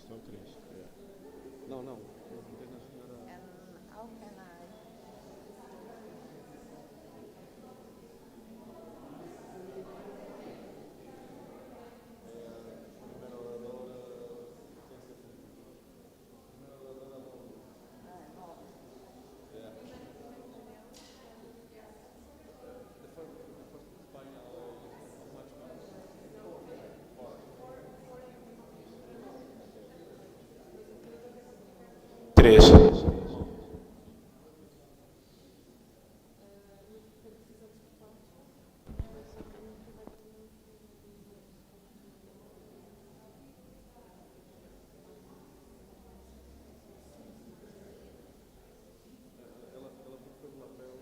São três. É. Não, não. O internacional era. How can I? Primeira oradora. Primeira oradora. É. Depois Espanha automaticamente. Três. Ela foi pelo papel.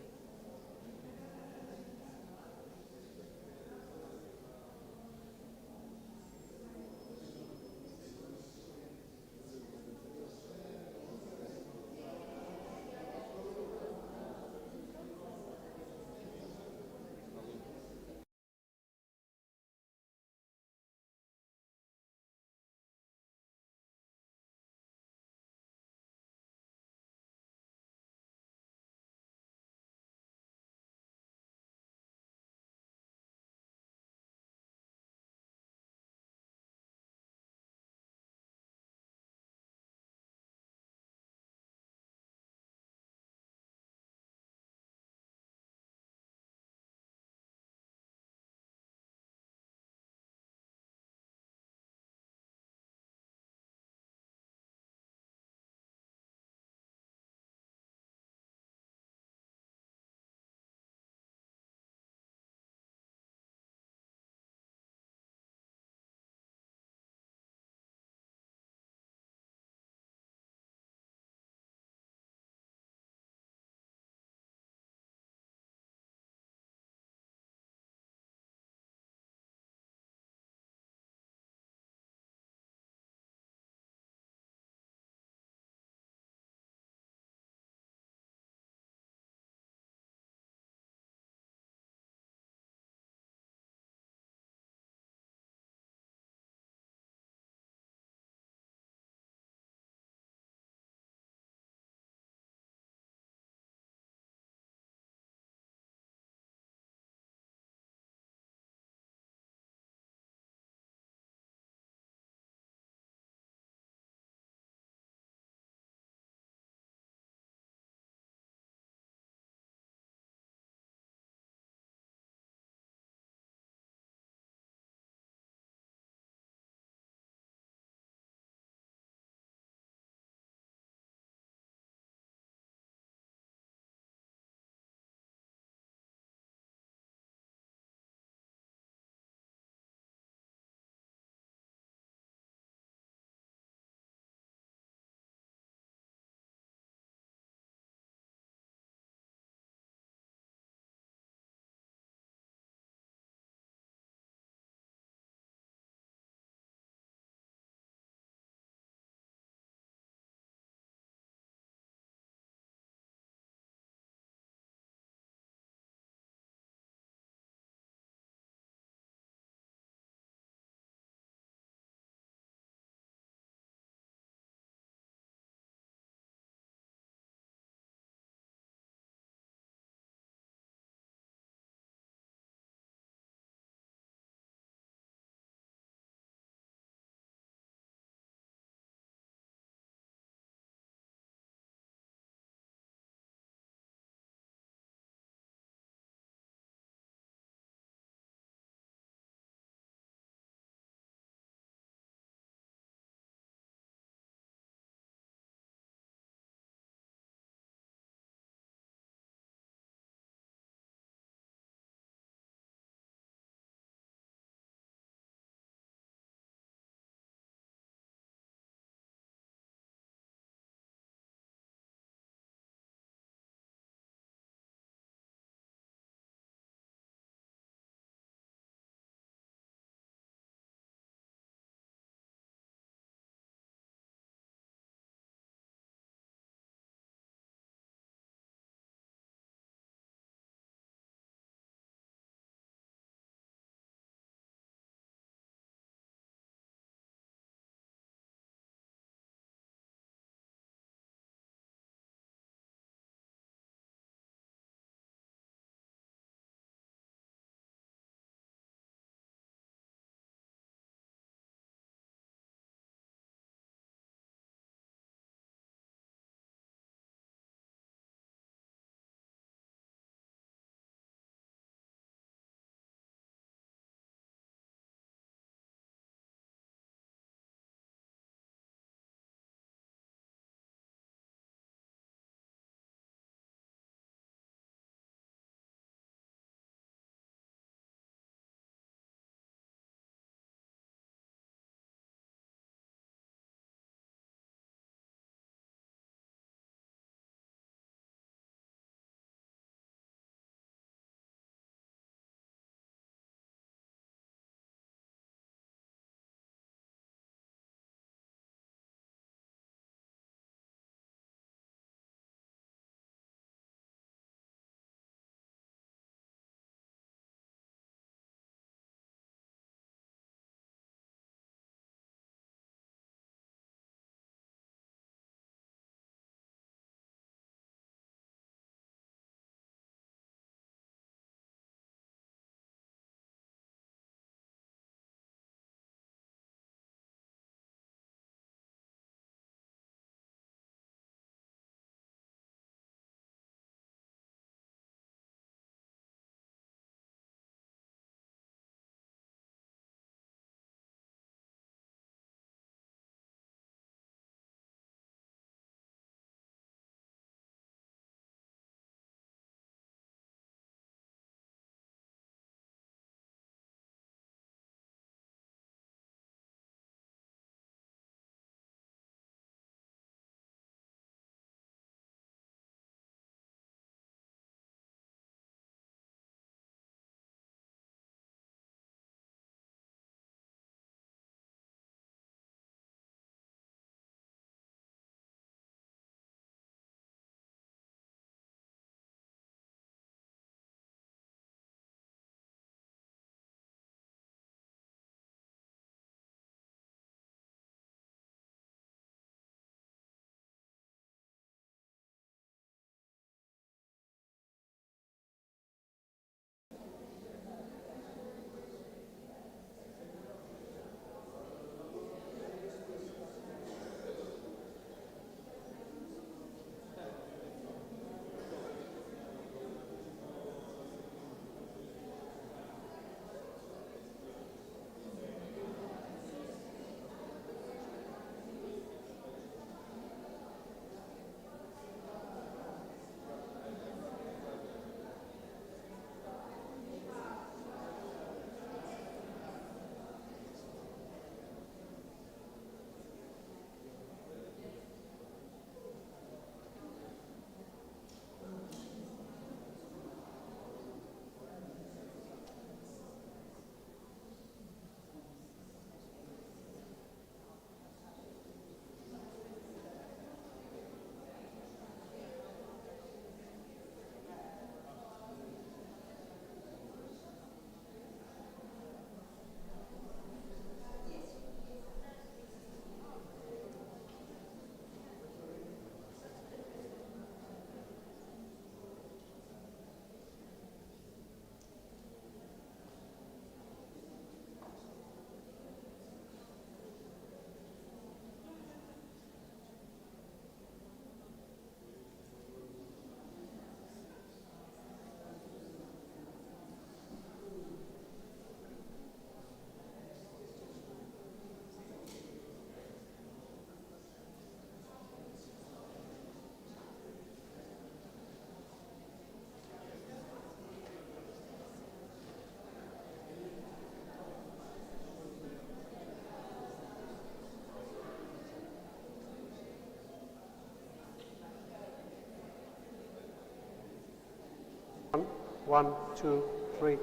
1, 2, 3.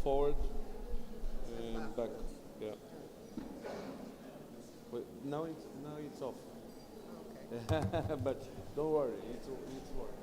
Forward and back. Yeah. Wait, now it's off. Okay. But don't worry, it's working.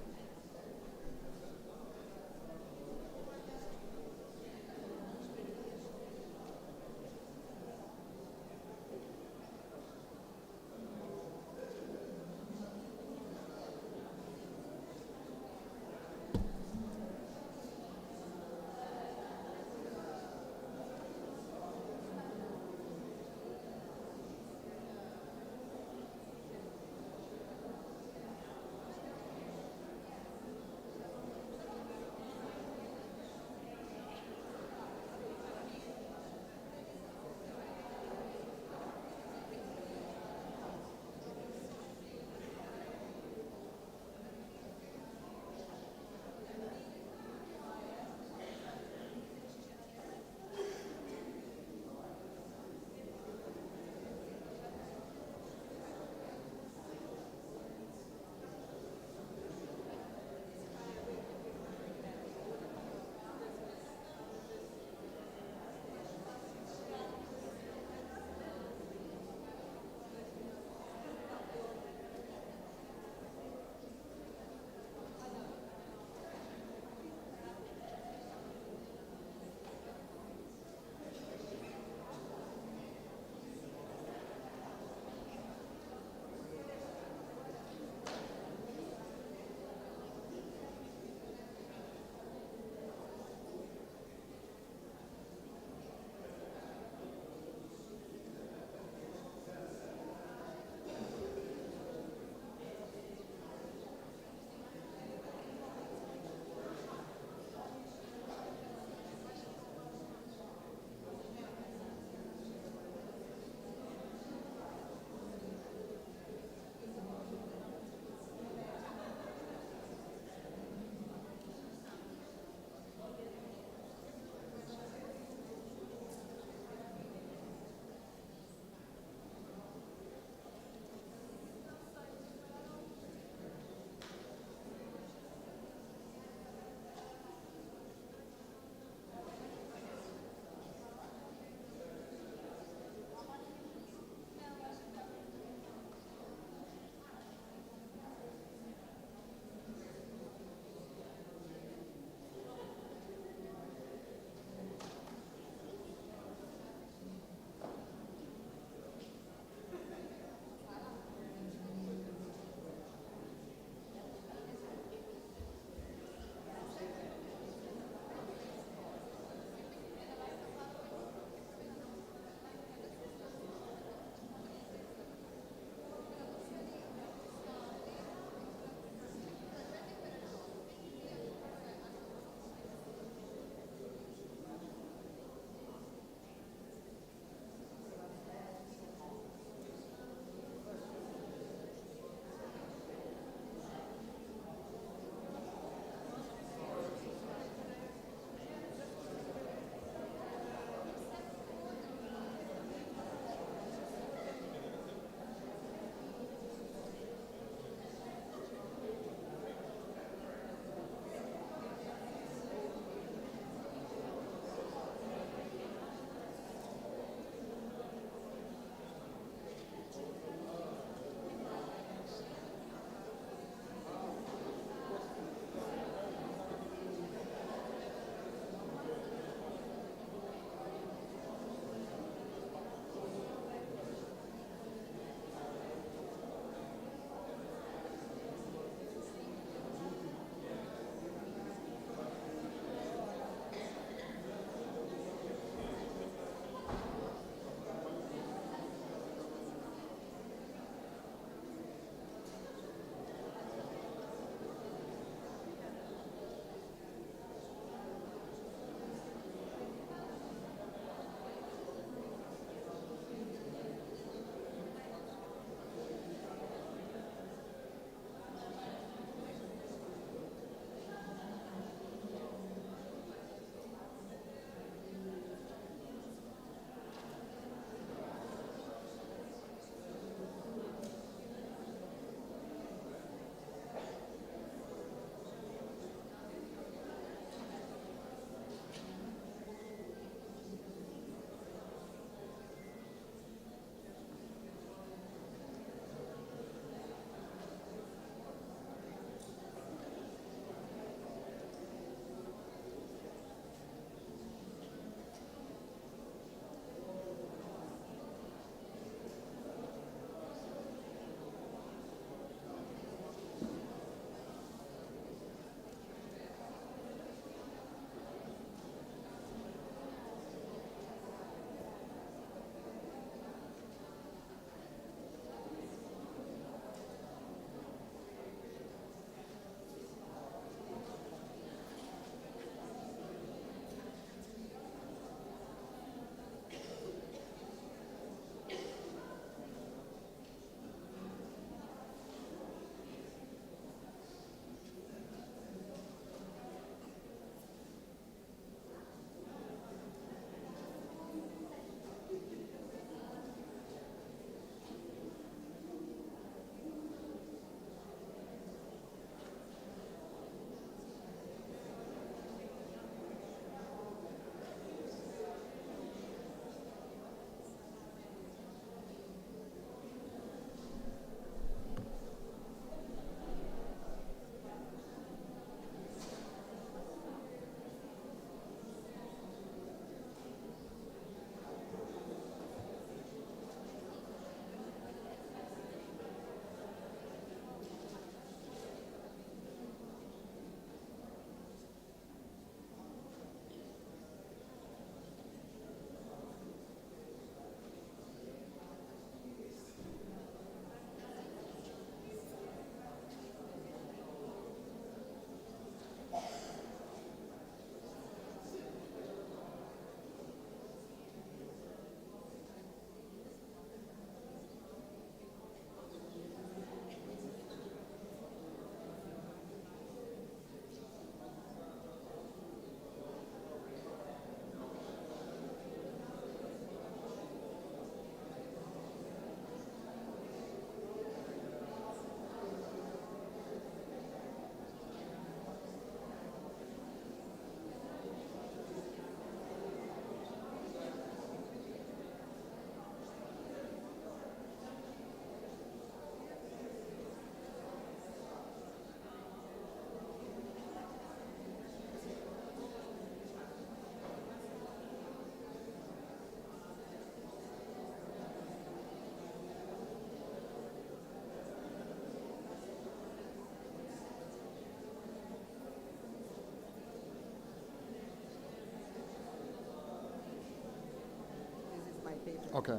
Ok.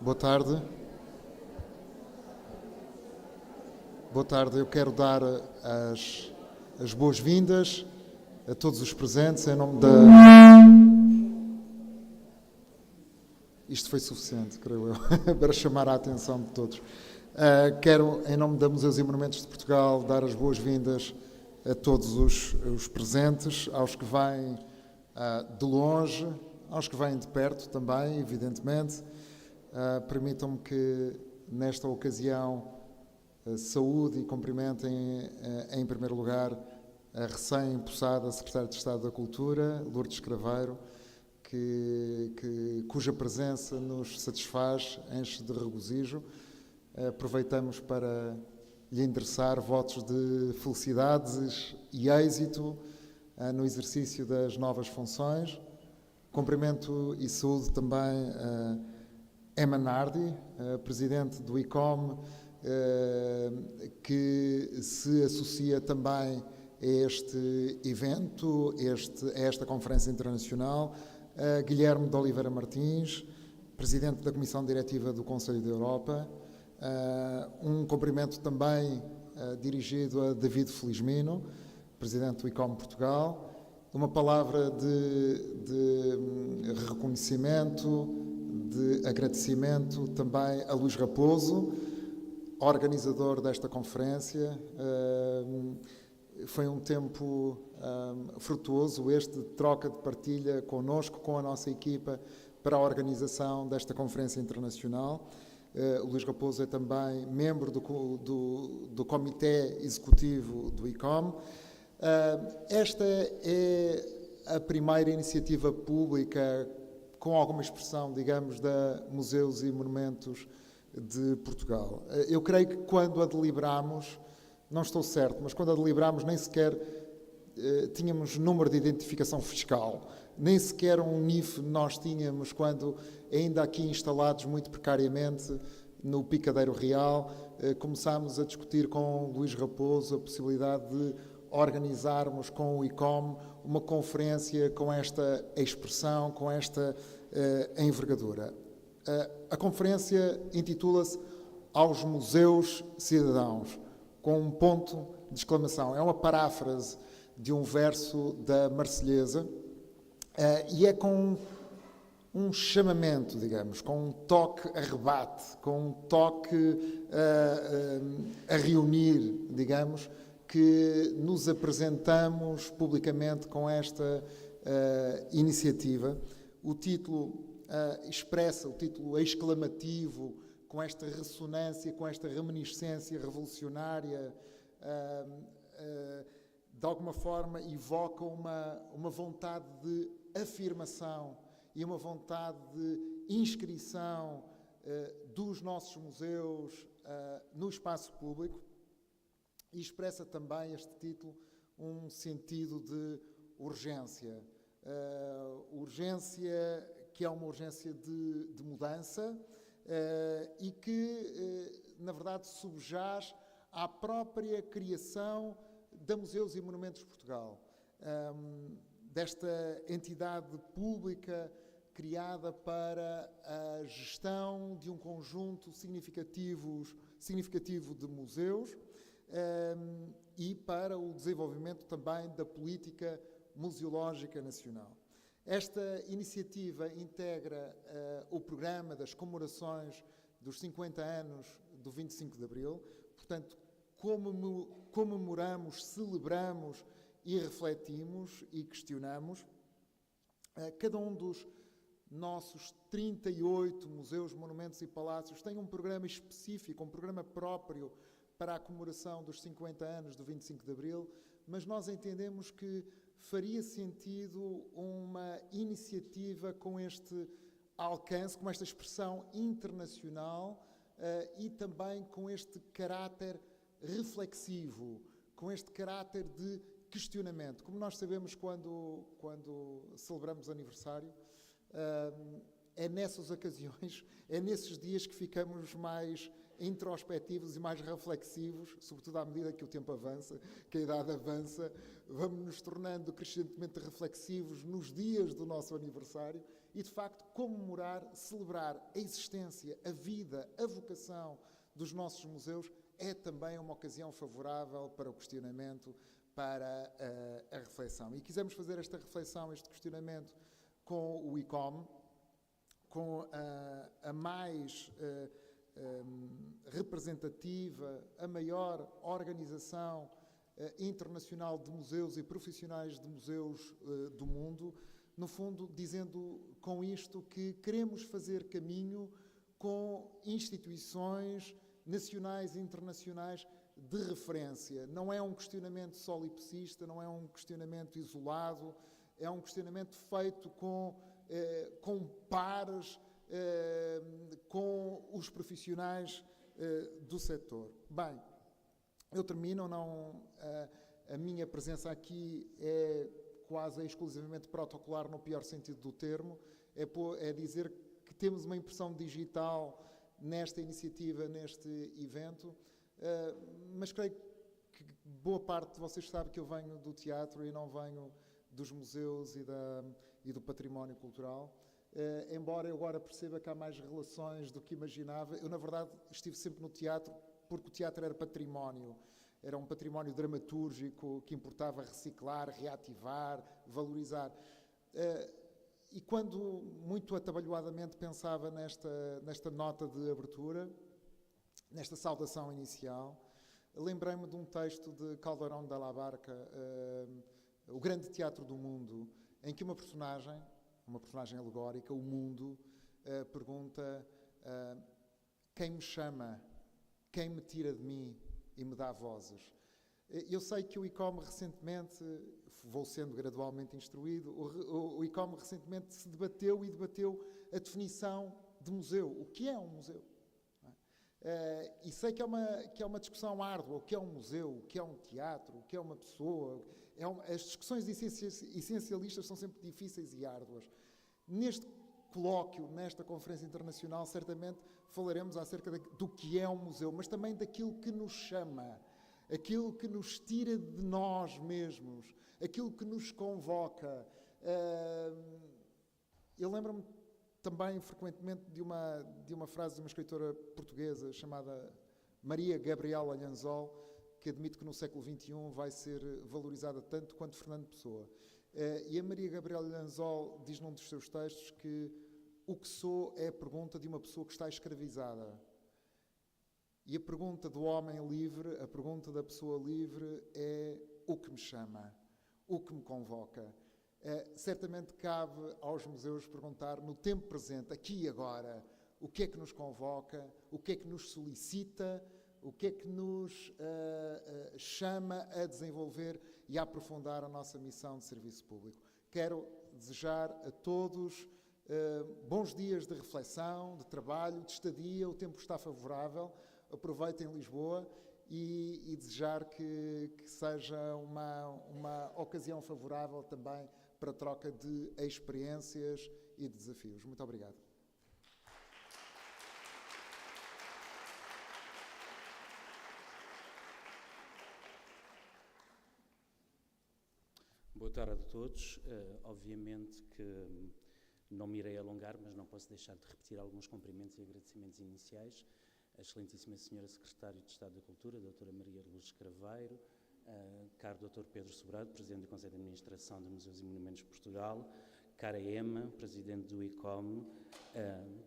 Boa tarde. Boa tarde. Eu quero dar as boas-vindas a todos os presentes em nome da... Isto foi suficiente, creio eu, para chamar a atenção de todos. Quero, em nome da Museus e Monumentos de Portugal, dar as boas-vindas a todos os presentes, aos que vêm de longe, aos que vêm de perto também, evidentemente. Permitam-me que, nesta ocasião, saúde e cumprimentem, em primeiro lugar, a recém-impossada Secretária de Estado da Cultura, Lourdes Craveiro, cuja presença nos satisfaz, enche de regozijo. Aproveitamos para lhe endereçar votos de felicidades e êxito no exercício das novas funções. Cumprimento e saúde também Emma Nardi, Presidente do ICOM, que se associa também a este evento, a esta conferência internacional. Guilherme de Oliveira Martins, Presidente da Comissão Diretiva do Conselho da Europa. Um cumprimento também dirigido a David Felizmino, Presidente do ICOM Portugal. Uma palavra de reconhecimento, de agradecimento também a Luís Raposo, organizador desta conferência. Foi um tempo frutuoso este de troca, de partilha connosco, com a nossa equipa, para a organização desta conferência internacional. O Luís Raposo é também membro do Comitê Executivo do ICOM. Esta é a primeira iniciativa pública, com alguma expressão, digamos, da Museus e Monumentos de Portugal. Eu creio que quando a deliberámos, não estou certo, mas quando a deliberámos nem sequer tínhamos número de identificação fiscal, nem sequer um NIF nós tínhamos quando, ainda aqui instalados muito precariamente no Picadeiro Real, começámos a discutir com Luís Raposo a possibilidade de organizarmos com o ICOM uma conferência com esta expressão, com esta envergadura. A conferência intitula-se Aos Museus, Cidadãos, com um ponto de exclamação. É uma paráfrase de um verso da Marselhesa e é com um chamamento, digamos, com um toque a rebate, com um toque a reunir, digamos, que nos apresentamos publicamente com esta iniciativa. O título expressa, o título exclamativo, com esta ressonância, com esta reminiscência revolucionária, de alguma forma evoca uma vontade de afirmação e uma vontade de inscrição dos nossos museus no espaço público, e expressa também este título um sentido de urgência. Urgência que é uma urgência de mudança e que, na verdade, subjaz à própria criação da Museus e Monumentos de Portugal, desta entidade pública criada para a gestão de um conjunto significativo de museus e para o desenvolvimento também da política museológica nacional. Esta iniciativa integra o programa das comemorações dos 50 anos do 25 de Abril. Portanto, comemoramos, celebramos e refletimos e questionamos. Cada um dos nossos 38 museus, monumentos e palácios tem um programa específico, um programa próprio para a comemoração dos 50 anos do 25 de Abril, mas nós entendemos que faria sentido uma iniciativa com este alcance, com esta expressão internacional e também com este caráter reflexivo, com este caráter de questionamento. Como nós sabemos quando celebramos aniversário, é nessas ocasiões, é nesses dias que ficamos mais introspectivos e mais reflexivos, sobretudo à medida que o tempo avança, que a idade avança, vamos nos tornando crescentemente reflexivos nos dias do nosso aniversário e, de facto, comemorar, celebrar a existência, a vida, a vocação dos nossos museus é também uma ocasião favorável para o questionamento, para a reflexão. E quisemos fazer esta reflexão, este questionamento com o ICOM, com a mais representativa, a maior organização internacional de museus e profissionais de museus do mundo, no fundo dizendo com isto que queremos fazer caminho com instituições nacionais e internacionais de referência. Não é um questionamento solipsista, não é um questionamento isolado, é um questionamento feito com pares, com os profissionais do setor. Bem, eu termino, a minha presença aqui é quase exclusivamente protocolar no pior sentido do termo, é dizer que temos uma impressão digital nesta iniciativa, neste evento, mas creio que boa parte de vocês sabe que eu venho do teatro e não venho dos museus e do património cultural. Embora eu agora perceba que há mais relações do que imaginava, eu na verdade estive sempre no teatro porque o teatro era património. Era um património dramatúrgico que importava reciclar, reativar, valorizar. E quando, muito atabalhoadamente, pensava nesta nota de abertura, nesta saudação inicial, lembrei-me de um texto de Calderón de la Barca, O Grande Teatro do Mundo, em que uma personagem alegórica, o mundo, pergunta quem me chama, quem me tira de mim e me dá vozes. Eu sei que o ICOM recentemente, vou sendo gradualmente instruído, o ICOM recentemente se debateu a definição de museu. O que é um museu? E sei que é uma discussão árdua. O que é um museu? O que é um teatro? O que é uma pessoa? As discussões essencialistas são sempre difíceis e árduas. Neste colóquio, nesta conferência internacional, certamente falaremos acerca do que é um museu, mas também daquilo que nos chama, aquilo que nos tira de nós mesmos, aquilo que nos convoca. Eu lembro-me também, frequentemente, de uma frase de uma escritora portuguesa chamada Maria Gabriela Lhanzol, que admite que no século XXI vai ser valorizada tanto quanto Fernando Pessoa. E a Maria Gabriela Lhanzol diz num dos seus textos que o que sou é a pergunta de uma pessoa que está escravizada. E a pergunta do homem livre, a pergunta da pessoa livre é o que me chama, o que me convoca. Certamente cabe aos museus perguntar no tempo presente, aqui e agora, o que é que nos convoca, o que é que nos solicita, o que é que nos chama a desenvolver e a aprofundar a nossa missão de serviço público. Quero desejar a todos bons dias de reflexão, de trabalho, de estadia, o tempo está favorável, aproveitem Lisboa e desejar que seja uma ocasião favorável também para a troca de experiências e de desafios. Muito obrigado. Boa tarde a todos. Obviamente que não me irei alongar, mas não posso deixar de repetir alguns cumprimentos e agradecimentos iniciais. A excelentíssima Senhora Secretária de Estado da Cultura, Doutora Maria Lourdes Craveiro, caro Dr. Pedro Sobrado, Presidente do Conselho de Administração de Museus e Monumentos de Portugal, cara Emma, Presidente do ICOM,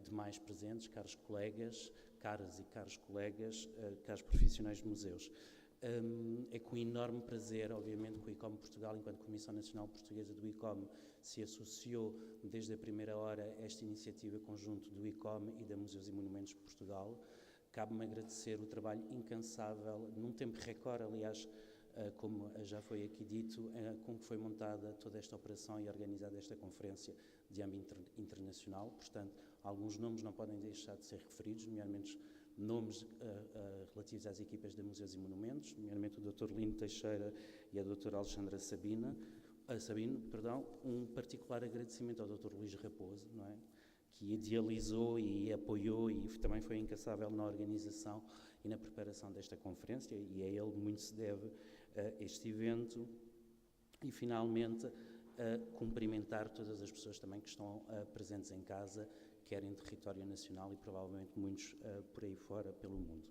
demais presentes, caros colegas, caras e caros colegas, caros profissionais de museus. É com enorme prazer, obviamente, que o ICOM Portugal, enquanto Comissão Nacional Portuguesa do ICOM, se associou desde a primeira hora a esta iniciativa conjunto do ICOM e da Museus e Monumentos de Portugal. Cabe-me agradecer o trabalho incansável, num tempo recorde, aliás, como já foi aqui dito, com que foi montada toda esta operação e organizada esta conferência de âmbito internacional. Portanto, alguns nomes não podem deixar de ser referidos, nomeadamente nomes relativos às equipas de Museus e Monumentos, nomeadamente o Dr. Lino Teixeira e a Dra. Alexandra Sabino, um particular agradecimento ao Dr. Luís Raposo, não é? que idealizou e apoiou e também foi incansável na organização e na preparação desta conferência, e a ele muito se deve este evento. E, finalmente, cumprimentar todas as pessoas também que estão presentes em casa, quer em território nacional e provavelmente muitos por aí fora pelo mundo.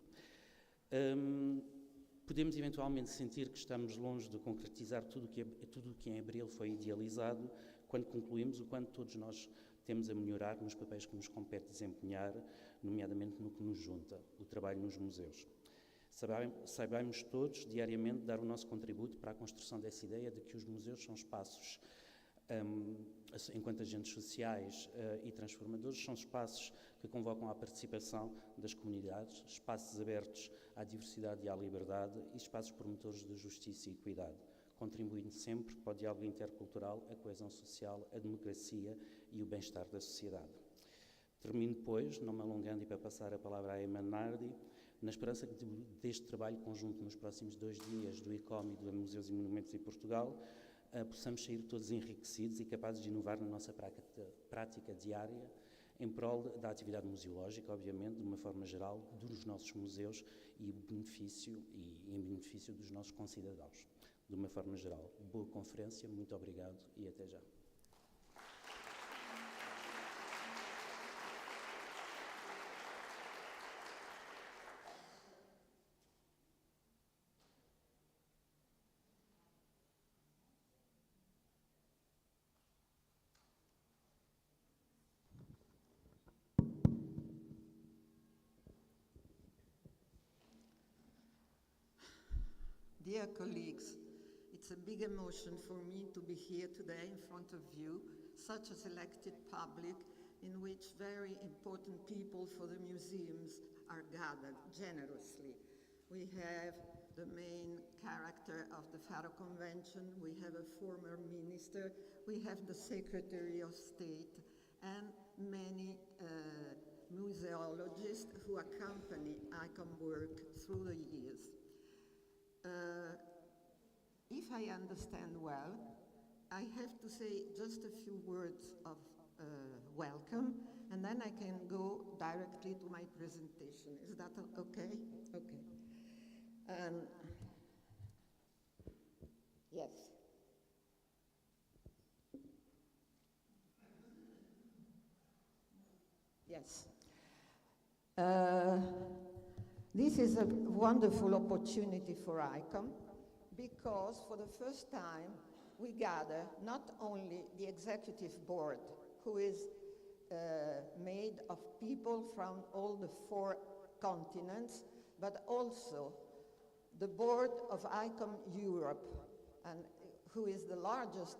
Podemos eventualmente sentir que estamos longe de concretizar tudo o que em abril foi idealizado, quando concluímos o quanto todos nós temos a melhorar nos papéis que nos compete desempenhar, nomeadamente no que nos junta, o trabalho nos museus. Saibamos todos, diariamente, dar o nosso contributo para a construção dessa ideia de que os museus são espaços, enquanto agentes sociais e transformadores, são espaços que convocam à participação das comunidades, espaços abertos à diversidade e à liberdade e espaços promotores de justiça e equidade, contribuindo sempre para o diálogo intercultural, a coesão social, a democracia e o bem-estar da sociedade. Termino, pois, não me alongando e para passar a palavra a Emma Nardi, na esperança deste trabalho conjunto nos próximos 2 dias do ICOM e do Museus e Monumentos em Portugal, possamos sair todos enriquecidos e capazes de inovar na nossa prática diária em prol da atividade museológica, obviamente, de uma forma geral, dos nossos museus e em benefício dos nossos concidadãos, de uma forma geral. Boa conferência, muito obrigado e até já. Dear colleagues, it's a big emotion for me to be here today in front of you, such as elected public, in which very important people for the museums are gathered generously. We have the main character of the Faro Convention, we have a former minister, we have the Secretary of State, and many museologists who accompany ICOM work through the years. If I understand well, I have to say just a few words of welcome, and then I can go directly to my presentation. Is that okay? Okay. Yes. Yes. This is a wonderful opportunity for ICOM because for the first time we gather not only the executive board, who is made of people from all the 4 continents, but also the board of ICOM Europe, and who is the largest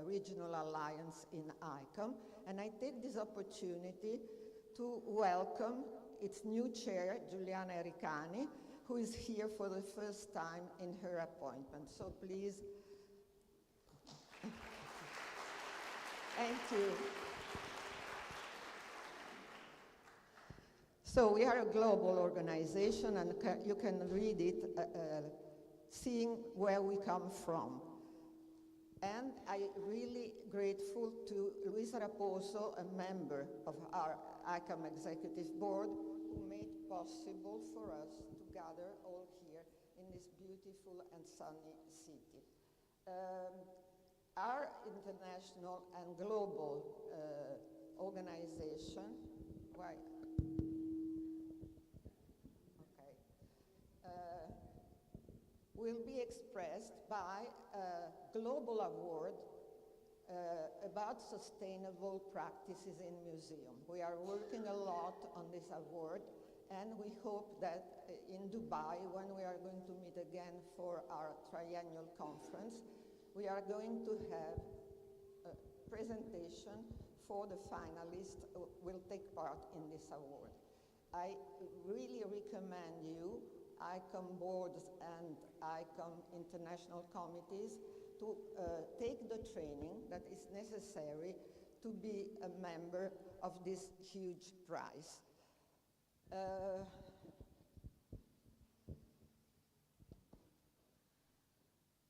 regional alliance in ICOM. And I take this opportunity to welcome its new chair, Giuliana Ericani, who is here for the first time in her appointment. So please. Thank you. So we are a global organization, and you can read it seeing where we come from. And I'm really grateful to Luisa Raposo, a member of our ICOM Executive Board, who made possible for us to gather all here in this beautiful and sunny city. Our international and global organization, will be expressed by a global award about sustainable practices in museum. We are working a lot on this award, and we hope that in Dubai, when we are going to meet again for our triennial conference, we are going to have a presentation for the finalists who will take part in this award. I really recommend you, ICOM boards and ICOM international committees, to take the training that is necessary to be a member of this huge prize.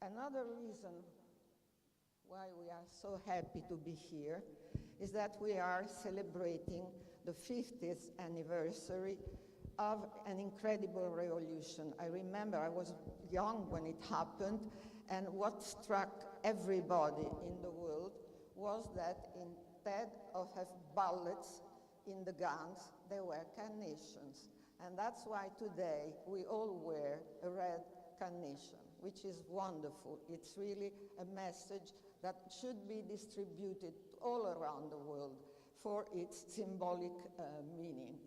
Another reason why we are so happy to be here is that we are celebrating the 50th anniversary of an incredible revolution. I remember I was young when it happened, and what struck everybody in the world was that instead of have bullets in the guns, there were carnations. And that's why today we all wear a red carnation, which is wonderful. It's really a message that should be distributed all around the world for its symbolic meaning.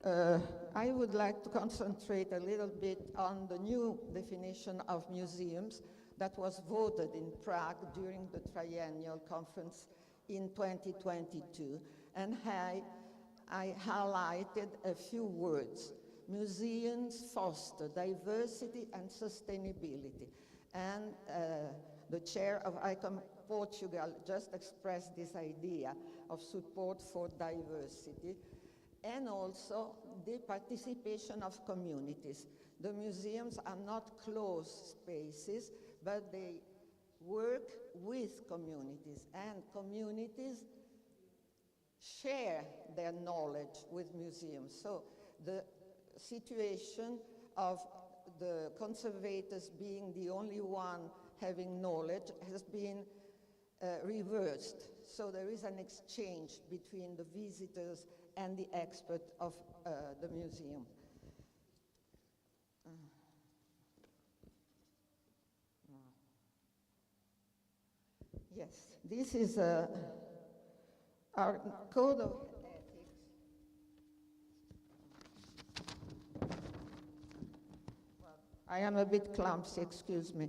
Well, I would like to concentrate a little bit on the new definition of museums that was voted in Prague during the triennial conference in 2022. And I highlighted a few words. Museums foster diversity and sustainability. And the chair of ICOM Portugal just expressed this idea of support for diversity. And also the participation of communities. The museums are not closed spaces, but they work with communities, and communities share their knowledge with museums. So the situation of the conservators being the only one having knowledge has been reversed. So there is an exchange between the visitors and the expert of the museum. Yes, this is our code of ethics. Well, I am a bit clumsy, excuse me.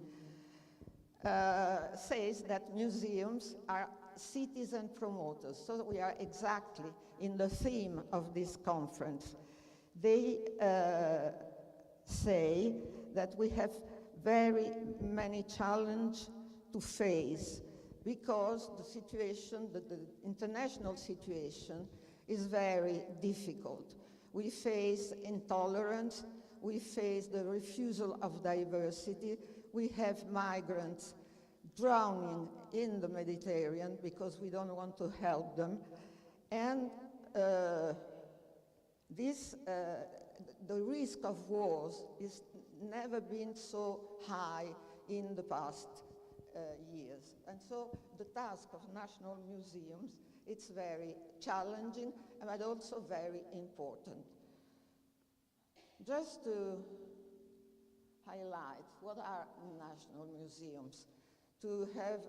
Says that museums are citizen promoters. So we are exactly in the theme of this conference. They say that we have very many challenges to face because the situation, the international situation, is very difficult. We face intolerance, we face the refusal of diversity, we have migrants drowning in the Mediterranean because we don't want to help them, and the risk of wars is never been so high in the past years. And so the task of national museums, it's very challenging, but also very important. Just to highlight what are national museums, to have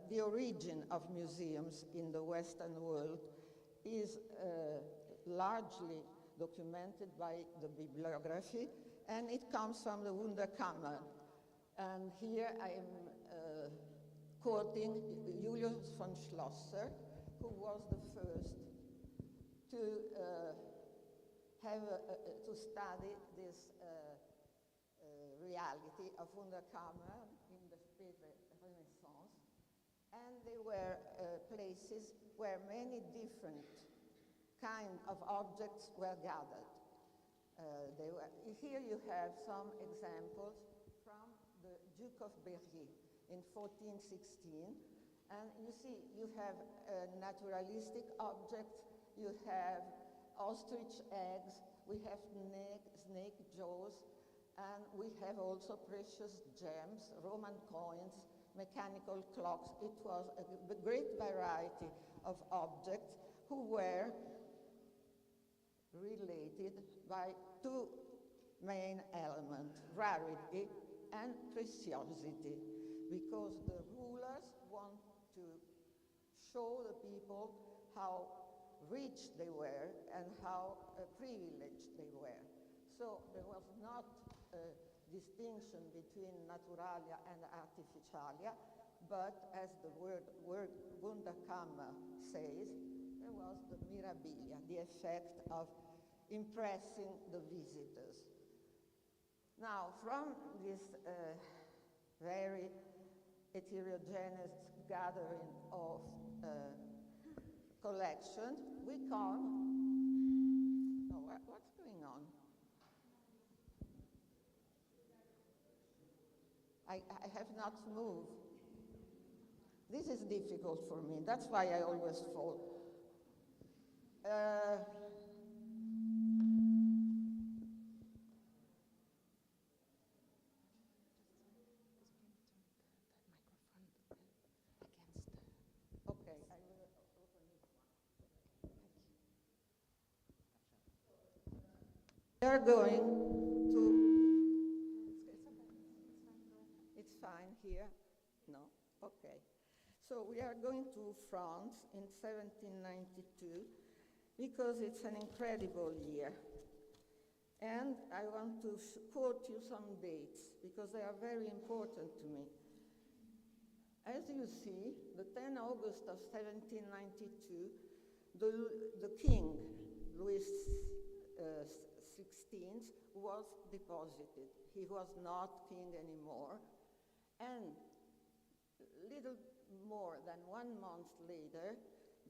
the origin of museums in the Western world is largely documented by the bibliography, and it comes from the Wunderkammer. And here I am quoting Julius von Schlosser, who was the first to to study this reality of Wunderkammer in the Renaissance. And they were places where many different kind of objects were gathered. Here you have some examples from the Duke of Berry in 1416. And you see, you have naturalistic objects, you have ostrich eggs, we have snake jaws, and we have also precious gems, Roman coins, mechanical clocks. It was a great variety of objects who were related by two main elements, rarity and preciosity, because the rulers want to show the people how rich they were and how privileged they were. So there was not a distinction between naturalia and artificialia, but as the word Wunderkammer says, there was the mirabilia, the effect of impressing the visitors. Now, from this very heterogeneous gathering of collection, we come. Oh, what's going on? I have not moved. This is difficult for me. That's why I always fall. Okay, I will open this one. We are going to. It's fine here? No? Okay. So we are going to France in 1792 because it's an incredible year. And I want to quote you some dates because they are very important to me. As you see, the 10 August of 1792, the king, Louis XVI, was deposited. He was not king anymore. And little more than 1 month later,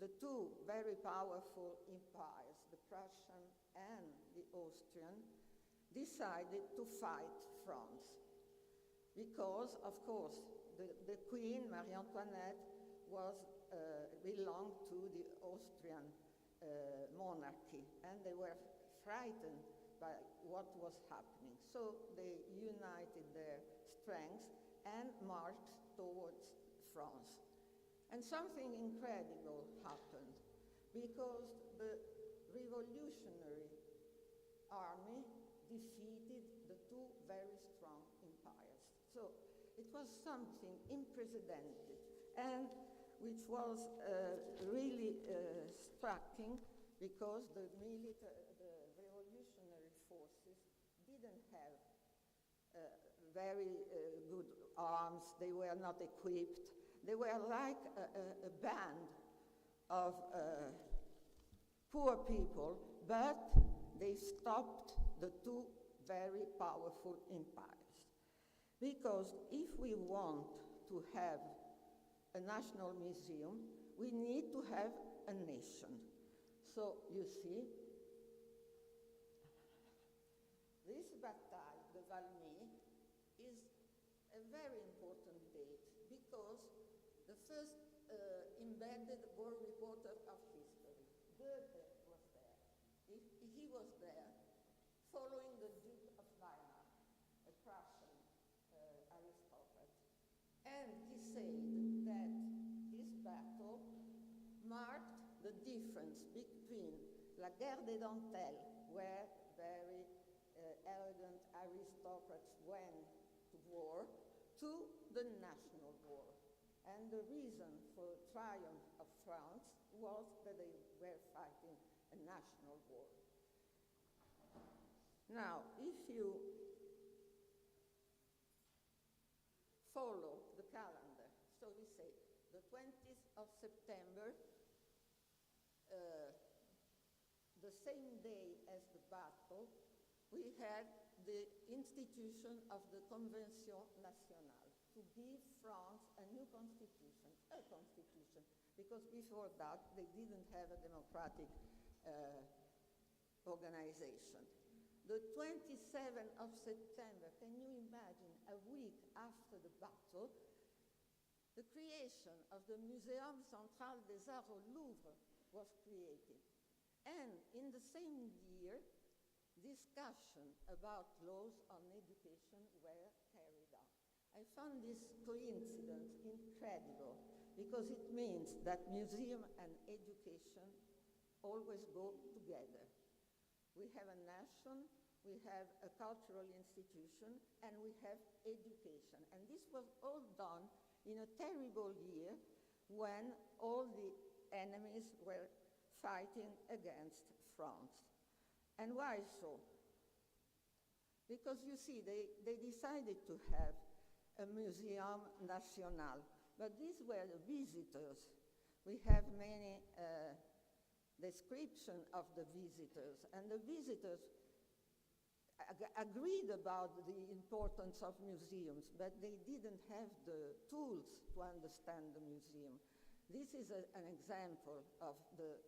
the two very powerful empires, the Prussian and the Austrian, decided to fight France. Because, of course, the Queen, Marie Antoinette, belonged to the Austrian monarchy, and they were frightened by what was happening. So they united their strengths and marched towards France. And something incredible happened, because the revolutionary army defeated the two very strong empires. So it was something unprecedented, and which was really striking, because the revolutionary forces didn't have very good arms. They were not equipped. They were like a band of poor people, but they stopped the two very powerful empires. Because if we want to have a national museum, we need to have a nation. So you see, this bataille de Valmy is a very important date, because the first embedded world reporter of history, Goethe, was there. He was there following the Duke of Weimar, a Prussian aristocrat. And he said that this battle marked the difference between la guerre des dentelles, where very elegant aristocrats went to war, to the national war. And the reason for the triumph of France was that they were fighting a national war. Now, if you follow the calendar, so we say the 20th of September, the same day as the battle, we had the institution of the convention nationale, to give France a new constitution, because before that they didn't have a democratic organization. The 27th of September, can you imagine, a week after the battle, the creation of the Muséum Central des Arts au Louvre was created. And in the same year, discussion about laws on education were carried out. I found this coincidence incredible, because it means that museum and education always go together. We have a nation, we have a cultural institution, and we have education. And this was all done in a terrible year when all the enemies were fighting against France. And why so? Because you see, they decided to have a Muséum National, but these were the visitors. We have many descriptions of the visitors, and the visitors agreed about the importance of museums, but they didn't have the tools to understand the museum. This is an example of the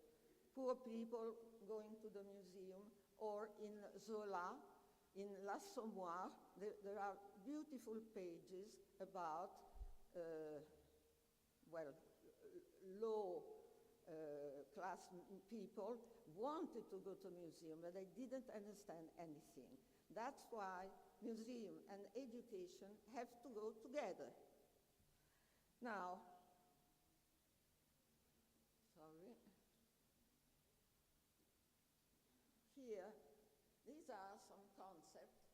poor people going to the museum, or in Zola, in l'Assommoir, there are beautiful pages about, well, low class people wanted to go to museum, but they didn't understand anything. That's why museum and education have to go together. Now, sorry. Here, these are some concepts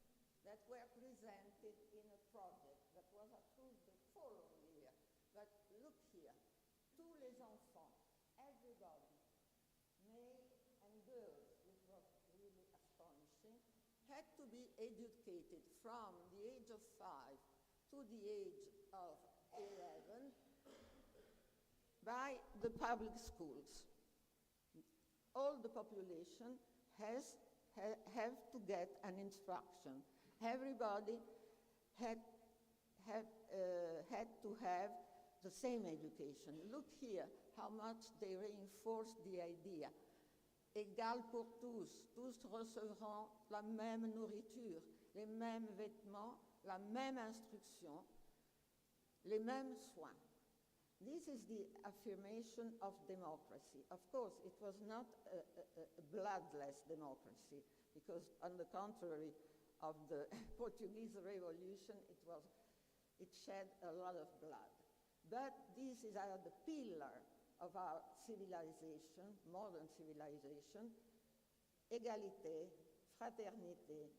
that were presented in a project that was approved the following year. But look here, tous les enfants, everybody, male and girls, which was really astonishing, had to be educated from the age of 5 to the age of 11 by the public schools. All the population have to get an instruction. Everybody had to have the same education. Look here how much they reinforced the idea. Égal pour tous, tous recevront la même nourriture, les mêmes vêtements, la même instruction, les mêmes soins. This is the affirmation of democracy. Of course, it was not a bloodless democracy, because on the contrary of the Portuguese Revolution, it shed a lot of blood. But these are the pillar of our civilization, modern civilization, égalité, fraternité,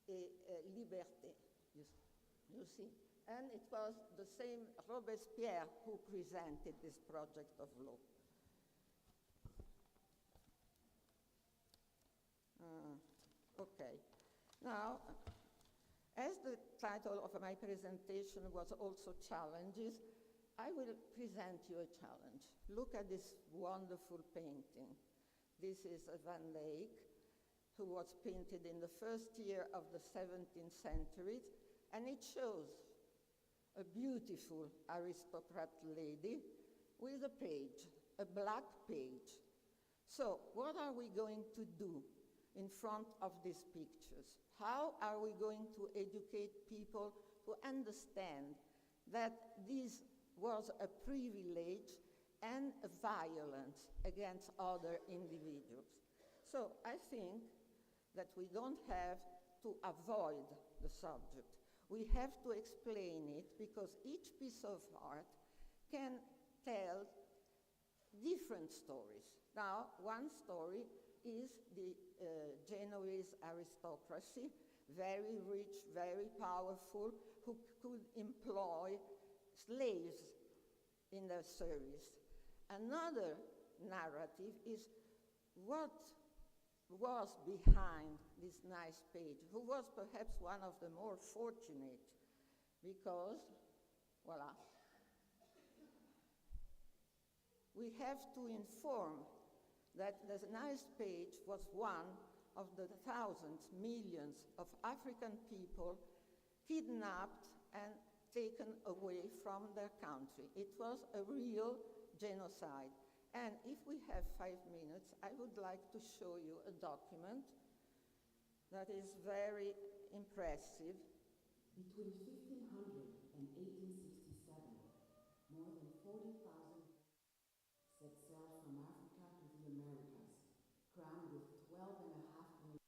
et liberté, you see. And it was the same Robespierre who presented this project of law. Okay. Now, as the title of my presentation was also challenges, I will present you a challenge. Look at this wonderful painting. This is a Van Eyck, who was painted in the first year of the 17th century, and it shows a beautiful aristocrat lady with a page, a black page. So what are we going to do in front of these pictures? How are we going to educate people to understand that this was a privilege and a violence against other individuals? So I think that we don't have to avoid the subject. We have to explain it, because each piece of art can tell different stories. Now, one story is the Genoese aristocracy, very rich, very powerful, who could employ slaves in their service. Another narrative is what was behind this nice page, who was perhaps one of the more fortunate, because, voila, we have to inform that this nice page was one of the thousands, millions of African people kidnapped and taken away from their country. It was a real genocide. And if we have 5 minutes, I would like to show you a document that is very impressive. Between 1500 and 1867, more than 40,000 set sail from Africa to the Americas, crowned with 12.5 million.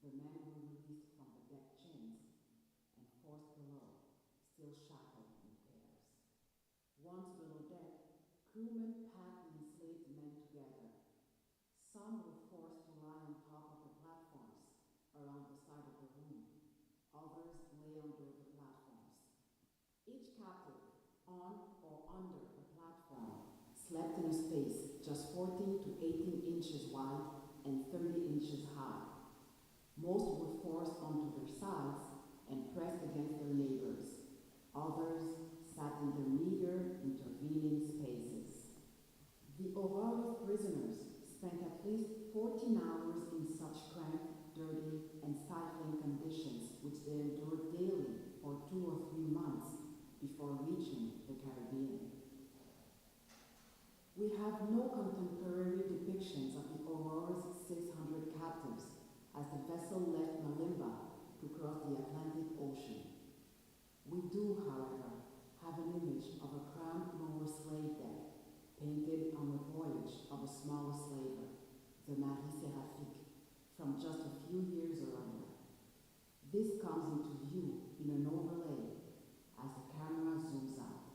the men were released from the deck chains and forced below, still shackled in pairs. Once below deck, crewmen packed the enslaved men together. Some were forced to lie on top of the platforms around the side of the room. Others lay under the platforms. Each captive, on or under a platform, slept in a space just 14 to 18 inches wide and 30 inches high. Most were forced onto their sides and pressed against their neighbors. Others sat in the meager, intervening spaces. The Aurora prisoners spent at least 14 hours in such cramped, dirty, and stifling conditions which they endured daily for 2 or 3 months before reaching the Caribbean. We have no contemporary depictions of the Aurora's 600 captives as the vessel left Malimba to cross the Atlantic Ocean. We do, however, have an image of a cramped lower slave deck painted on the voyage of a smaller slaver, the Marie Séraphique, from just a few years earlier. This comes into view in an overlay as the camera zooms out.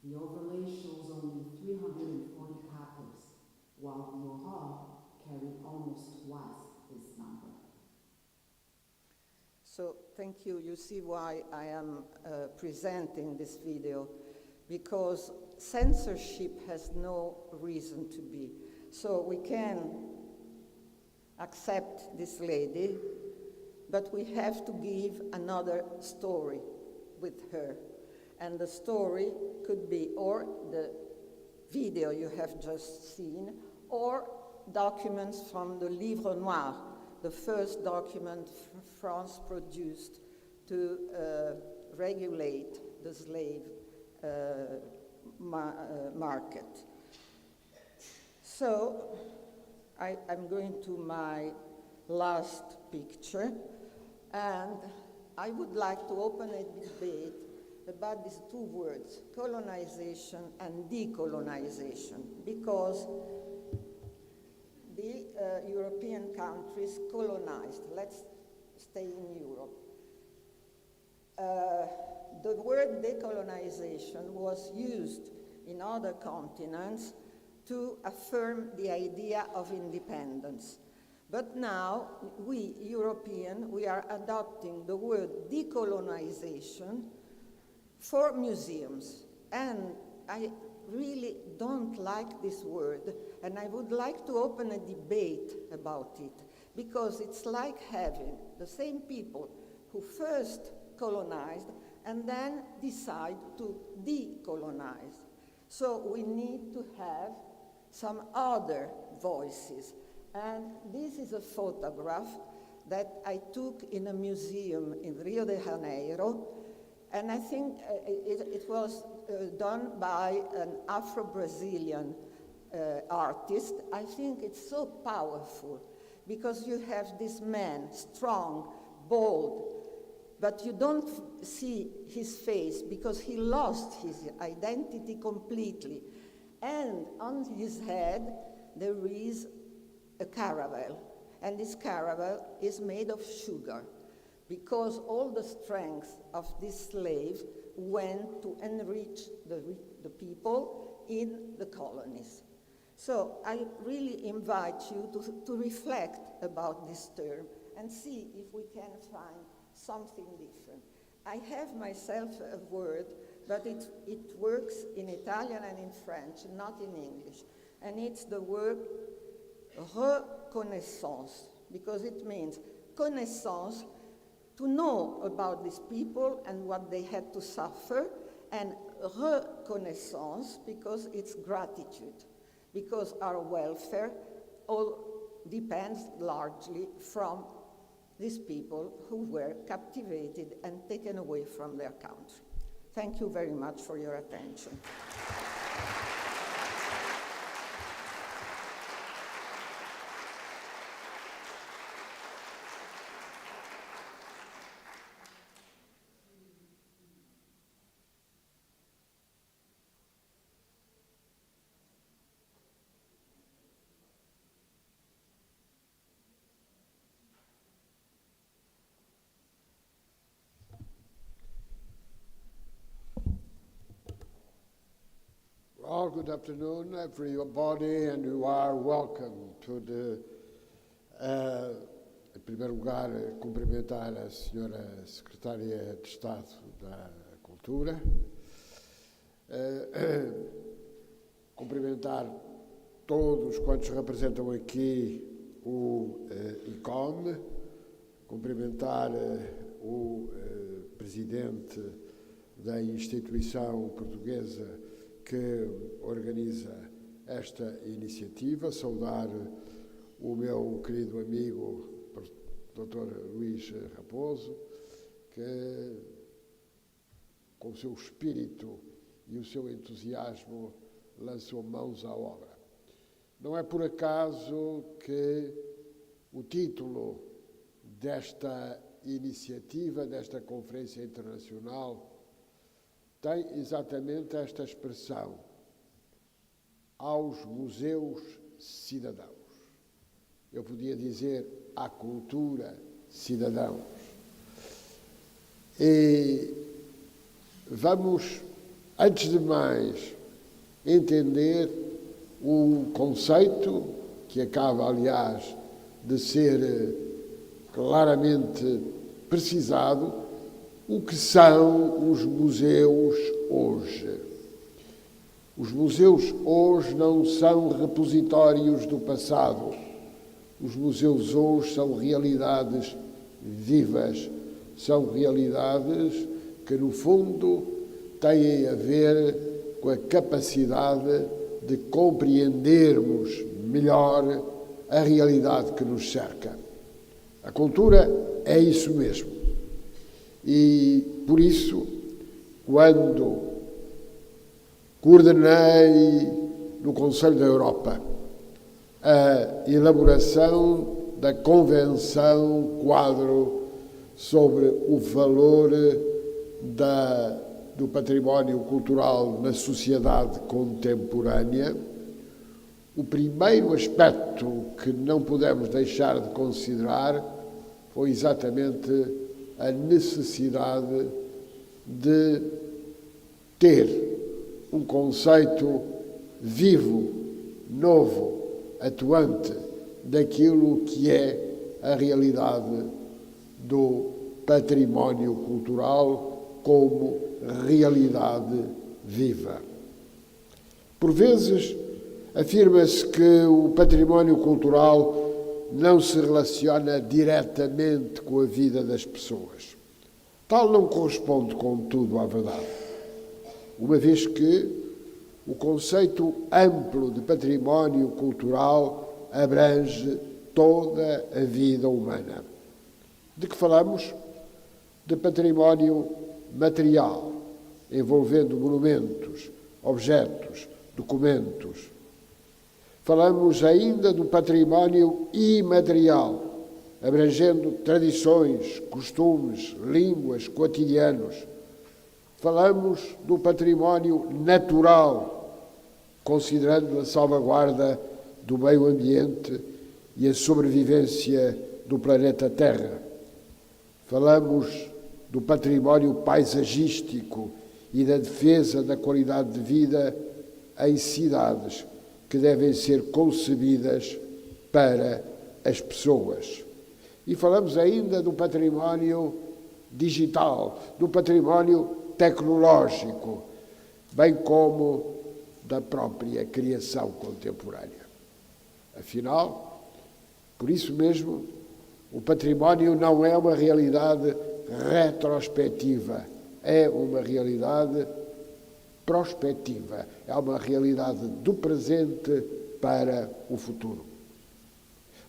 The overlay shows only 340 captives, while the Aurora carried almost twice this number. So thank you. You see why I am presenting this video, because censorship has no reason to be. So we can accept this lady, but we have to give another story with her. And the story could be or the video you have just seen, or documents from the Livre Noir, the first document France produced to regulate the slave market. So I'm going to my last picture, and I would like to open a debate about these two words, colonization and decolonization, because the European countries colonized. Let's stay in Europe. The word decolonization was used in other continents to affirm the idea of independence. But now, we, European, we are adopting the word decolonization for museums. And I really don't like this word, and I would like to open a debate about it, because it's like having the same people who first colonized and then decide to decolonize. So we need to have some other voices. And this is a photograph that I took in a museum in Rio de Janeiro, and I think it was done by an Afro-Brazilian artist. I think it's so powerful, because you have this man, strong, bold, but you don't see his face because he lost his identity completely. And on his head, there is a caravel, and this caravel is made of sugar, because all the strength of this slave went to enrich the people in the colonies. So I really invite you to reflect about this term and see if we can find something different. I have myself a word, but it works in Italian and in French, not in English. And it's the word reconnaissance, because it means connaissance, to know about these people and what they had to suffer, and reconnaissance, because it's gratitude, because our welfare all depends largely from these people who were captivated and taken away from their country. Thank you very much for your attention. all, good afternoon everybody, and you are welcome to the... em primeiro lugar, cumprimentar a senhora Secretária de Estado da Cultura, cumprimentar todos quantos representam aqui o ICOM, cumprimentar o presidente da instituição portuguesa que organiza esta iniciativa, saudar o meu querido amigo, Dr. Luís Raposo, que, com o seu espírito e o seu entusiasmo, lançou mãos à obra. Não é por acaso que o título desta iniciativa, desta conferência internacional, tem exatamente esta expressão: Aos Museus, Cidadãos. Eu podia dizer à cultura, cidadãos. E vamos, antes de mais, entender o conceito, que acaba, aliás, de ser claramente precisado, o que são os museus hoje. Os museus hoje não são repositórios do passado. Os museus hoje são realidades vivas, são realidades que, no fundo, têm a ver com a capacidade de compreendermos melhor a realidade que nos cerca. A cultura é isso mesmo. E, por isso, quando coordenei no Conselho da Europa a elaboração da Convenção Quadro sobre o valor do património cultural na sociedade contemporânea, o primeiro aspecto que não pudemos deixar de considerar foi exatamente a necessidade de ter um conceito vivo, novo, atuante daquilo que é a realidade do património cultural como realidade viva. Por vezes, afirma-se que o património cultural não se relaciona diretamente com a vida das pessoas. Tal não corresponde, contudo, à verdade, uma vez que o conceito amplo de património cultural abrange toda a vida humana. De que falamos? De património material, envolvendo monumentos, objetos, documentos. Falamos ainda do património imaterial, abrangendo tradições, costumes, línguas, cotidianos. Falamos do património natural, considerando a salvaguarda do meio ambiente e a sobrevivência do planeta Terra. Falamos do património paisagístico e da defesa da qualidade de vida em cidades que devem ser concebidas para as pessoas. E falamos ainda do património digital, do património tecnológico, bem como da própria criação contemporânea. Afinal, por isso mesmo, o património não é uma realidade retrospectiva, é uma realidade prospectiva, é uma realidade do presente para o futuro.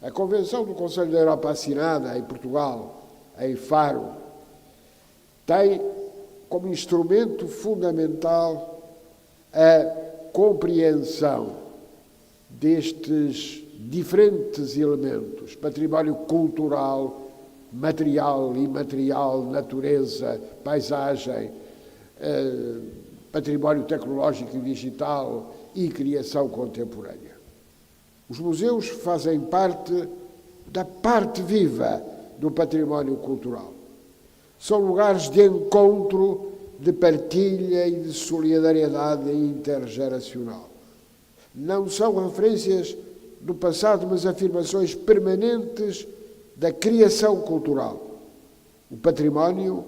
A Convenção do Conselho da Europa assinada em Portugal, em Faro, tem como instrumento fundamental a compreensão destes diferentes elementos: património cultural, material, imaterial, natureza, paisagem, património tecnológico e digital e criação contemporânea. Os museus fazem parte da parte viva do património cultural. São lugares de encontro de partilha e de solidariedade intergeracional. Não são referências do passado, mas afirmações permanentes da criação cultural. O património,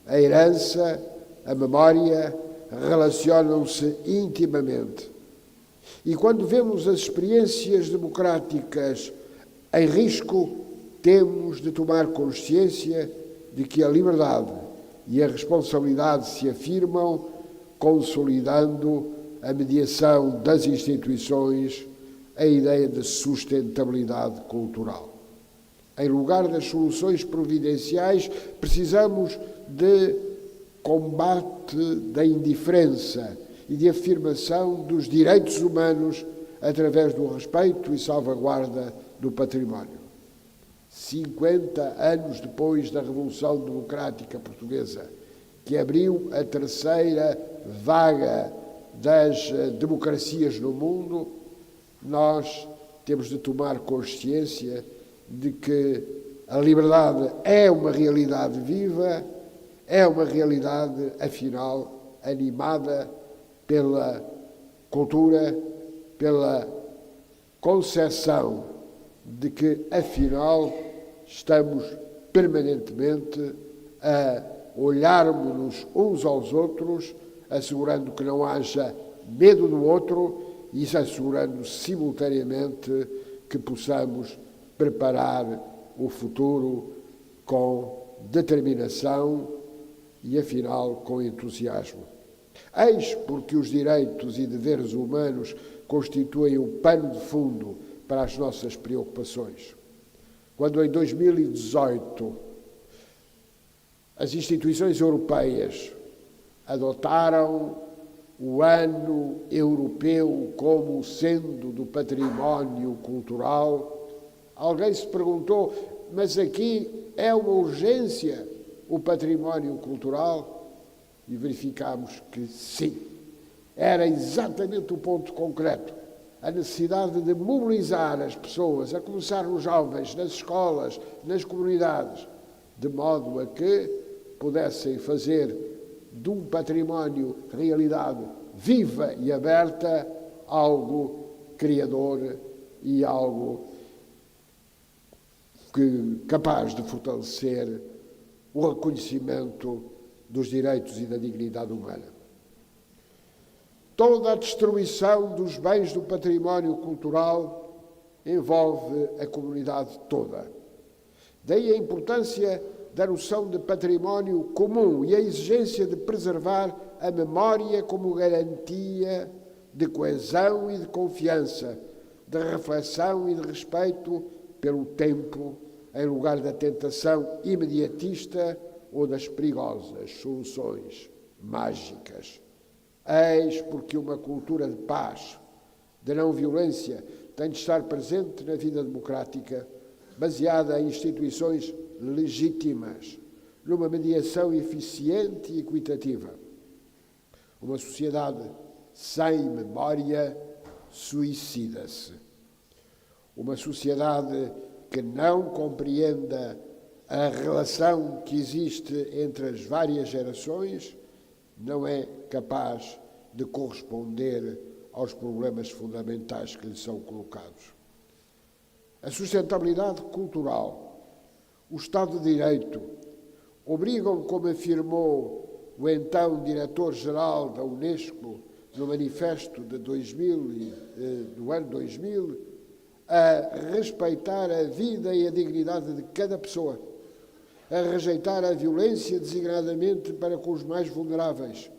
a herança, a memória relacionam-se intimamente. E quando vemos as experiências democráticas em risco, temos de tomar consciência de que a liberdade e a responsabilidade se afirmam, consolidando a mediação das instituições, a ideia de sustentabilidade cultural. Em lugar das soluções providenciais, precisamos de combate da indiferença e de afirmação dos direitos humanos através do respeito e salvaguarda do património. 50 anos depois da Revolução Democrática Portuguesa, que abriu a terceira vaga das democracias no mundo, nós temos de tomar consciência de que a liberdade é uma realidade viva, é uma realidade, afinal, animada pela cultura, pela concepção de que, afinal, estamos permanentemente a olharmos-nos uns aos outros, assegurando que não haja medo do outro e assegurando simultaneamente que possamos preparar o futuro com determinação e, afinal, com entusiasmo. Eis porque os direitos e deveres humanos constituem o pano de fundo para as nossas preocupações. Quando, em 2018, as instituições europeias adotaram o Ano Europeu como sendo do património cultural, alguém se perguntou, mas aqui é uma urgência o património cultural? E verificámos que sim, era exatamente o ponto concreto. A necessidade de mobilizar as pessoas, a começar nos jovens, nas escolas, nas comunidades, de modo a que pudessem fazer de um património realidade viva e aberta algo criador e algo capaz de fortalecer o reconhecimento dos direitos e da dignidade humana. Toda a destruição dos bens do património cultural envolve a comunidade toda. Daí a importância da noção de património comum e a exigência de preservar a memória como garantia de coesão e de confiança, de reflexão e de respeito pelo tempo, em lugar da tentação imediatista ou das perigosas soluções mágicas. Eis porque uma cultura de paz, de não violência, tem de estar presente na vida democrática, baseada em instituições legítimas, numa mediação eficiente e equitativa. Uma sociedade sem memória suicida-se. Uma sociedade que não compreenda a relação que existe entre as várias gerações não é capaz de corresponder aos problemas fundamentais que lhe são colocados. A sustentabilidade cultural, o Estado de Direito, obrigam, como afirmou o então diretor-geral da Unesco no manifesto do ano 2000, a respeitar a vida e a dignidade de cada pessoa, a rejeitar a violência designadamente para com os mais vulneráveis,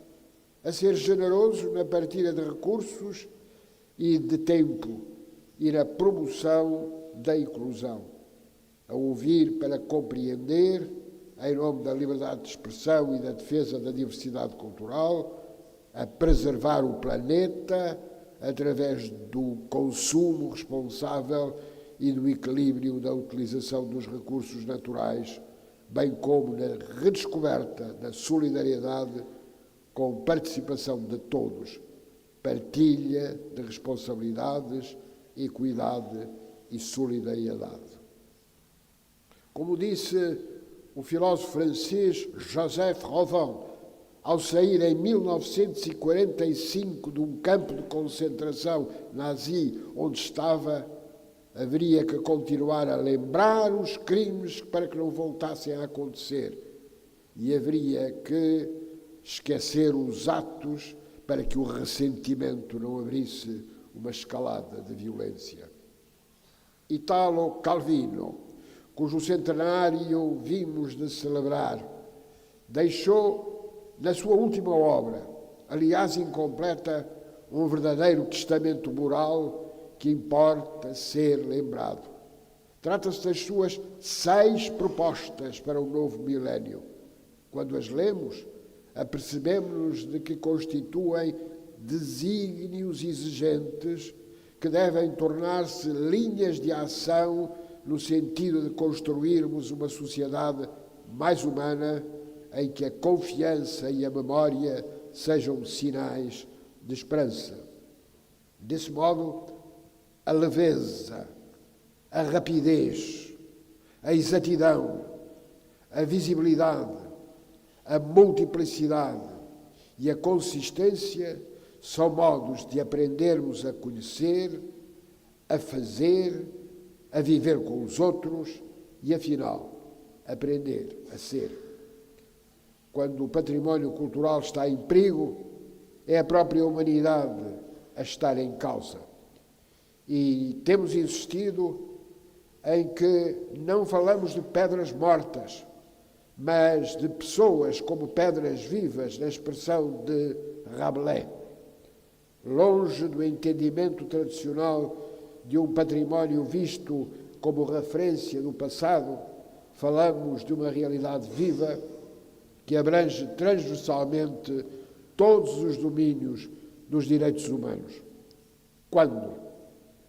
a ser generoso na partilha de recursos e de tempo e na promoção da inclusão, a ouvir para compreender, em nome da liberdade de expressão e da defesa da diversidade cultural, a preservar o planeta através do consumo responsável e do equilíbrio da utilização dos recursos naturais, bem como na redescoberta da solidariedade com participação de todos, partilha de responsabilidades, equidade e solidariedade. Como disse o filósofo francês Joseph Revin, ao sair em 1945 de um campo de concentração nazi onde estava, haveria que continuar a lembrar os crimes para que não voltassem a acontecer. E haveria que esquecer os atos para que o ressentimento não abrisse uma escalada de violência. Italo Calvino, cujo centenário vimos de celebrar, deixou na sua última obra, aliás incompleta, um verdadeiro testamento moral que importa ser lembrado. Trata-se das suas 6 propostas para o novo milénio. Quando as lemos, apercebemos-nos de que constituem desígnios exigentes que devem tornar-se linhas de ação no sentido de construirmos uma sociedade mais humana em que a confiança e a memória sejam sinais de esperança. Desse modo, a leveza, a rapidez, a exatidão, a visibilidade, a multiplicidade e a consistência são modos de aprendermos a conhecer, a fazer, a viver com os outros e, afinal, aprender a ser. Quando o património cultural está em perigo, é a própria humanidade a estar em causa. E temos insistido em que não falamos de pedras mortas, mas de pessoas como pedras vivas, na expressão de Rabelais. Longe do entendimento tradicional de um património visto como referência do passado, falamos de uma realidade viva que abrange transversalmente todos os domínios dos direitos humanos. Quando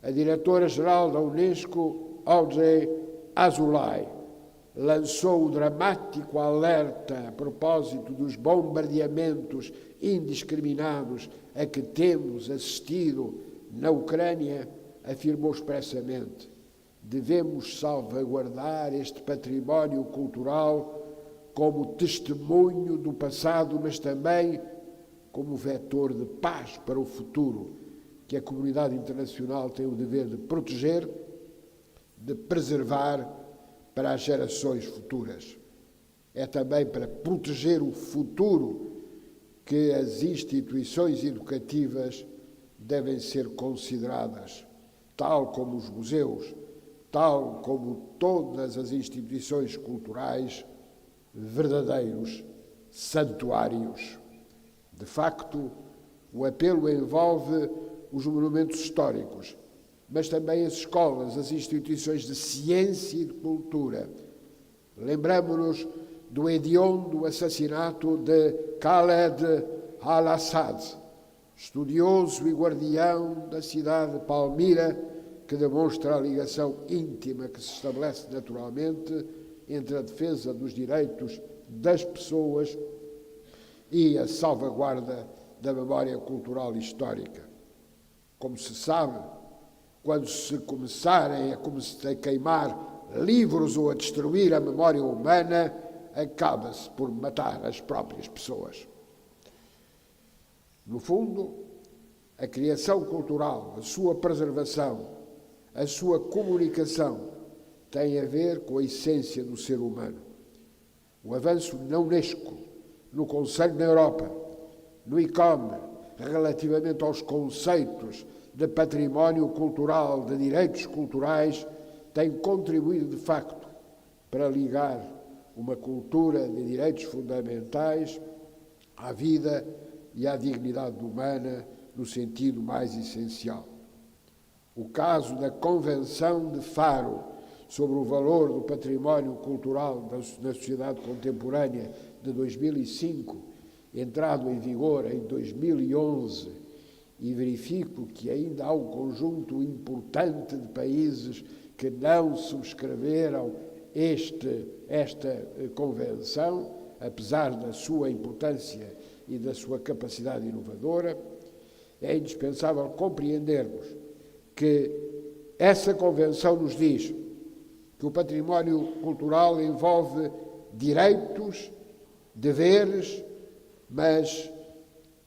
a diretora-geral da Unesco, Audrey Azoulay, lançou o dramático alerta a propósito dos bombardeamentos indiscriminados a que temos assistido na Ucrânia, afirmou expressamente: devemos salvaguardar este património cultural como testemunho do passado, mas também como vetor de paz para o futuro, que a comunidade internacional tem o dever de proteger, de preservar para as gerações futuras. É também para proteger o futuro que as instituições educativas devem ser consideradas, tal como os museus, tal como todas as instituições culturais, verdadeiros santuários. De facto, o apelo envolve os monumentos históricos, mas também as escolas, as instituições de ciência e de cultura. Lembramo-nos do hediondo assassinato de Khaled al-Assad, estudioso e guardião da cidade de Palmira, que demonstra a ligação íntima que se estabelece naturalmente entre a defesa dos direitos das pessoas e a salvaguarda da memória cultural e histórica. Como se sabe, quando se começarem a queimar livros ou a destruir a memória humana, acaba-se por matar as próprias pessoas. No fundo, a criação cultural, a sua preservação, a sua comunicação tem a ver com a essência do ser humano. O avanço na Unesco, no Conselho da Europa, no ICOM, relativamente aos conceitos de património cultural, de direitos culturais, tem contribuído, de facto, para ligar uma cultura de direitos fundamentais à vida e à dignidade humana no sentido mais essencial. O caso da Convenção de Faro sobre o valor do património cultural na sociedade contemporânea de 2005, entrado em vigor em 2011, e verifico que ainda há um conjunto importante de países que não subscreveram esta convenção, apesar da sua importância e da sua capacidade inovadora. É indispensável compreendermos que essa convenção nos diz que o património cultural envolve direitos, deveres mas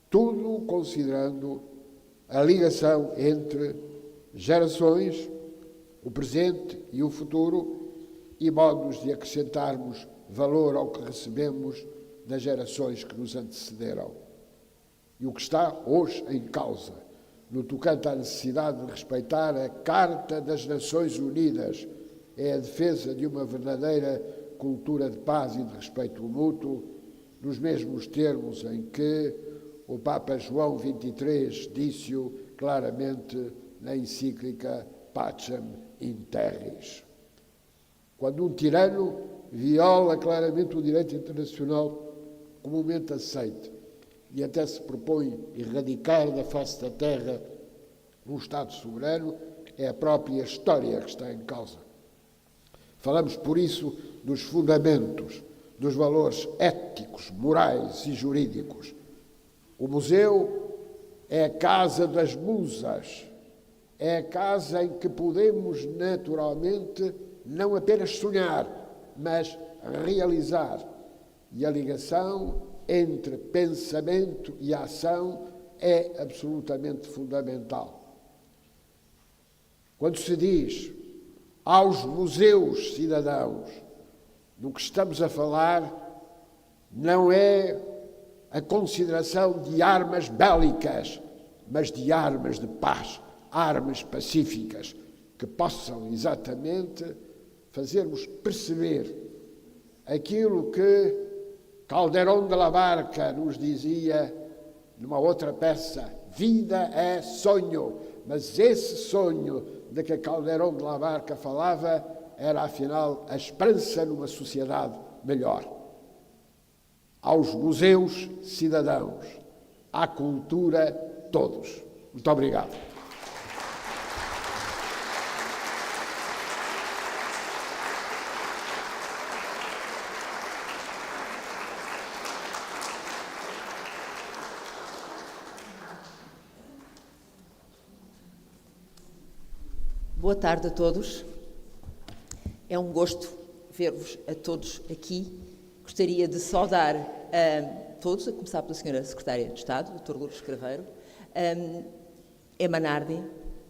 tudo considerando a ligação entre gerações, o presente e o futuro, e modos de acrescentarmos valor ao que recebemos das gerações que nos antecederam. E o que está hoje em causa, no tocante à necessidade de respeitar a Carta das Nações Unidas, é a defesa de uma verdadeira cultura de paz e de respeito mútuo, nos mesmos termos em que o Papa João XXIII disse-o claramente na encíclica Pacem in Terris. Quando um tirano viola claramente o direito internacional comumente aceite e até se propõe erradicar da face da terra um Estado soberano, é a própria história que está em causa. Falamos, por isso, dos fundamentos, dos valores éticos, morais e jurídicos. O museu é a casa das musas, é a casa em que podemos naturalmente não apenas sonhar, mas realizar. E a ligação entre pensamento e ação é absolutamente fundamental. Quando se diz aos museus cidadãos, do que estamos a falar não é a consideração de armas bélicas, mas de armas de paz, armas pacíficas, que possam exatamente fazer-nos perceber aquilo que Calderón de la Barca nos dizia numa outra peça: vida é sonho, mas esse sonho de que Calderón de la Barca falava era, afinal, a esperança numa sociedade melhor. Aos museus cidadãos, à cultura todos. Muito obrigado. Boa tarde a todos. É um gosto ver-vos a todos aqui. Gostaria de saudar a todos, a começar pela Sra. Secretária de Estado, Dr. Lourdes Craveiro, Emma Nardi,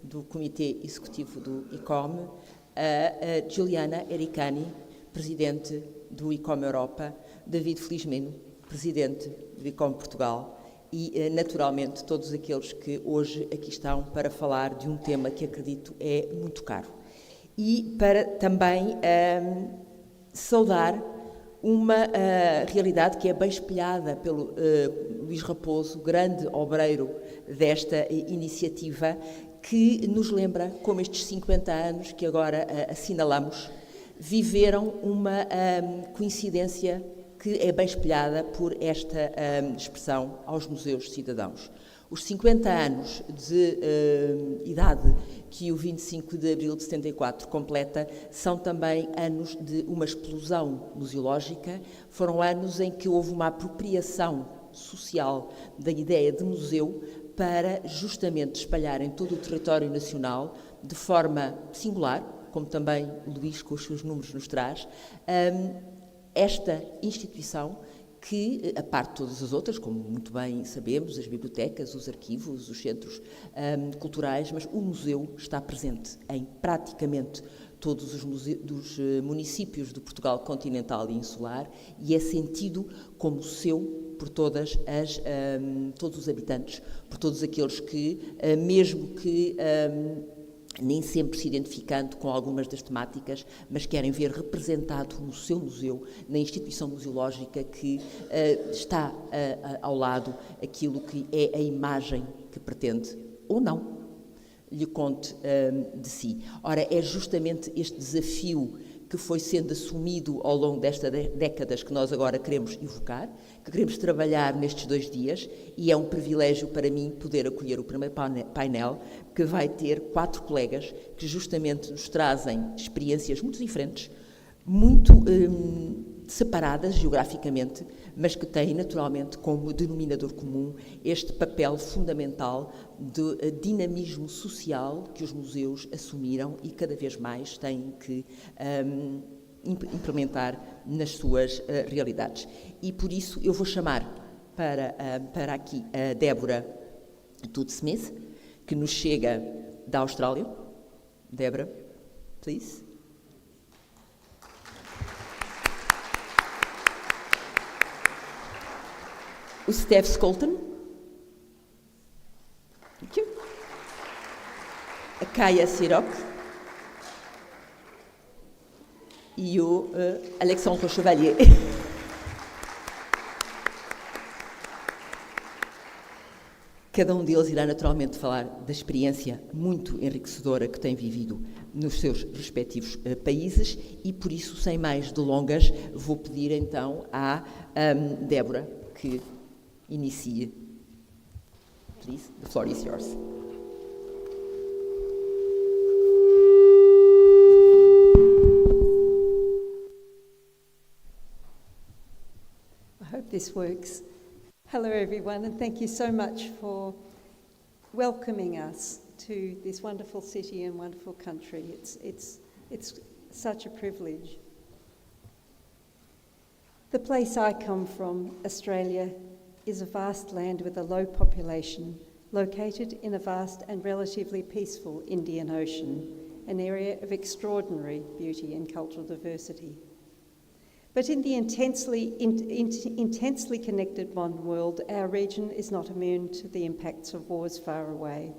do Comitê Executivo do ICOM, a Juliana Ericani, Presidente do ICOM Europa, David Felizmino, Presidente do ICOM Portugal, e, naturalmente, todos aqueles que hoje aqui estão para falar de um tema que acredito é muito caro. E para também saudar uma realidade que é bem espelhada pelo Luís Raposo, grande obreiro desta iniciativa, que nos lembra como estes 50 anos que agora assinalamos viveram uma coincidência que é bem espelhada por esta expressão aos museus cidadãos. Os 50 anos de idade que o 25 de abril de 74 completa são também anos de uma explosão museológica, foram anos em que houve uma apropriação social da ideia de museu para justamente espalhar em todo o território nacional, de forma singular, como também o Luís com os seus números nos traz, esta instituição que, a parte de todas as outras, como muito bem sabemos, as bibliotecas, os arquivos, os centros culturais, mas o museu está presente em praticamente todos os municípios do Portugal continental e insular e é sentido como seu por todos os habitantes, por todos aqueles que, mesmo que nem sempre se identificando com algumas das temáticas, mas querem ver representado no seu museu, na instituição museológica que está ao lado aquilo que é a imagem que pretende, ou não, lhe conte de si. Ora, é justamente este desafio que foi sendo assumido ao longo destas décadas que nós agora queremos evocar, que queremos trabalhar nestes 2 dias, e é um privilégio para mim poder acolher o primeiro painel, que vai ter 4 colegas que justamente nos trazem experiências muito diferentes, muito separadas geograficamente, mas que têm naturalmente como denominador comum este papel fundamental de dinamismo social que os museus assumiram e cada vez mais têm que implementar nas suas realidades. E por isso eu vou chamar para aqui a Débora Todd-Smith, que nos chega da Austrália. Débora, please. O Steve Scolton. Thank you. A Kaya Sirok. E o Alexandre Chevalier. Cada um deles irá naturalmente falar da experiência muito enriquecedora que tem vivido nos seus respectivos países e, por isso, sem mais delongas, vou pedir então à Débora que inicie. Please, the floor is yours. I hope this works. Hello everyone, and thank you so much for welcoming us to this wonderful city and wonderful country. It's such a privilege. The place I come from, Australia, is a vast land with a low population, located in a vast and relatively peaceful Indian Ocean, an area of extraordinary beauty and cultural diversity. But in the intensely connected modern world, our region is not immune to the impacts of wars far away.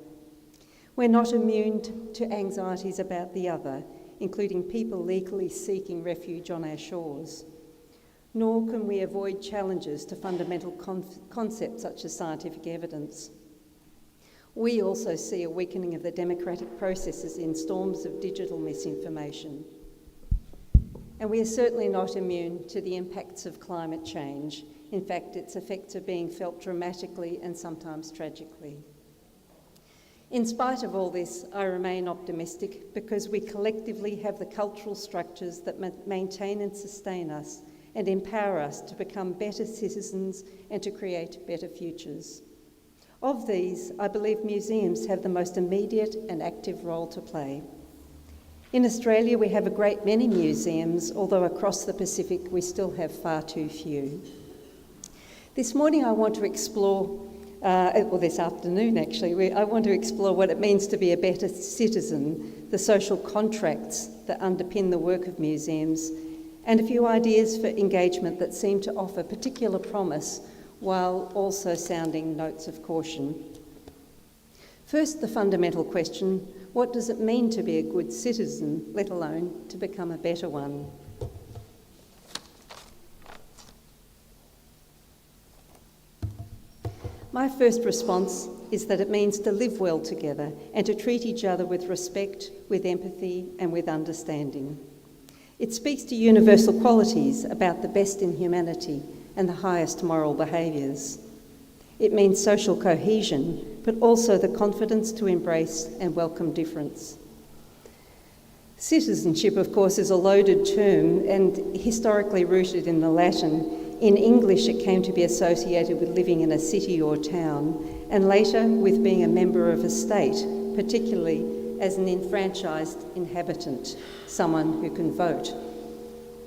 We're not immune to anxieties about the other, including people legally seeking refuge on our shores. Nor can we avoid challenges to fundamental concepts such as scientific evidence. We also see a weakening of the democratic processes in storms of digital misinformation. And we are certainly not immune to the impacts of climate change. In fact, its effects are being felt dramatically and sometimes tragically. In spite of all this, I remain optimistic because we collectively have the cultural structures that maintain and sustain us and empower us to become better citizens and to create better futures. Of these, I believe museums have the most immediate and active role to play. In Australia, we have a great many museums, although across the Pacific we still have far too few. This morning I want to explore, or this afternoon actually, I want to explore what it means to be a better citizen, the social contracts that underpin the work of museums, and a few ideas for engagement that seem to offer particular promise while also sounding notes of caution. First, the fundamental question: what does it mean to be a good citizen, let alone to become a better one? My first response is that it means to live well together and to treat each other with respect, with empathy, and with understanding. It speaks to universal qualities about the best in humanity and the highest moral behaviours. It means social cohesion, but also the confidence to embrace and welcome difference. Citizenship, of course, is a loaded term and historically rooted in the Latin. In English, it came to be associated with living in a city or town, and later with being a member of a state, particularly as an enfranchised inhabitant, someone who can vote.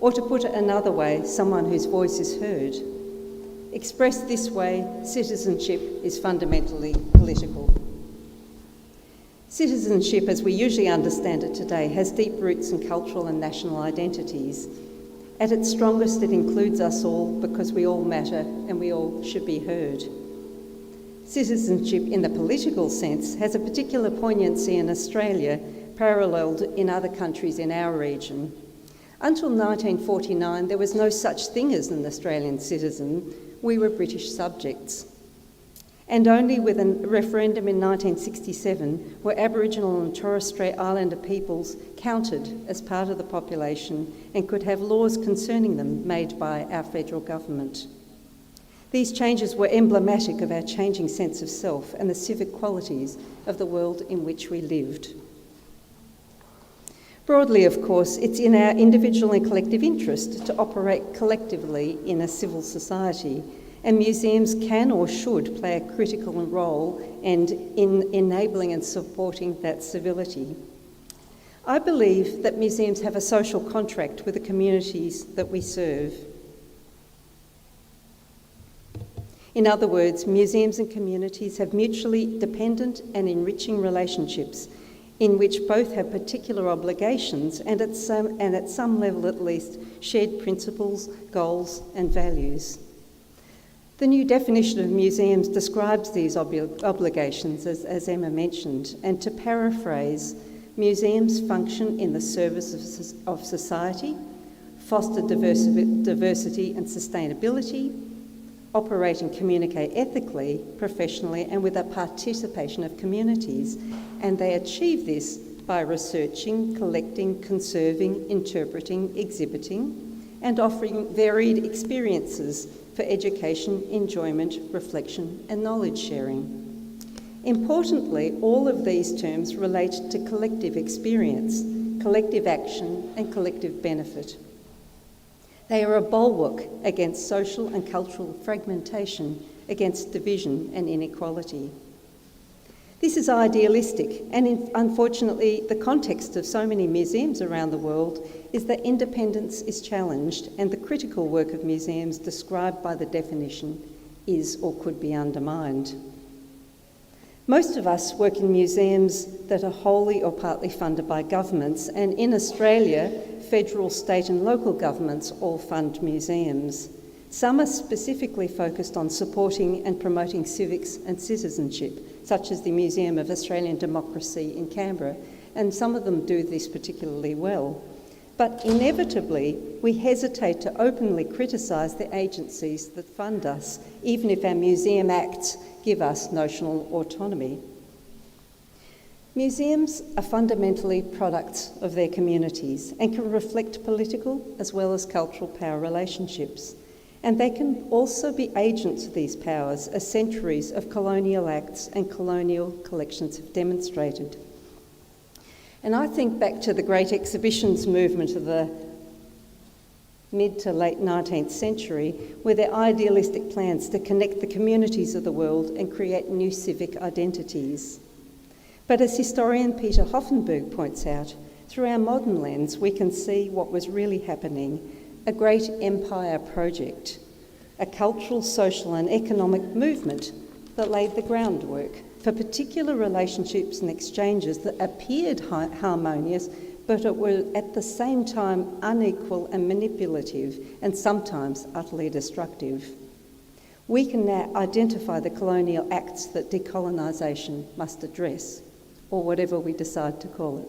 Or to put it another way, someone whose voice is heard. Expressed this way, citizenship is fundamentally political. Citizenship, as we usually understand it today, has deep roots in cultural and national identities. At its strongest, it includes us all because we all matter and we all should be heard. Citizenship in the political sense has a particular poignancy in Australia, paralleled in other countries in our region. Until 1949, there was no such thing as an Australian citizen. We were British subjects. And only with a referendum in 1967 were Aboriginal and Torres Strait Islander peoples counted as part of the population and could have laws concerning them made by our federal government. These changes were emblematic of our changing sense of self and the civic qualities of the world in which we lived. Broadly, of course, it's in our individual and collective interest to operate collectively in a civil society, and museums can or should play a critical role in enabling and supporting that civility. I believe that museums have a social contract with the communities that we serve. In other words, museums and communities have mutually dependent and enriching relationships in which both have particular obligations and at some level at least, shared principles, goals and values. The new definition of museums describes these obligations, as Emma mentioned, and to paraphrase, museums function in the service of society, foster diversity and sustainability, operate and communicate ethically, professionally, and with the participation of communities. And they achieve this by researching, collecting, conserving, interpreting, exhibiting, and offering varied experiences for education, enjoyment, reflection, and knowledge sharing. Importantly, all of these terms relate to collective experience, collective action, and collective benefit. They are a bulwark against social and cultural fragmentation, against division and inequality. This is idealistic, and unfortunately, the context of so many museums around the world is that independence is challenged and the critical work of museums described by the definition is or could be undermined. Most of us work in museums that are wholly or partly funded by governments, and in Australia, federal, state and local governments all fund museums. Some are specifically focused on supporting and promoting civics and citizenship, such as the Museum of Australian Democracy in Canberra, and some of them do this particularly well. But inevitably, we hesitate to openly criticise the agencies that fund us, even if our museum acts give us notional autonomy. Museums are fundamentally products of their communities and can reflect political as well as cultural power relationships. And they can also be agents of these powers, as centuries of colonial acts and colonial collections have demonstrated. And I think back to the great exhibitions movement of the mid to late 19th century, where their idealistic plans to connect the communities of the world and create new civic identities. But as historian Peter Hoffenberg points out, through our modern lens, we can see what was really happening: a great empire project, a cultural, social and economic movement that laid the groundwork for particular relationships and exchanges that appeared harmonious, but it were at the same time unequal and manipulative, and sometimes utterly destructive. We can now identify the colonial acts that decolonisation must address, or whatever we decide to call it.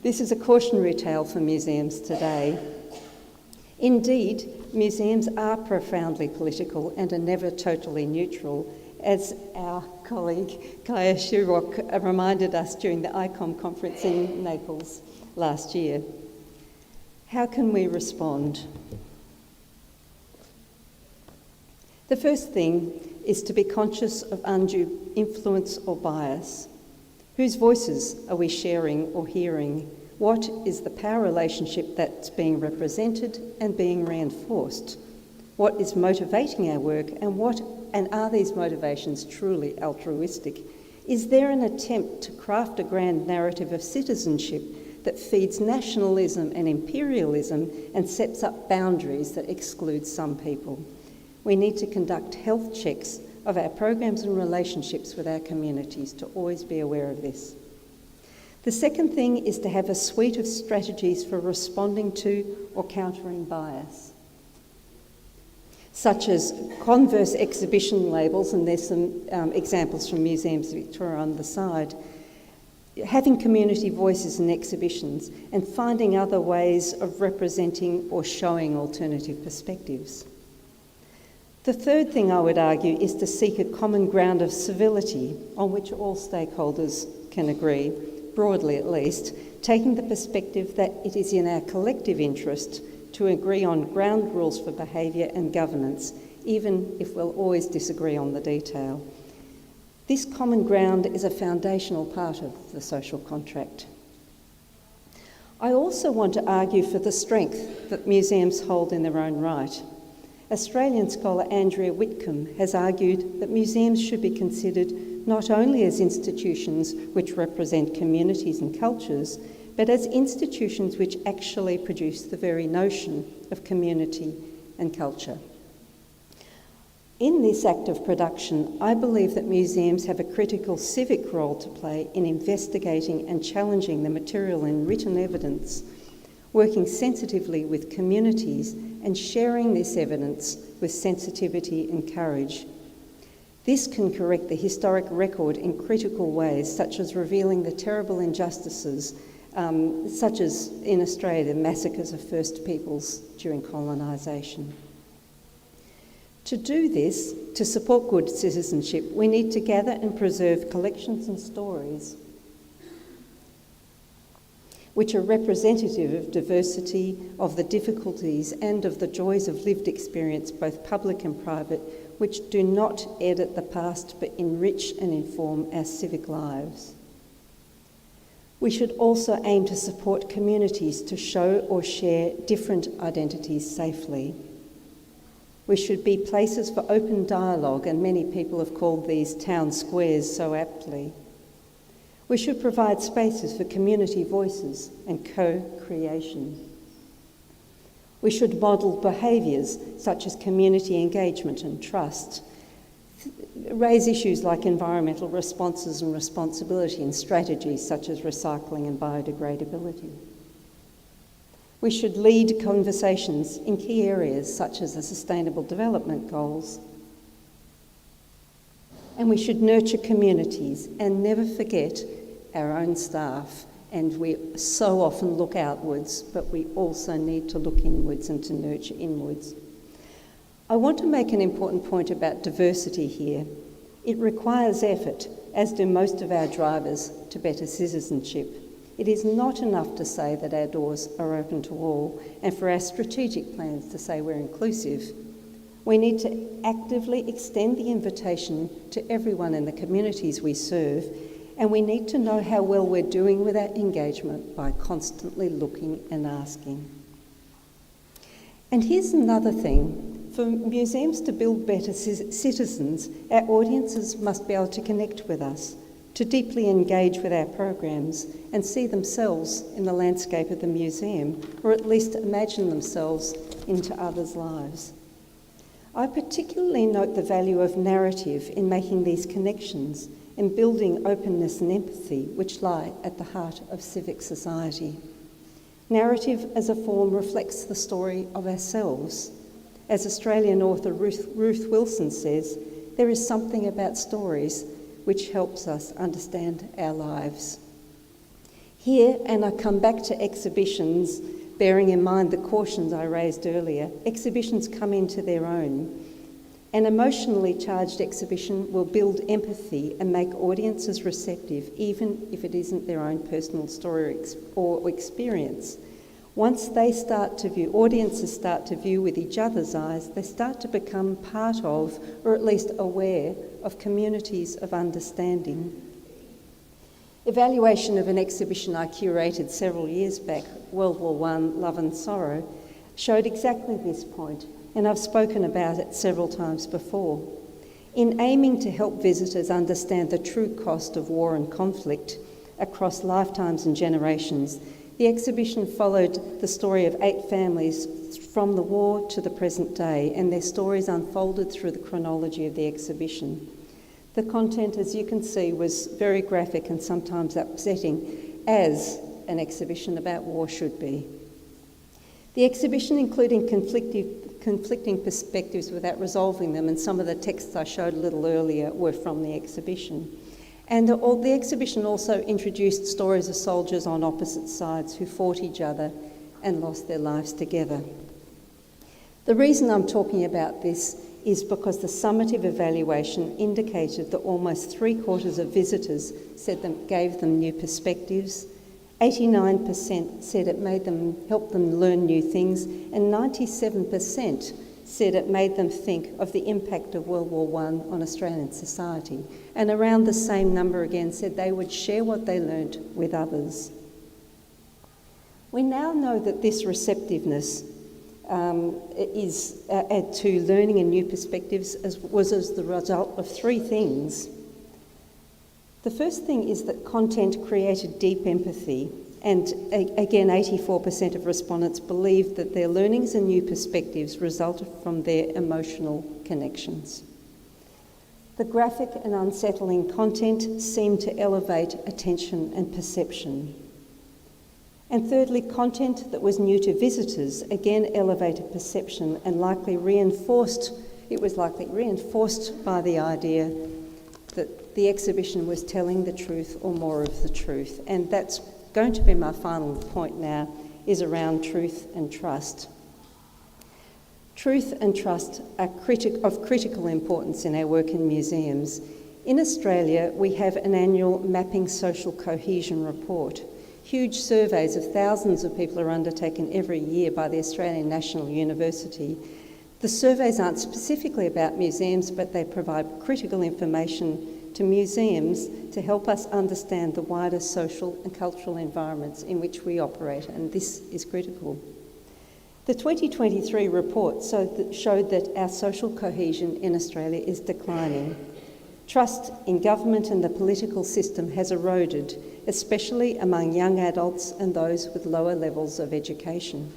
This is a cautionary tale for museums today. Indeed, museums are profoundly political and are never totally neutral, as our colleague Kaya Shirok reminded us during the ICOM conference in Naples last year. How can we respond? The first thing is to be conscious of undue influence or bias. Whose voices are we sharing or hearing? What is the power relationship that's being represented and being reinforced? What is motivating our work, and are these motivations truly altruistic? Is there an attempt to craft a grand narrative of citizenship that feeds nationalism and imperialism and sets up boundaries that exclude some people? We need to conduct health checks of our programs and relationships with our communities to always be aware of this. The second thing is to have a suite of strategies for responding to or countering bias, such as converse exhibition labels, and there's some examples from Museums Victoria on the side, having community voices in exhibitions, and finding other ways of representing or showing alternative perspectives. The third thing I would argue is to seek a common ground of civility on which all stakeholders can agree, broadly at least, taking the perspective that it is in our collective interest to agree on ground rules for behaviour and governance, even if we'll always disagree on the detail. This common ground is a foundational part of the social contract. I also want to argue for the strength that museums hold in their own right. Australian scholar Andrea Whitcomb has argued that museums should be considered not only as institutions which represent communities and cultures, but as institutions which actually produce the very notion of community and culture. In this act of production, I believe that museums have a critical civic role to play in investigating and challenging the material and written evidence, working sensitively with communities and sharing this evidence with sensitivity and courage. This can correct the historic record in critical ways, such as revealing the terrible injustices, such as in Australia, the massacres of First Peoples during colonisation. To do this, to support good citizenship, we need to gather and preserve collections and stories which are representative of diversity, of the difficulties and of the joys of lived experience, both public and private, which do not edit the past but enrich and inform our civic lives. We should also aim to support communities to show or share different identities safely. We should be places for open dialogue, and many people have called these town squares so aptly. We should provide spaces for community voices and co-creation. We should model behaviours such as community engagement and trust, raise issues like environmental responses and responsibility, and strategies such as recycling and biodegradability. We should lead conversations in key areas such as the Sustainable Development Goals. And we should nurture communities and never forget our own staff. And we so often look outwards, but we also need to look inwards and to nurture inwards. I want to make an important point about diversity here. It requires effort, as do most of our drivers, to better citizenship. It is not enough to say that our doors are open to all and for our strategic plans to say we're inclusive. We need to actively extend the invitation to everyone in the communities we serve, and we need to know how well we're doing with our engagement by constantly looking and asking. And here's another thing. For museums to build better citizens, our audiences must be able to connect with us, to deeply engage with our programs and see themselves in the landscape of the museum, or at least imagine themselves into others' lives. I particularly note the value of narrative in making these connections and building openness and empathy, which lie at the heart of civic society. Narrative as a form reflects the story of ourselves. As Australian author Ruth Wilson says, there is something about stories which helps us understand our lives. Here, and I come back to exhibitions, bearing in mind the cautions I raised earlier, exhibitions come into their own. An emotionally charged exhibition will build empathy and make audiences receptive, even if it isn't their own personal story or experience. Once they start to view, audiences start to view with each other's eyes, they start to become part of, or at least aware of, communities of understanding. Evaluation of an exhibition I curated several years back, World War I, Love and Sorrow, showed exactly this point, and I've spoken about it several times before. In aiming to help visitors understand the true cost of war and conflict across lifetimes and generations, the exhibition followed the story of 8 families from the war to the present day, and their stories unfolded through the chronology of the exhibition. The content, as you can see, was very graphic and sometimes upsetting, as an exhibition about war should be. The exhibition, including conflicting perspectives without resolving them, and some of the texts I showed a little earlier were from the exhibition. And the exhibition also introduced stories of soldiers on opposite sides who fought each other and lost their lives together. The reason I'm talking about this is because the summative evaluation indicated that almost 3/4 of visitors said that gave them new perspectives, 89% said it made them, helped them learn new things, and 97% said it made them think of the impact of World War I on Australian society. And around the same number again said they would share what they learnt with others. We now know that this receptiveness is to learning and new perspectives was as the result of 3 things. The first thing is that content created deep empathy, and again 84% of respondents believed that their learnings and new perspectives resulted from their emotional connections. The graphic and unsettling content seemed to elevate attention and perception. And thirdly, content that was new to visitors again elevated perception and it was likely reinforced by the idea that the exhibition was telling the truth or more of the truth. And that's going to be my final point now, is around truth and trust. Truth and trust are of critical importance in our work in museums. In Australia, we have an annual Mapping Social Cohesion report. Huge surveys of thousands of people are undertaken every year by the Australian National University. The surveys aren't specifically about museums, but they provide critical information to museums to help us understand the wider social and cultural environments in which we operate, and this is critical. The 2023 report showed that our social cohesion in Australia is declining. Trust in government and the political system has eroded, especially among young adults and those with lower levels of education.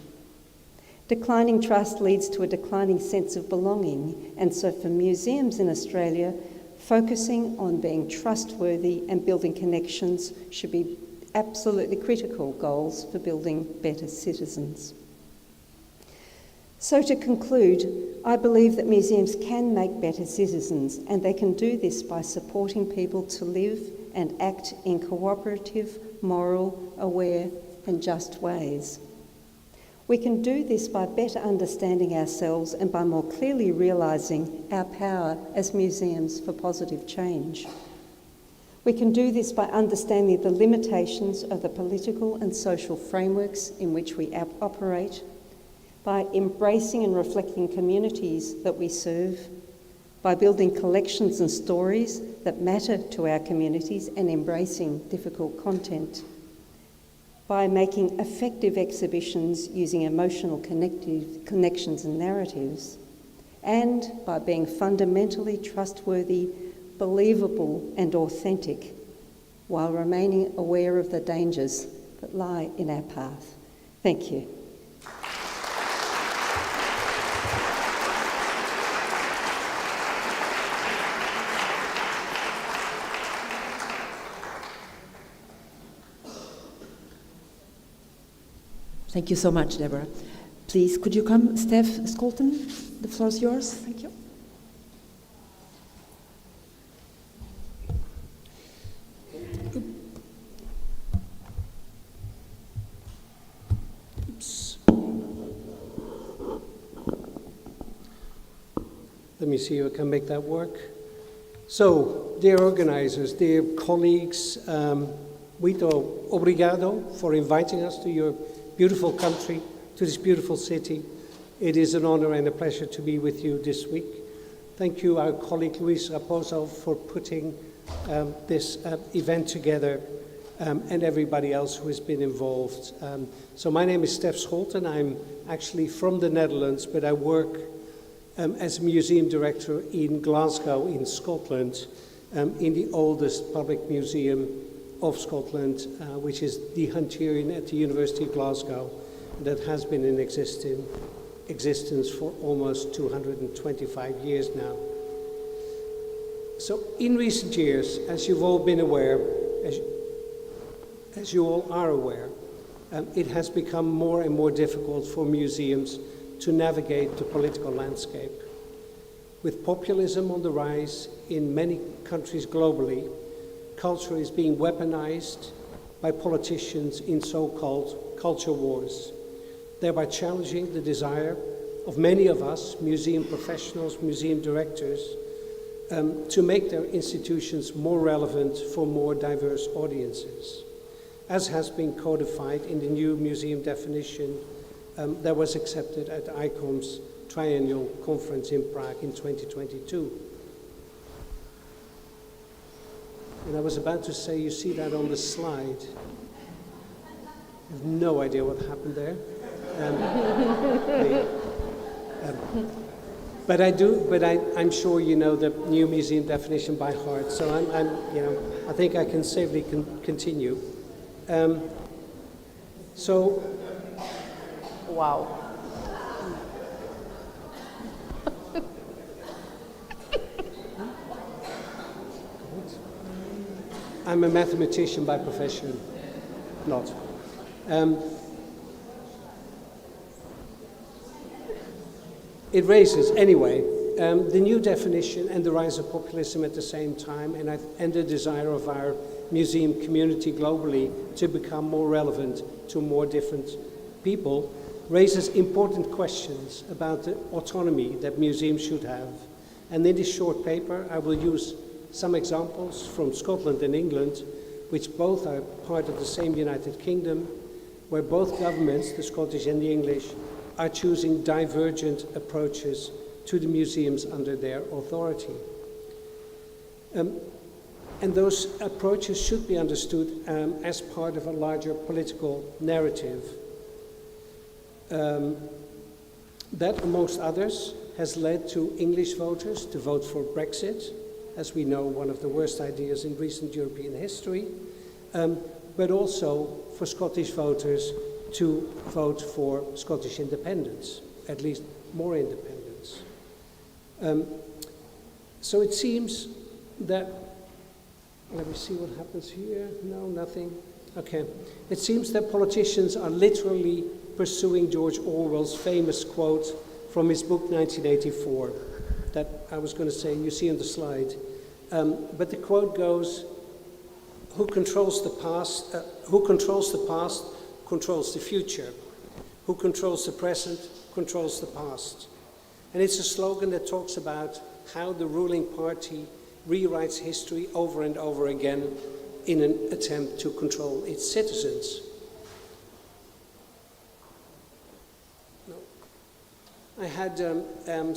Declining trust leads to a declining sense of belonging, and so for museums in Australia, focusing on being trustworthy and building connections should be absolutely critical goals for building better citizens. So to conclude, I believe that museums can make better citizens, and they can do this by supporting people to live and act in cooperative, moral, aware and just ways. We can do this by better understanding ourselves and by more clearly realising our power as museums for positive change. We can do this by understanding the limitations of the political and social frameworks in which we operate, by embracing and reflecting communities that we serve, by building collections and stories that matter to our communities and embracing difficult content, by making effective exhibitions using emotional connections and narratives, and by being fundamentally trustworthy, believable and authentic, while remaining aware of the dangers that lie in our path. Thank you. Thank you so much, Deborah. Please, could you come, Steph Skolton? The floor is yours. Thank you. Oops. Let me see if I can make that work. So, dear organizers, dear colleagues, muito obrigado for inviting us to your beautiful country, to this beautiful city. It is an honor and a pleasure to be with you this week. Thank you, our colleague Luis Raposo, for putting this event together, and everybody else who has been involved. So my name is Stef Scholten. I'm actually from the Netherlands, but I work as a museum director in Glasgow in Scotland, in the oldest public museum of Scotland, which is the Hunterian at the University of Glasgow, that has been in existence for almost 225 years now. So in recent years, as you've all been aware, as you all are aware, it has become more and more difficult for museums to navigate the political landscape. With populism on the rise in many countries globally, culture is being weaponized by politicians in so-called culture wars, thereby challenging the desire of many of us, museum professionals, museum directors, to make their institutions more relevant for more diverse audiences, as has been codified in the new museum definition that was accepted at ICOM's triennial conference in Prague in 2022. And I was about to say, you see that on the slide. I have no idea what happened there. But I'm sure you know the new museum definition by heart, so I think I can safely continue. Wow. I'm a mathematician by profession, not. It raises, anyway, the new definition and the rise of populism at the same time, and the desire of our museum community globally to become more relevant to more different people, raises important questions about the autonomy that museums should have. And in this short paper, I will use some examples from Scotland and England, which both are part of the same United Kingdom, where both governments, the Scottish and the English, are choosing divergent approaches to the museums under their authority. And those approaches should be understood as part of a larger political narrative. That, amongst others, has led to English voters to vote for Brexit, as we know, one of the worst ideas in recent European history, but also for Scottish voters to vote for Scottish independence, at least more independence. So it seems that, let me see what happens here. No, nothing. Okay. It seems that politicians are literally pursuing George Orwell's famous quote from his book 1984 that I was going to say, you see on the slide. But the quote goes, who controls the past controls the future. Who controls the present controls the past. And it's a slogan that talks about how the ruling party rewrites history over and over again in an attempt to control its citizens. No. I had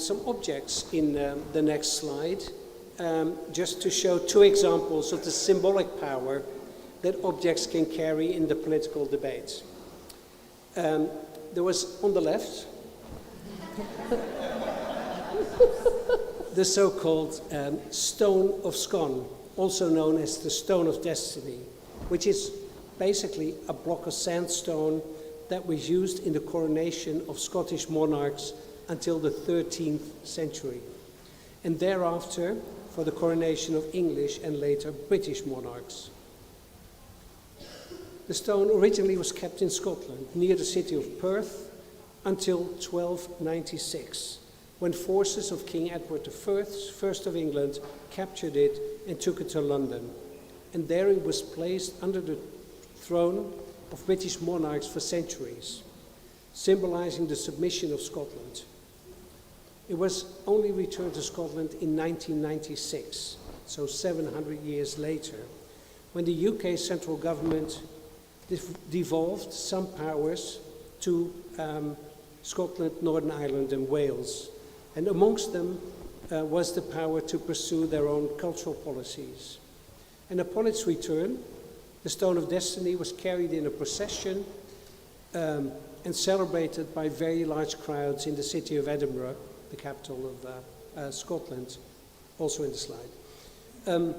some objects in the next slide, just to show two examples of the symbolic power that objects can carry in the political debate. There was, on the left, the so-called Stone of Scone, also known as the Stone of Destiny, which is basically a block of sandstone that was used in the coronation of Scottish monarchs until the 13th century, and thereafter for the coronation of English and later British monarchs. The stone originally was kept in Scotland, near the city of Perth, until 1296, when forces of King Edward I, first of England, captured it and took it to London. And there it was placed under the throne of British monarchs for centuries, symbolizing the submission of Scotland. It was only returned to Scotland in 1996, so 700 years later, when the UK central government devolved some powers to Scotland, Northern Ireland and Wales. And amongst them was the power to pursue their own cultural policies. And upon its return, the Stone of Destiny was carried in a procession and celebrated by very large crowds in the city of Edinburgh, the capital of Scotland, also in the slide. And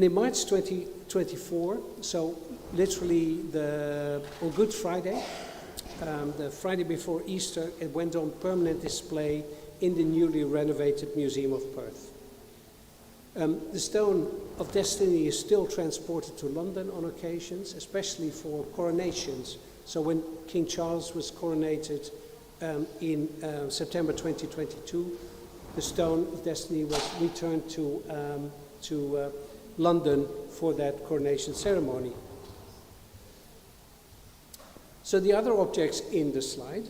in March 2024, so literally on Good Friday, the Friday before Easter, it went on permanent display in the newly renovated Museum of Perth. The Stone of Destiny is still transported to London on occasions, especially for coronations. So when King Charles was coronated in September 2022, the Stone of Destiny was returned to London for that coronation ceremony. So the other objects in the slide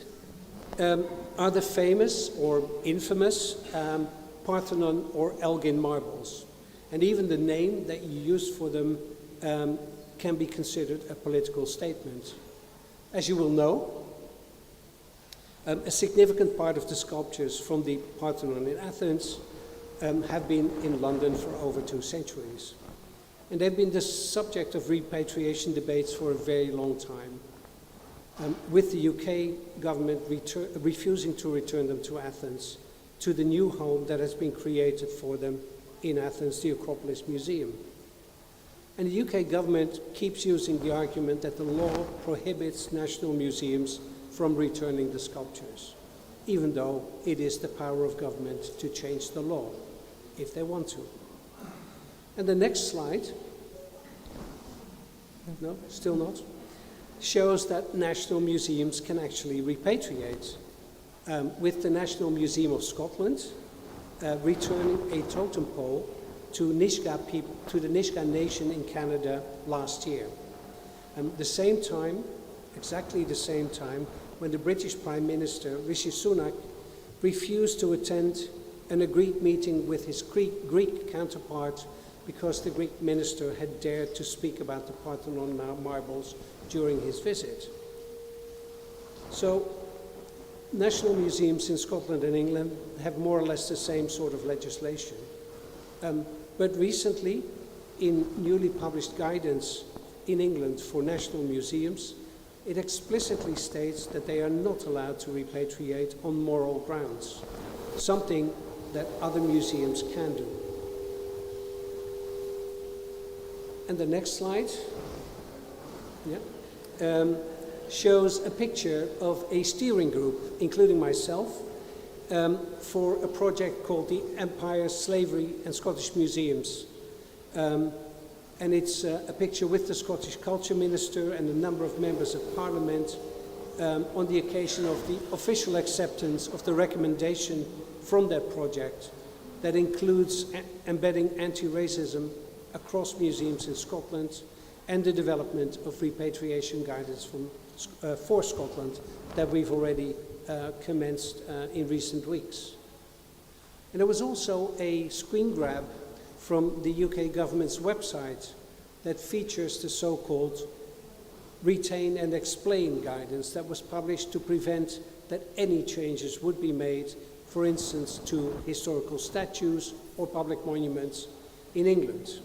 are the famous or infamous Parthenon or Elgin marbles. And even the name that you use for them can be considered a political statement. As you will know, a significant part of the sculptures from the Parthenon in Athens have been in London for over 2 centuries. And they've been the subject of repatriation debates for a very long time, with the UK government refusing to return them to Athens, to the new home that has been created for them in Athens, the Acropolis Museum. And the UK government keeps using the argument that the law prohibits national museums from returning the sculptures, even though it is the power of government to change the law, if they want to. And the next slide No, still not. Shows that national museums can actually repatriate. With the National Museum of Scotland returning a totem pole to the Nisga'a Nation in Canada last year. The same time, exactly the same time, when the British Prime Minister, Rishi Sunak, refused to attend an agreed meeting with his Greek counterpart because the Greek minister had dared to speak about the Parthenon marbles during his visit. So, national museums in Scotland and England have more or less the same sort of legislation. But recently, in newly published guidance in England for national museums, it explicitly states that they are not allowed to repatriate on moral grounds, something that other museums can do. And the next slide shows a picture of a steering group, including myself, for a project called the Empire, Slavery and Scottish Museums. And it's a picture with the Scottish Culture Minister and a number of members of Parliament on the occasion of the official acceptance of the recommendation from that project that includes embedding anti-racism across museums in Scotland and the development of repatriation guidance for Scotland that we've already commenced in recent weeks. And there was also a screen grab from the UK government's website that features the so-called Retain and Explain guidance that was published to prevent that any changes would be made, for instance, to historical statues or public monuments in England.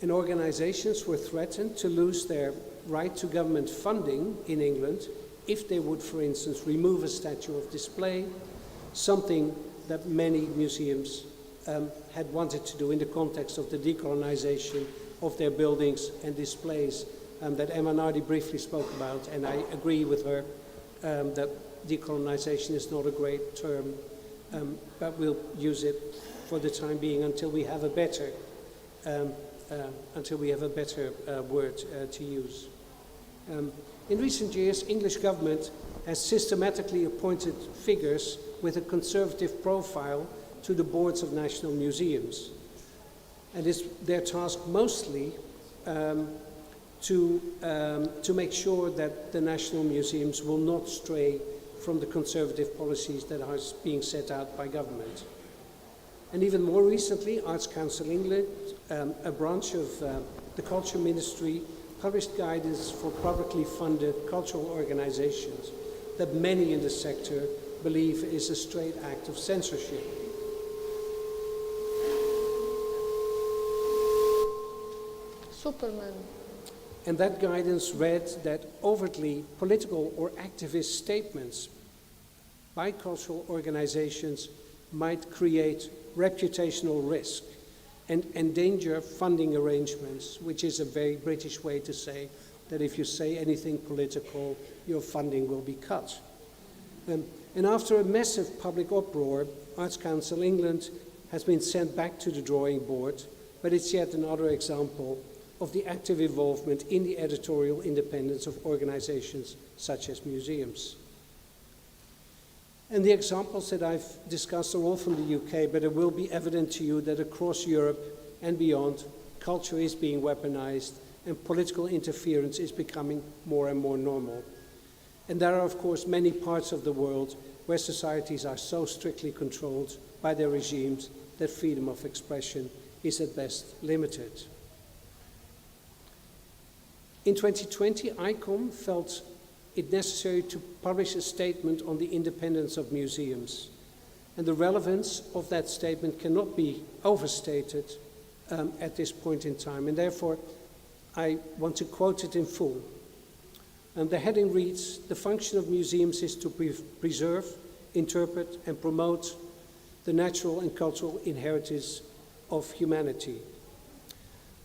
And organizations were threatened to lose their right to government funding in England if they would, for instance, remove a statue of display, something that many museums had wanted to do in the context of the decolonization of their buildings and displays that Emma Nardi briefly spoke about, and I agree with her that decolonization is not a great term, but we'll use it for the time being until we have a better word to use. In recent years, English government has systematically appointed figures with a conservative profile to the boards of national museums. And it's their task mostly to make sure that the national museums will not stray from the conservative policies that are being set out by government. And even more recently, Arts Council England, a branch of the Culture Ministry, published guidance for publicly funded cultural organizations that many in the sector believe is a straight act of censorship. Superman. And that guidance read that overtly political or activist statements by cultural organizations might create reputational risk and endanger funding arrangements, which is a very British way to say that if you say anything political, your funding will be cut. And after a massive public uproar, Arts Council England has been sent back to the drawing board, but it's yet another example of the active involvement in the editorial independence of organizations such as museums. And the examples that I've discussed are all from the UK, but it will be evident to you that across Europe and beyond, culture is being weaponized and political interference is becoming more and more normal. And there are, of course, many parts of the world where societies are so strictly controlled by their regimes that freedom of expression is at best limited. In 2020, ICOM felt it necessary to publish a statement on the independence of museums. And the relevance of that statement cannot be overstated at this point in time. And therefore, I want to quote it in full. And the heading reads, "The function of museums is to preserve, interpret, and promote the natural and cultural inheritance of humanity.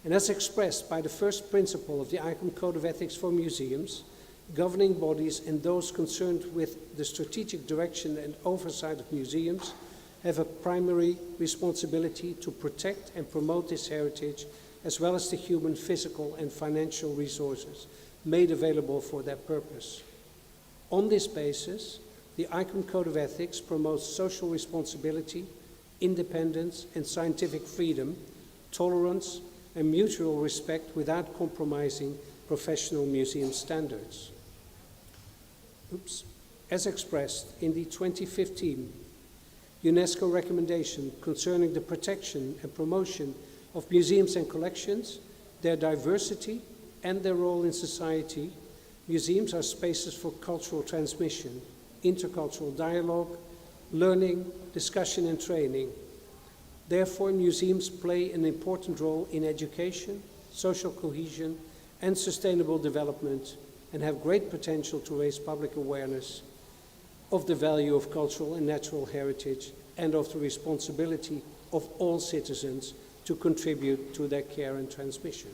And as expressed by the first principle of the ICOM Code of Ethics for Museums, governing bodies and those concerned with the strategic direction and oversight of museums have a primary responsibility to protect and promote this heritage as well as the human, physical, and financial resources made available for that purpose. On this basis, the ICON Code of Ethics promotes social responsibility, independence, and scientific freedom, tolerance, and mutual respect without compromising professional museum standards. As expressed in the 2015 UNESCO recommendation concerning the protection and promotion of museums and collections, their diversity, and their role in society, museums are spaces for cultural transmission, intercultural dialogue, learning, discussion, and training. Therefore, museums play an important role in education, social cohesion, and sustainable development, and have great potential to raise public awareness of the value of cultural and natural heritage and of the responsibility of all citizens to contribute to their care and transmission.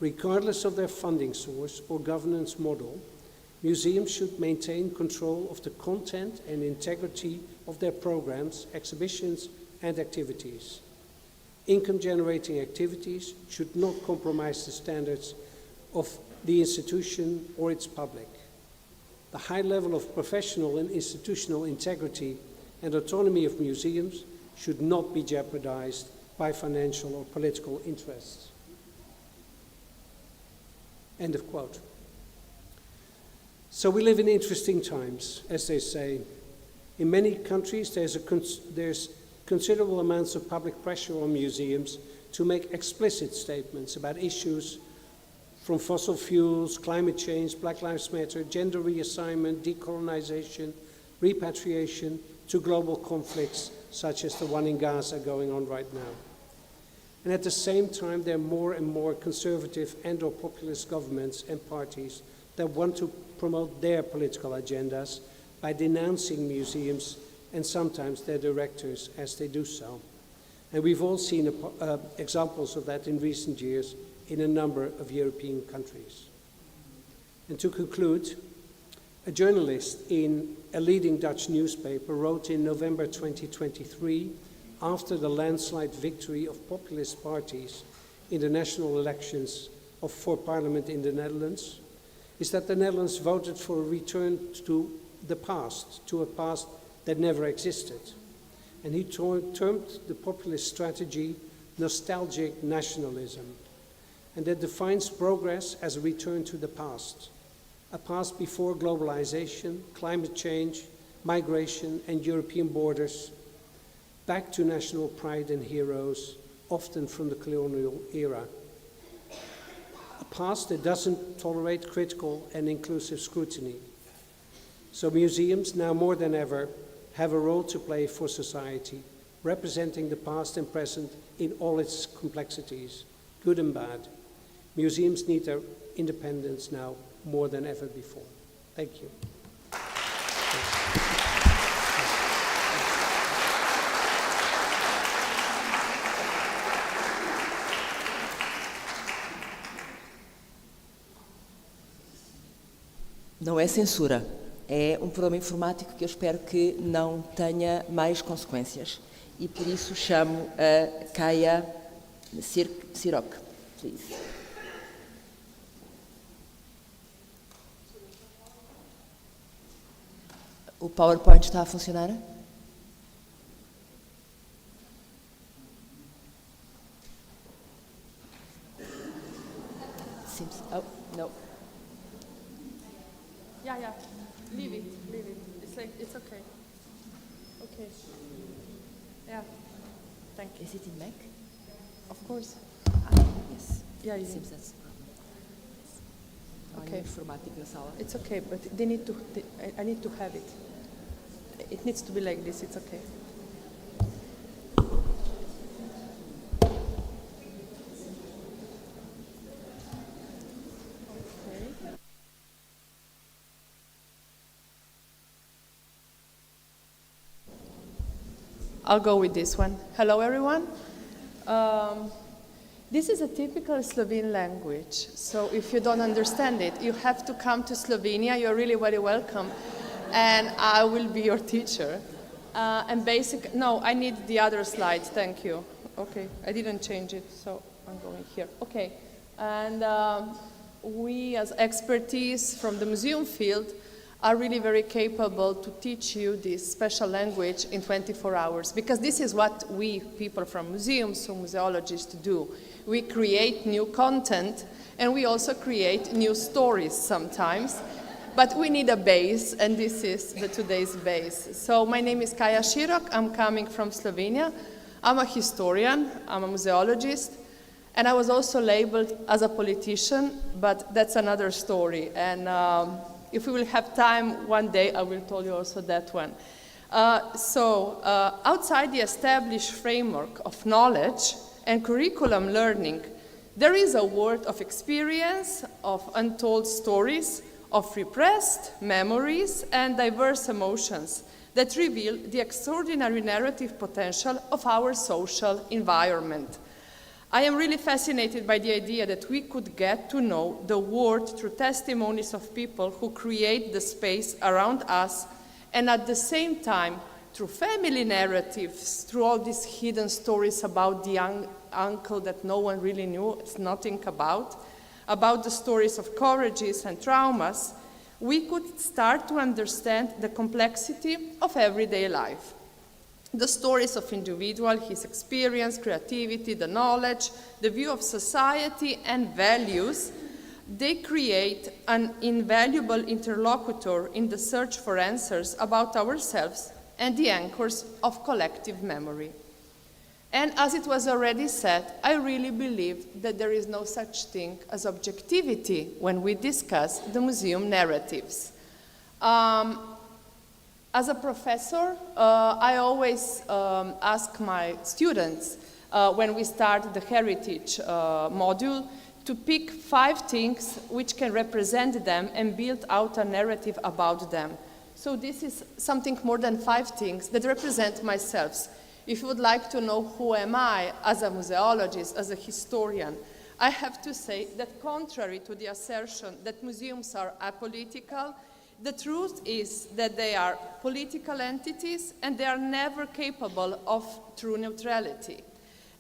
Regardless of their funding source or governance model, museums should maintain control of the content and integrity of their programs, exhibitions, and activities. Income-generating activities should not compromise the standards of the institution or its public. The high level of professional and institutional integrity and autonomy of museums should not be jeopardized by financial or political interests. End of quote. So we live in interesting times, as they say. In many countries, there's considerable amounts of public pressure on museums to make explicit statements about issues from fossil fuels, climate change, Black Lives Matter, gender reassignment, decolonization, repatriation, to global conflicts such as the one in Gaza going on right now. And at the same time, there are more and more conservative and/or populist governments and parties that want to promote their political agendas by denouncing museums and sometimes their directors as they do so. And we've all seen examples of that in recent years in a number of European countries. And to conclude, a journalist in a leading Dutch newspaper wrote in November 2023, after the landslide victory of populist parties in the national elections for parliament in the Netherlands, is that the Netherlands voted for a return to the past, to a past that never existed. And he termed the populist strategy nostalgic nationalism, and that defines progress as a return to the past, a past before globalization, climate change, migration, and European borders, back to national pride and heroes, often from the colonial era. A past that doesn't tolerate critical and inclusive scrutiny. So museums, now more than ever, have a role to play for society, representing the past and present in all its complexities, good and bad. Museums need their independence now more than ever before. Thank you. Não é censura, é um problema informático que eu espero que não tenha mais consequências. E por isso chamo a Kaya Sirok, please. O PowerPoint está a funcionar? Seems, oh, no. Yeah. Leave it. It's like, it's okay. Okay. Yeah. Thank you. Is it in Mac? Of course. Yes. Yeah, It seems that's the problem. Okay. Informática na sala. It's okay, but they need to, I need to have it. It needs to be like this, it's okay. I'll go with this one. Hello, everyone. This is a typical Slovene language, so if you don't understand it, you have to come to Slovenia. You're really very welcome, and I will be your teacher. No, I need the other slide, thank you. Okay, I didn't change it, so I'm going here. Okay. And we, as expertise from the museum field, are really very capable to teach you this special language in 24 hours, because this is what we, people from museums, so museologists, do. We create new content, and we also create new stories sometimes, but we need a base, and this is today's base. So my name is Kaja Širok, I'm coming from Slovenia. I'm a historian, I'm a museologist, and I was also labeled as a politician, but that's another story. And if we will have time one day, I will tell you also that one. Outside the established framework of knowledge and curriculum learning, there is a world of experience, of untold stories, of repressed memories and diverse emotions that reveal the extraordinary narrative potential of our social environment. I am really fascinated by the idea that we could get to know the world through testimonies of people who create the space around us, and at the same time, through family narratives, through all these hidden stories about the young uncle that no one really knew, it's nothing about the stories of courages and traumas, we could start to understand the complexity of everyday life. The stories of individual, his experience, creativity, the knowledge, the view of society and values, they create an invaluable interlocutor in the search for answers about ourselves and the anchors of collective memory. And as it was already said, I really believe that there is no such thing as objectivity when we discuss the museum narratives. As a professor, I always ask my students when we start the heritage module to pick 5 things which can represent them and build out a narrative about them. So this is something more than 5 things that represent myself. If you would like to know who am I as a museologist, as a historian, I have to say that contrary to the assertion that museums are apolitical, the truth is that they are political entities and they are never capable of true neutrality.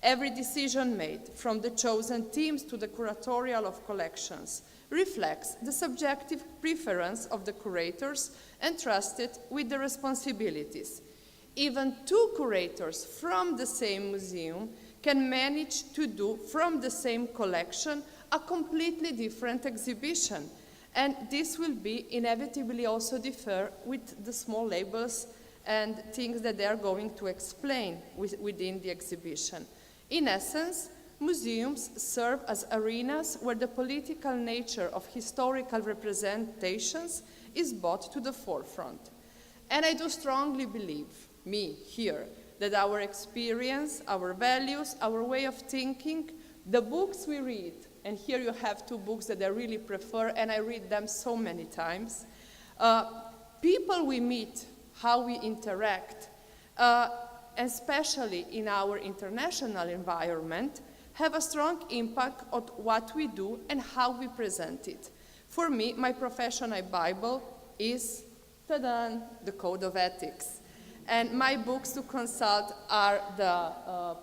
Every decision made, from the chosen themes to the curatorial of collections, reflects the subjective preference of the curators entrusted with the responsibilities. Even 2 curators from the same museum can manage to do from the same collection a completely different exhibition. And this will be inevitably also differ with the small labels and things that they are going to explain within the exhibition. In essence, museums serve as arenas where the political nature of historical representations is brought to the forefront. And I do strongly believe, me here, that our experience, our values, our way of thinking, the books we read, and here you have 2 books that I really prefer, and I read them so many times. People we meet, how we interact, especially in our international environment, have a strong impact on what we do and how we present it. For me, my professional Bible is, ta-da, the Code of Ethics. And my books to consult are the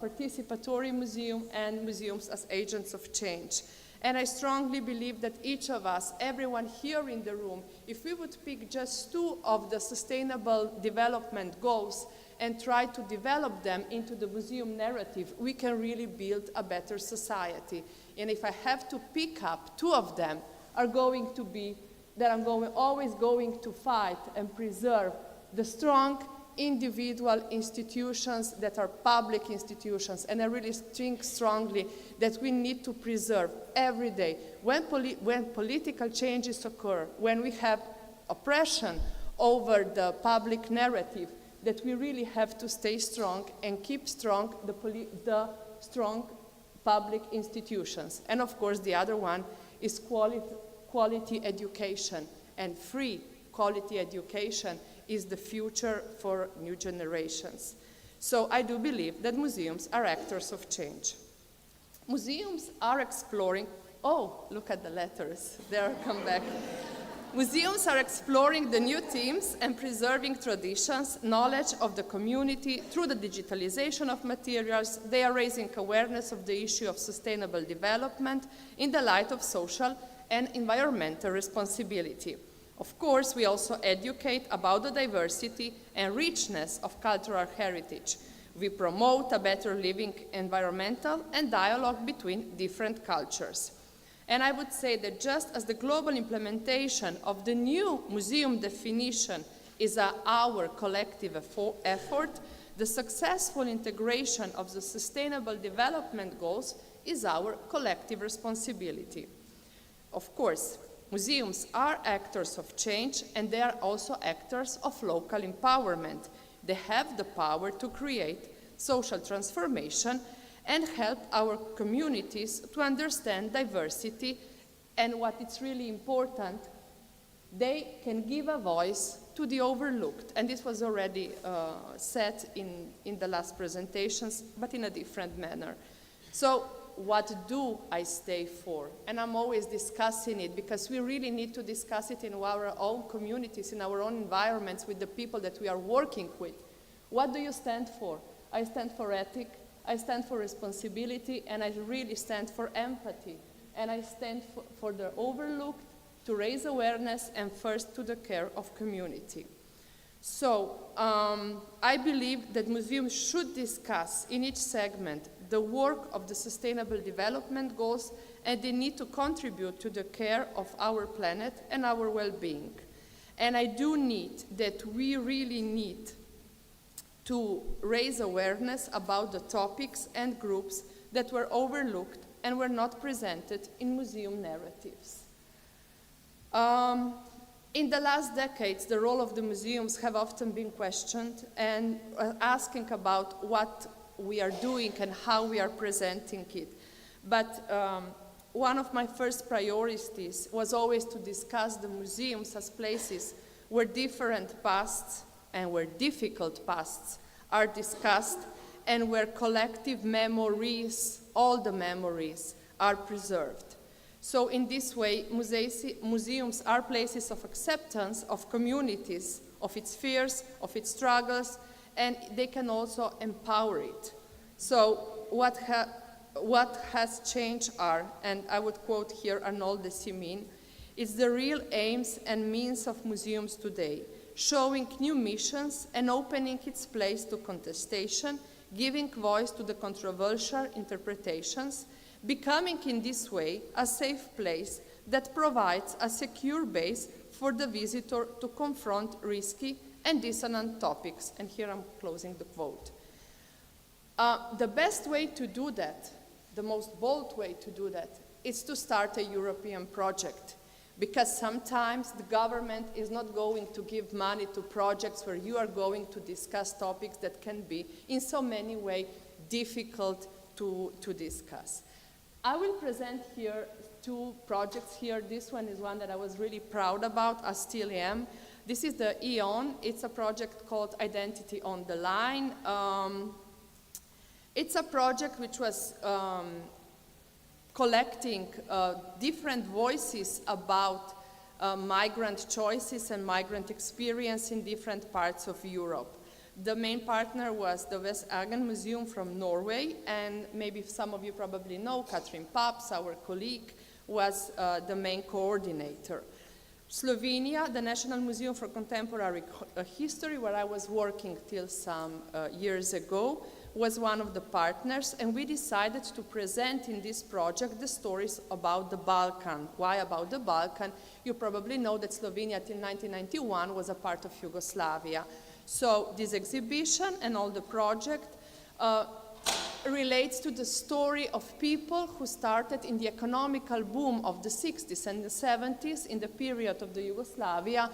Participatory Museum and Museums as Agents of Change. And I strongly believe that each of us, everyone here in the room, if we would pick just 2 of the Sustainable Development Goals and try to develop them into the museum narrative, we can really build a better society. And if I have to pick up 2 of them, are going to be that I'm always going to fight and preserve the strong individual institutions that are public institutions, and I really think strongly that we need to preserve every day. When political changes occur, when we have oppression over the public narrative, that we really have to stay strong and keep strong the strong public institutions. And of course the other one is quality education, and free quality education is the future for new generations. So I do believe that museums are actors of change. Museums are exploring, oh, look at the letters, they're come back. Museums are exploring the new themes and preserving traditions, knowledge of the community through the digitalization of materials. They are raising awareness of the issue of sustainable development in the light of social and environmental responsibility. Of course, we also educate about the diversity and richness of cultural heritage. We promote a better living environmental and dialogue between different cultures. And I would say that just as the global implementation of the new museum definition is our collective effort, the successful integration of the Sustainable Development Goals is our collective responsibility. Of course, museums are actors of change, and they are also actors of local empowerment. They have the power to create social transformation and help our communities to understand diversity, and what is really important, they can give a voice to the overlooked. And this was already said in the last presentations, but in a different manner. So what do I stay for? And I'm always discussing it, because we really need to discuss it in our own communities, in our own environments, with the people that we are working with. What do you stand for? I stand for ethics, I stand for responsibility, and I really stand for empathy. And I stand for the overlooked, to raise awareness, and first to the care of community. So I believe that museums should discuss in each segment the work of the Sustainable Development Goals, and they need to contribute to the care of our planet and our well-being. And I do need that we really need to raise awareness about the topics and groups that were overlooked and were not presented in museum narratives. In the last decades, the role of the museums have often been questioned, and asking about what we are doing and how we are presenting it. But one of my first priorities was always to discuss the museums as places where different pasts and where difficult pasts are discussed, and where collective memories, all the memories, are preserved. So in this way, museums are places of acceptance of communities, of its fears, of its struggles, and they can also empower it. So what has changed are, and I would quote here Arnaud de Simin, it's the real aims and means of museums today, showing new missions and opening its place to contestation, giving voice to the controversial interpretations, becoming in this way a safe place that provides a secure base for the visitor to confront risky and dissonant topics. And here I'm closing the quote. The best way to do that, the most bold way to do that, is to start a European project. Because sometimes the government is not going to give money to projects where you are going to discuss topics that can be in so many ways difficult to discuss. I will present here two projects here. This one is one that I was really proud about, I still am. This is the EON. It's a project called Identity on the Line. It's a project which was collecting different voices about migrant choices and migrant experience in different parts of Europe. The main partner was the Vesthagen Museum from Norway, and maybe some of you probably know Katrin Paps, our colleague, was the main coordinator. Slovenia, the National Museum for Contemporary History, where I was working till some years ago, was one of the partners, and we decided to present in this project the stories about the Balkan. Why about the Balkan? You probably know that Slovenia till 1991 was a part of Yugoslavia. So this exhibition and all the project relates to the story of people who started in the economical boom of the 60s and the 70s in the period of the Yugoslavia.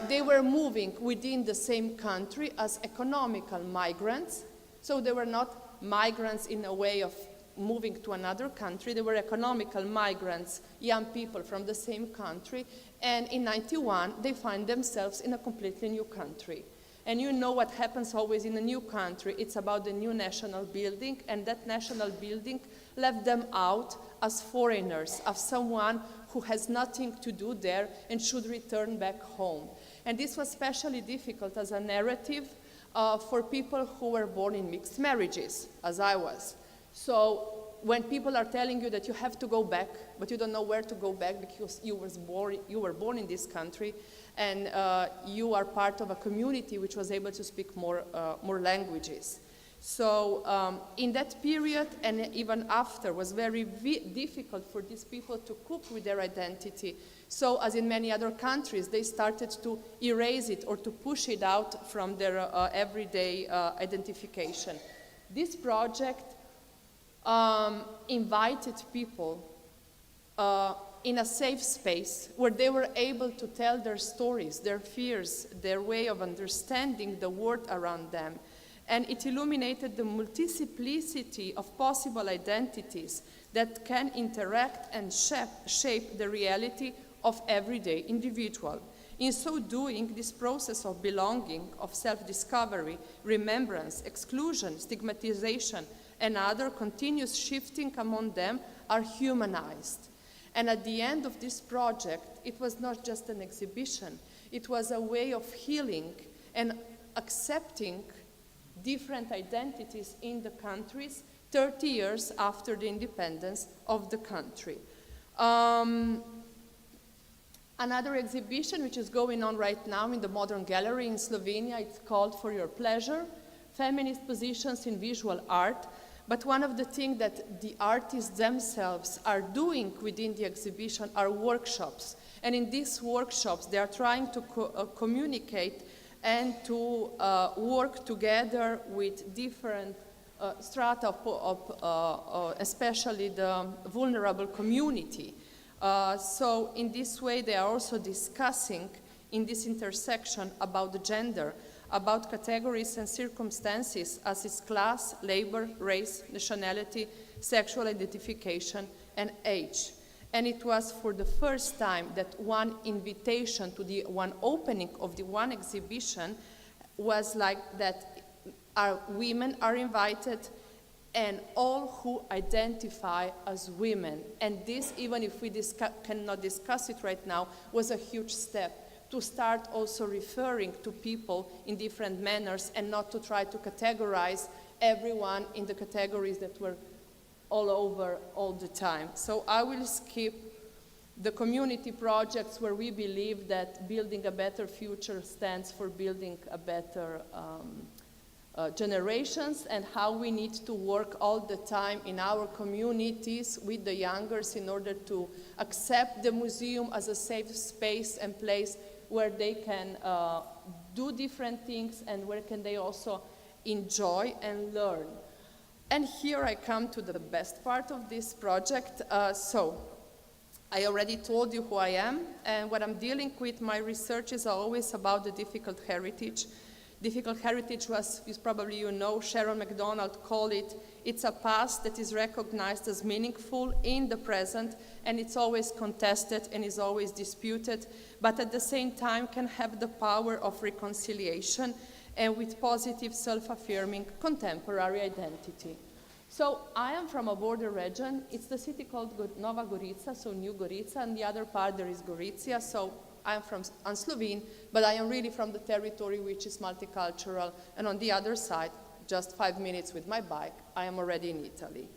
They were moving within the same country as economical migrants. So they were not migrants in a way of moving to another country. They were economical migrants, young people from the same country. And in 91, they find themselves in a completely new country. And you know what happens always in a new country. It's about the new national building, and that national building left them out as foreigners, as someone who has nothing to do there and should return back home. And this was especially difficult as a narrative for people who were born in mixed marriages, as I was. So when people are telling you that you have to go back, but you don't know where to go back because you were born in this country, and you are part of a community which was able to speak more languages. So in that period, and even after, was very difficult for these people to cope with their identity. So as in many other countries, they started to erase it or to push it out from their everyday identification. This project invited people in a safe space where they were able to tell their stories, their fears, their way of understanding the world around them. And it illuminated the multiplicity of possible identities that can interact and shape the reality of everyday individual. In so doing, this process of belonging, of self-discovery, remembrance, exclusion, stigmatization, and other continuous shifting among them are humanized. And at the end of this project, it was not just an exhibition, it was a way of healing and accepting different identities in the countries 30 years after the independence of the country. Another exhibition which is going on right now in the Modern Gallery in Slovenia, it's called For Your Pleasure, Feminist Positions in Visual Art. But one of the things that the artists themselves are doing within the exhibition are workshops. And in these workshops, they are trying to communicate and to work together with different strata of especially the vulnerable community. So in this way, they are also discussing in this intersection about the gender, about categories and circumstances as is class, labor, race, nationality, sexual identification, and age. And it was for the first time that one invitation to the one opening of the one exhibition was like that our women are invited and all who identify as women. And this, even if we cannot discuss it right now, was a huge step to start also referring to people in different manners and not to try to categorize everyone in the categories that were all over all the time. So I will skip the community projects where we believe that building a better future stands for building a better generations, and how we need to work all the time in our communities with the youngers in order to accept the museum as a safe space and place where they can do different things and where can they also enjoy and learn. And here I come to the best part of this project. So I already told you who I am, and what I'm dealing with, my research is always about the difficult heritage. Difficult heritage was, as probably you know, Sharon MacDonald called it, it's a past that is recognized as meaningful in the present, and it's always contested and is always disputed, but at the same time can have the power of reconciliation and with positive self-affirming contemporary identity. So I am from a border region. It's the city called Nova Gorica, so New Gorica, and the other part there is Gorizia, so I'm Slovene, but I am really from the territory which is multicultural, and on the other side, just 5 minutes with my bike, I am already in Italy.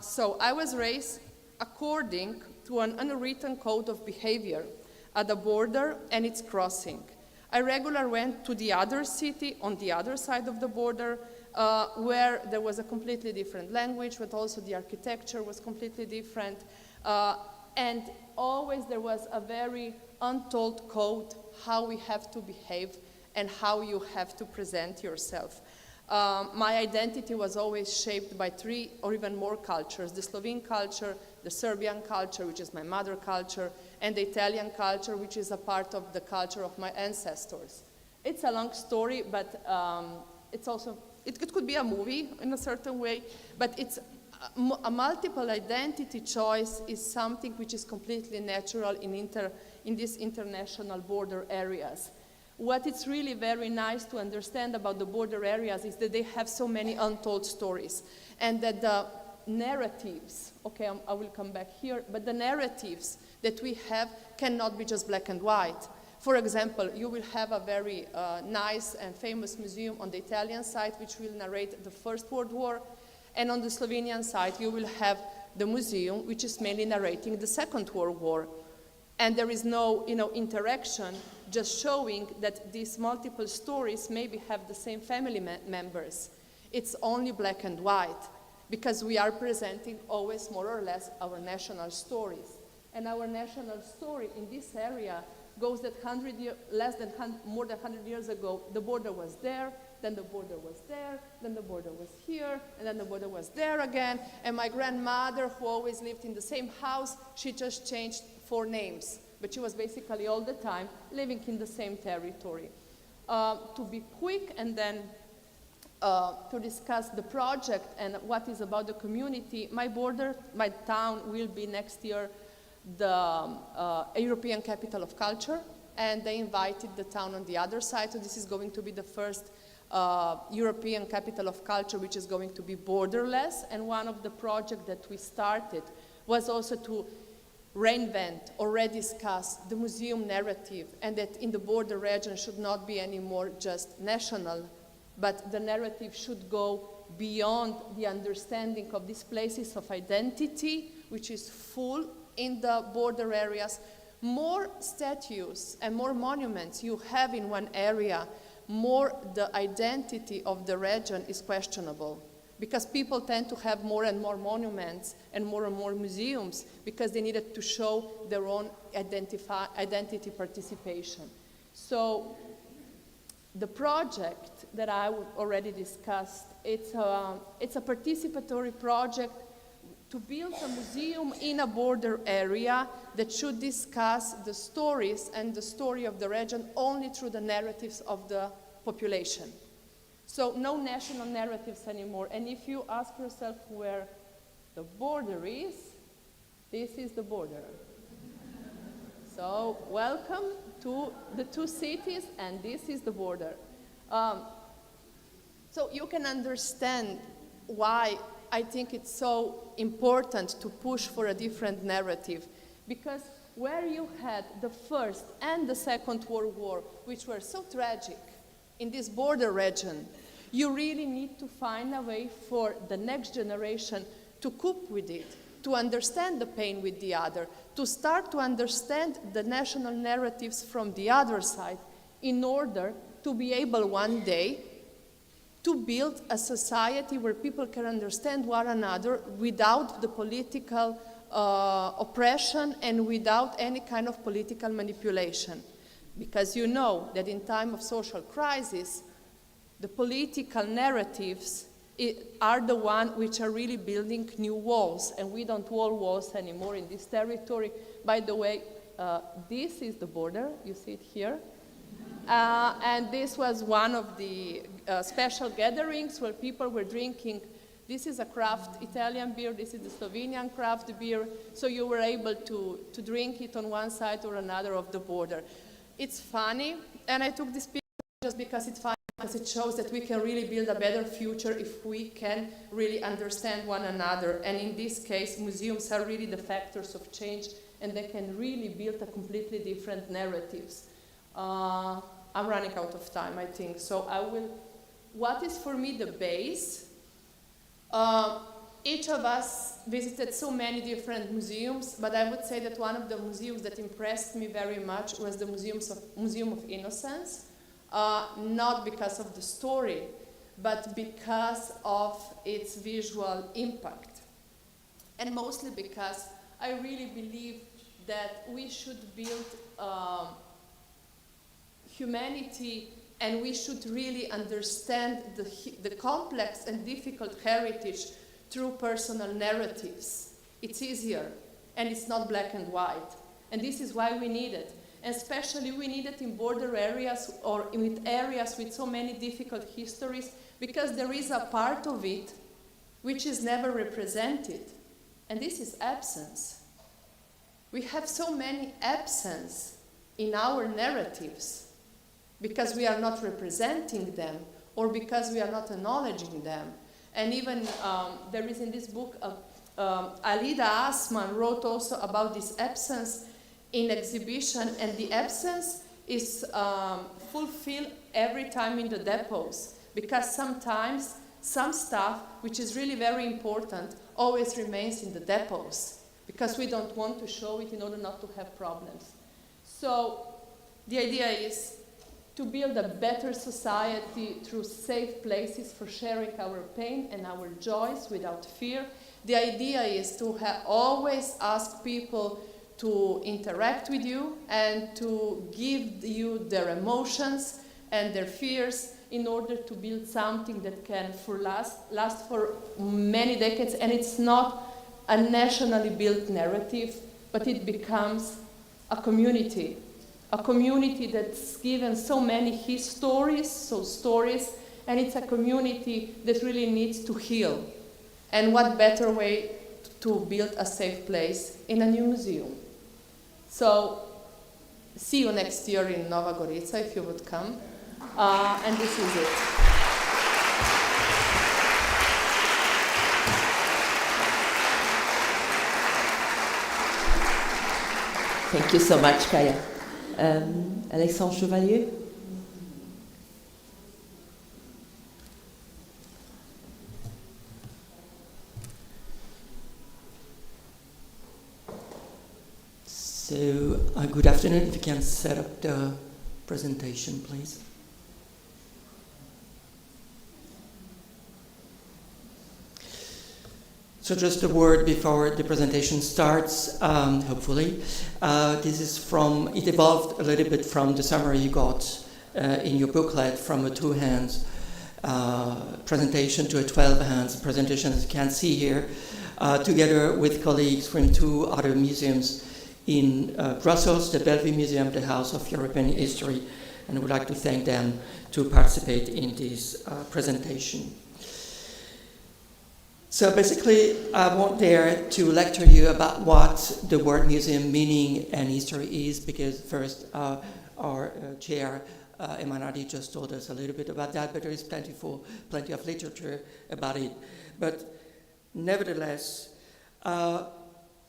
So I was raised according to an unwritten code of behavior at the border and its crossing. I regularly went to the other city on the other side of the border where there was a completely different language, but also the architecture was completely different. And always there was a very untold code how we have to behave and how you have to present yourself. My identity was always shaped by 3 or even more cultures: the Slovene culture, the Serbian culture, which is my mother culture, and the Italian culture, which is a part of the culture of my ancestors. It's a long story, but it's also, it could be a movie in a certain way, but it's a multiple identity choice is something which is completely natural in these international border areas. What it's really very nice to understand about the border areas is that they have so many untold stories, and that the narratives, okay, I will come back here, but the narratives that we have cannot be just black and white. For example, you will have a very nice and famous museum on the Italian side which will narrate the First World War, and on the Slovenian side you will have the museum which is mainly narrating the Second World War. And there is no interaction, just showing that these multiple stories maybe have the same family members. It's only black and white, because we are presenting always more or less our national stories. And our national story in this area goes that more than 100 years ago, the border was there, then the border was there, then the border was here, and then the border was there again. And my grandmother, who always lived in the same house, she just changed 4 names, but she was basically all the time living in the same territory. To be quick and then to discuss the project and what is about the community, my town will be next year the European Capital of Culture, and they invited the town on the other side, so this is going to be the first European Capital of Culture which is going to be borderless. And one of the projects that we started was also to reinvent or rediscuss the museum narrative, and that in the border region should not be anymore just national, but the narrative should go beyond the understanding of these places of identity, which is full in the border areas. More statues and more monuments you have in one area, more the identity of the region is questionable, because people tend to have more and more monuments and more museums because they needed to show their own identity participation. So the project that I already discussed, it's a participatory project to build a museum in a border area that should discuss the stories and the story of the region only through the narratives of the population. So no national narratives anymore. And if you ask yourself where the border is, this is the border. So welcome to the 2 cities, and this is the border. So you can understand why I think it's so important to push for a different narrative, because where you had the First and the Second World War, which were so tragic in this border region, you really need to find a way for the next generation to cope with it, to understand the pain with the other, to start to understand the national narratives from the other side, in order to be able one day to build a society where people can understand one another without the political oppression and without any kind of political manipulation. Because you know that in time of social crisis, the political narratives are the ones which are really building new walls, and we don't wall walls anymore in this territory. By the way, this is the border, you see it here. And this was one of the special gatherings where people were drinking. This is a craft Italian beer, this is the Slovenian craft beer, so you were able to drink it on one side or another of the border. It's funny, and I took this picture just because it's funny, because it shows that we can really build a better future if we can really understand one another. And in this case, museums are really the factors of change, and they can really build a completely different narratives. I'm running out of time, I think, so I will. What is for me the base? Each of us visited so many different museums, but I would say that one of the museums that impressed me very much was the Museum of Innocence, not because of the story, but because of its visual impact. And mostly because I really believe that we should build humanity, and we should really understand the complex and difficult heritage through personal narratives. It's easier, and it's not black and white. And this is why we need it. And especially we need it in border areas or in areas with so many difficult histories, because there is a part of it which is never represented, and this is absence. We have so many absence in our narratives because we are not representing them or because we are not acknowledging them. And even there is in this book, Alida Asman wrote also about this absence in exhibition, and the absence is fulfilled every time in the depots, because sometimes some stuff, which is really very important, always remains in the depots, because we don't want to show it in order not to have problems. So the idea is to build a better society through safe places for sharing our pain and our joys without fear. The idea is to always ask people to interact with you and to give you their emotions and their fears in order to build something that can last for many decades. And it's not a nationally built narrative, but it becomes a community that's given so many stories, and it's a community that really needs to heal. And what better way to build a safe place in a new museum? So, see you next year in Nova Gorica if you would come. And this is it. Thank you so much, Kaya. Alexandre Chevalier. So, good afternoon. If you can set up the presentation, please. So just a word before the presentation starts, hopefully. This is it evolved a little bit from the summary you got in your booklet, from a 2-hands presentation to a 12-hands presentation, as you can see here, together with colleagues from 2 other museums in Brussels, the Bellevue Museum, the House of European History, and I would like to thank them to participate in this presentation. So basically, I want there to lecture you about what the word museum meaning and history is, because first our chair, Emanadi, just told us a little bit about that, but there is plenty of literature about it. But nevertheless,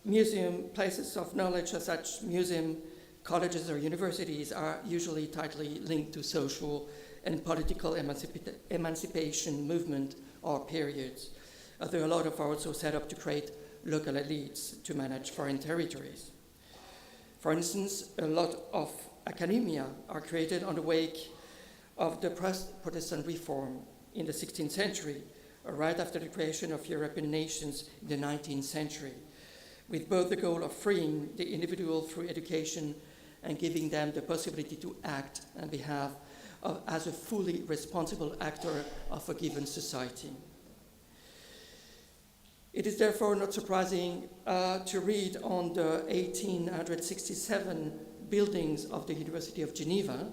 museum, places of knowledge as such, museum, colleges or universities are usually tightly linked to social and political emancipation movement or periods. There are a lot of also set up to create local elites to manage foreign territories. For instance, a lot of academia are created on the wake of the Protestant reform in the 16th century, right after the creation of European nations in the 19th century, with both the goal of freeing the individual through education and giving them the possibility to act on behalf of, as a fully responsible actor of a given society. It is therefore not surprising to read on the 1867 buildings of the University of Geneva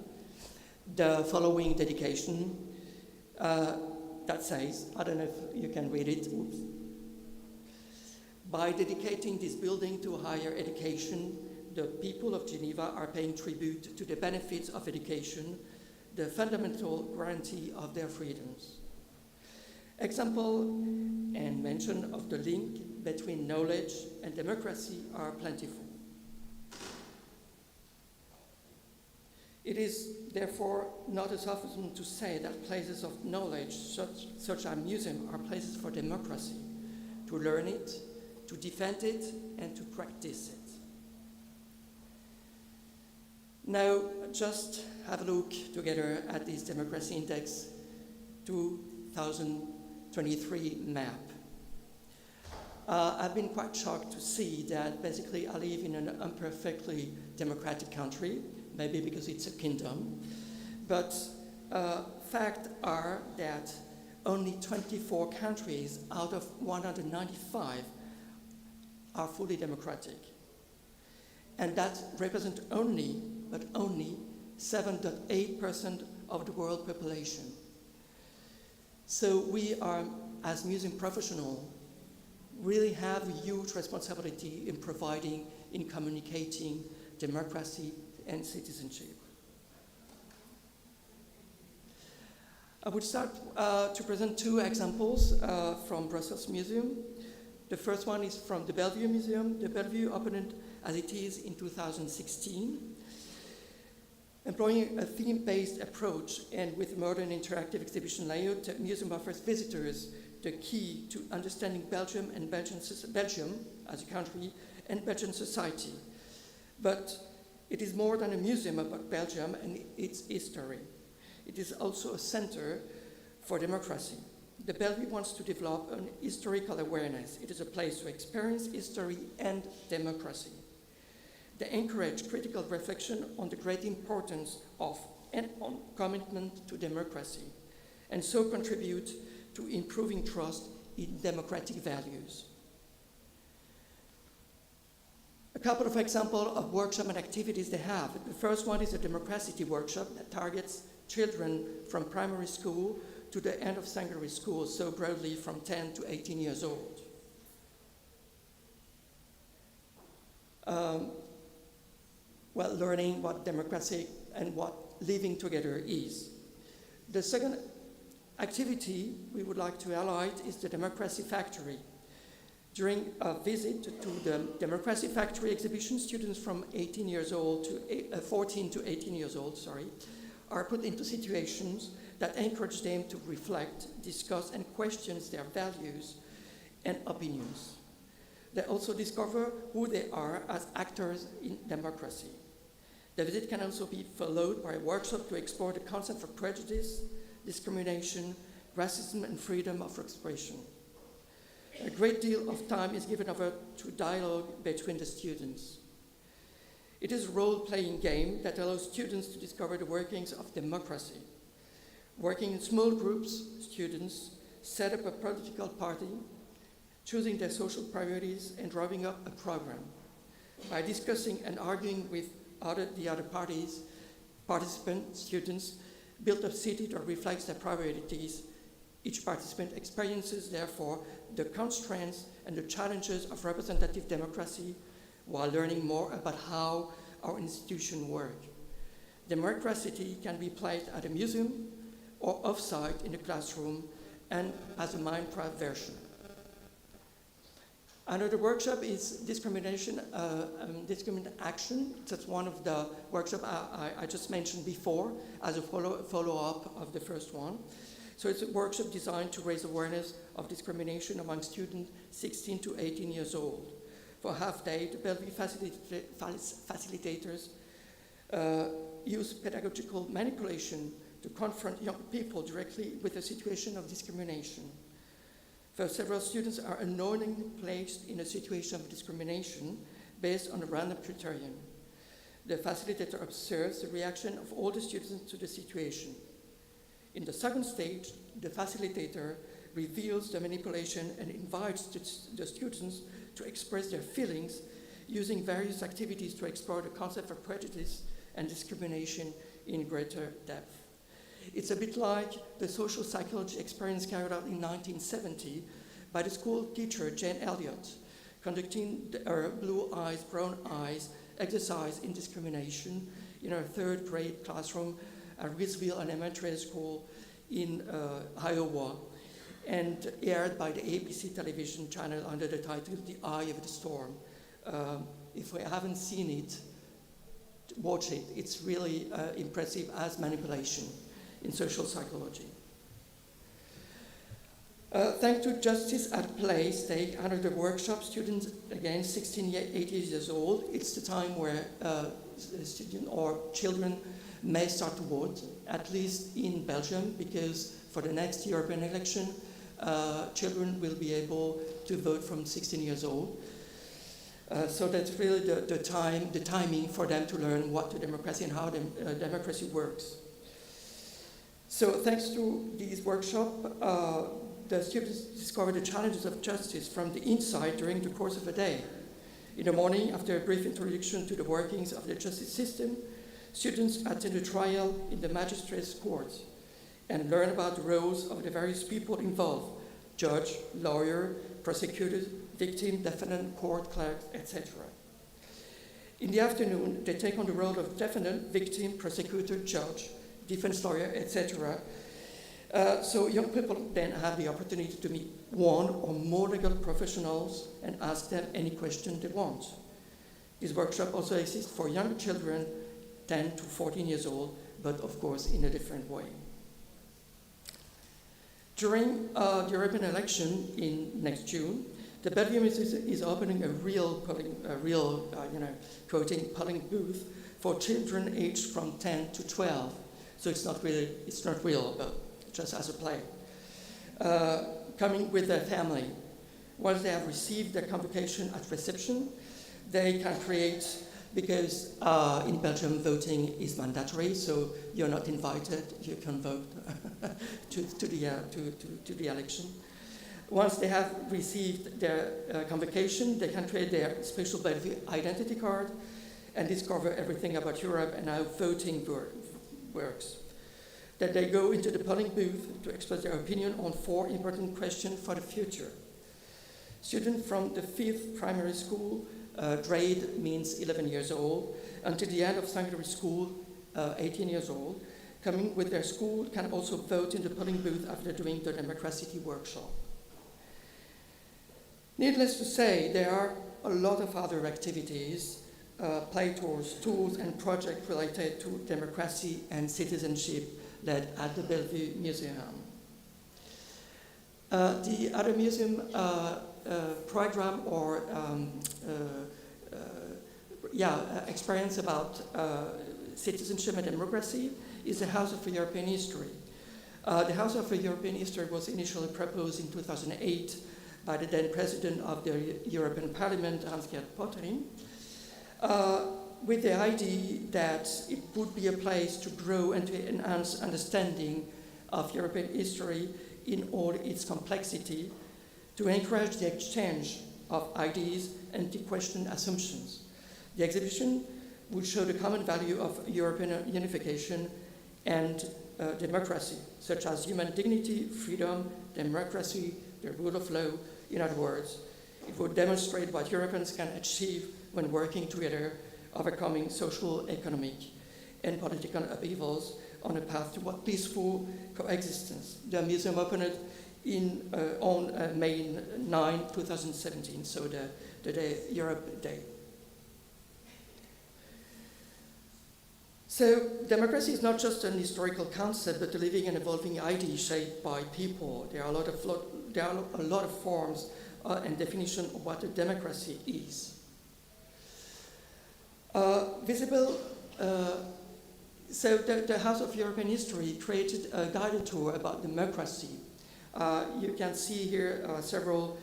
the following dedication that says, I don't know if you can read it. Oops. By dedicating this building to higher education, the people of Geneva are paying tribute to the benefits of education, the fundamental guarantee of their freedoms. Example and mention of the link between knowledge and democracy are plentiful. It is therefore not as often to say that places of knowledge, such as museums, are places for democracy, to learn it, to defend it, and to practice it. Now, just have a look together at this Democracy Index 2023 map. I've been quite shocked to see that basically I live in an imperfectly democratic country, maybe because it's a kingdom, but facts are that only 24 countries out of 195 are fully democratic. And that represents only 7.8% of the world population. So we are, as museum professionals, really have a huge responsibility in providing, in communicating democracy and citizenship. I would start to present two examples from Brussels Museum. The first one is from the Bellevue Museum. The Bellevue opened as it is in 2016. Employing a theme-based approach and with modern interactive exhibition layout, the museum offers visitors the key to understanding Belgium and Belgium as a country and Belgian society. But it is more than a museum about Belgium and its history. It is also a center for democracy. The Bellevue wants to develop an historical awareness. It is a place to experience history and democracy. They encourage critical reflection on the great importance of and on commitment to democracy, and so contribute to improving trust in democratic values. A couple of examples of workshops and activities they have. The first one is a democracy workshop that targets children from primary school to the end of secondary school, so broadly from 10 to 18 years old. Well, learning what democracy and what living together is. The second activity we would like to highlight is the Democracy Factory. During a visit to the Democracy Factory exhibition, students from 14 to 18 years old, are put into situations that encourage them to reflect, discuss, and question their values and opinions. They also discover who they are as actors in democracy. The visit can also be followed by a workshop to explore the concept of prejudice, discrimination, racism, and freedom of expression. A great deal of time is given over to dialogue between the students. It is a role-playing game that allows students to discover the workings of democracy. Working in small groups, students set up a political party, choosing their social priorities and drawing up a program. By discussing and arguing with the other participants, students build a city that reflects their priorities. Each participant experiences, therefore, the constraints and the challenges of representative democracy while learning more about how our institutions work. Democracy can be played at a museum or off-site in the classroom and as a Minecraft version. Another workshop is discrimination action. That's one of the workshops I just mentioned before as a follow-up of the first one. So it's a workshop designed to raise awareness of discrimination among students 16 to 18 years old. For a half day, the Bellevue facilitators use pedagogical manipulation to confront young people directly with a situation of discrimination. First, several students are unknowingly placed in a situation of discrimination based on a random criterion. The facilitator observes the reaction of all the students to the situation. In the second stage, the facilitator reveals the manipulation and invites the students to express their feelings using various activities to explore the concept of prejudice and discrimination in greater depth. It's a bit like the social psychology experience carried out in 1970 by the school teacher Jane Elliott, conducting her blue eyes, brown eyes exercise in discrimination in her third grade classroom at Ridgeville Elementary School in Iowa, and aired by the ABC television channel under the title The Eye of the Storm. If you haven't seen it, watch it. It's really impressive as manipulation in social psychology. Thanks to Justice at Play stake under the workshop, students, again, 16, 18 years old, it's the time where students or children may start to vote, at least in Belgium, because for the next European election, children will be able to vote from 16 years old. So that's really the timing for them to learn what the democracy and how democracy works. So thanks to these workshops, the students discover the challenges of justice from the inside during the course of a day. In the morning, after a brief introduction to the workings of the justice system, students attend a trial in the magistrate's court and learn about the roles of the various people involved: judge, lawyer, prosecutor, victim, defendant, court clerk, etc. In the afternoon, they take on the role of defendant, victim, prosecutor, judge, defense lawyer, etc., So young people then have the opportunity to meet one or more legal professionals and ask them any question they want. This workshop also exists for young children, 10 to 14 years old, but of course in a different way. During the European election in next June, the Belgium is opening a real polling, polling booth for children aged from 10 to 12. So it's not real, but just as a play. Coming with their family. Once they have received their convocation at reception, they can create, because in Belgium voting is mandatory, so you're not invited, you can vote to the election. Once they have received their convocation, they can create their special Belgian identity card and discover everything about Europe and how voting works. That they go into the polling booth to express their opinion on 4 important questions for the future. Students from the 5th primary school, grade means 11 years old, until the end of secondary school, 18 years old, coming with their school can also vote in the polling booth after doing the democracy workshop. Needless to say, there are a lot of other activities, play tours, tools, and projects related to democracy and citizenship led at the Bellevue Museum. The other museum program or experience about citizenship and democracy is the House of European History. The House of European History was initially proposed in 2008 by the then President of the European Parliament, Hans-Gert Pöttering, with the idea that it would be a place to grow and to enhance understanding of European history in all its complexity, to encourage the exchange of ideas and to question assumptions. The exhibition would show the common value of European unification and democracy, such as human dignity, freedom, democracy, the rule of law. In other words, it would demonstrate what Europeans can achieve when working together, overcoming social, economic, and political upheavals on a path to peaceful coexistence. The museum opened on May 9, 2017, so the day, Europe Day. So democracy is not just an historical concept, but a living and evolving idea shaped by people. There are a lot of forms and definition of what a democracy is. So the House of European History created a guided tour about democracy. You can see here several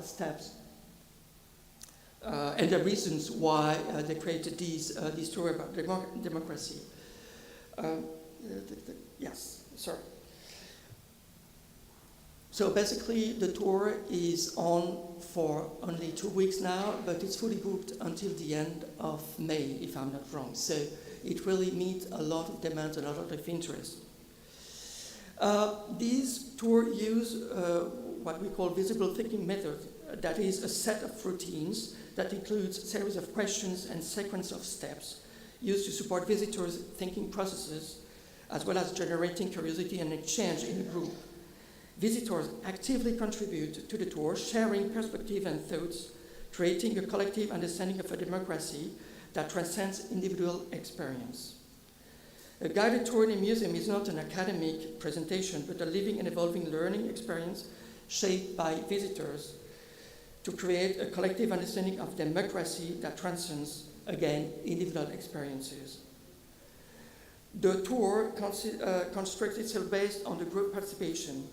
steps and the reasons why they created this tour about democracy. Yes, sorry. So basically, the tour is on for only 2 weeks now, but it's fully booked until the end of May, if I'm not wrong. So it really meets a lot of demand and a lot of interest. These tours use what we call visible thinking method. That is a set of routines that includes a series of questions and sequence of steps used to support visitors' thinking processes, as well as generating curiosity and exchange in the group. Visitors actively contribute to the tour, sharing perspective and thoughts, creating a collective understanding of a democracy that transcends individual experience. A guided tour in a museum is not an academic presentation, but a living and evolving learning experience shaped by visitors to create a collective understanding of democracy that transcends, again, individual experiences. The tour constructs itself based on the group participation.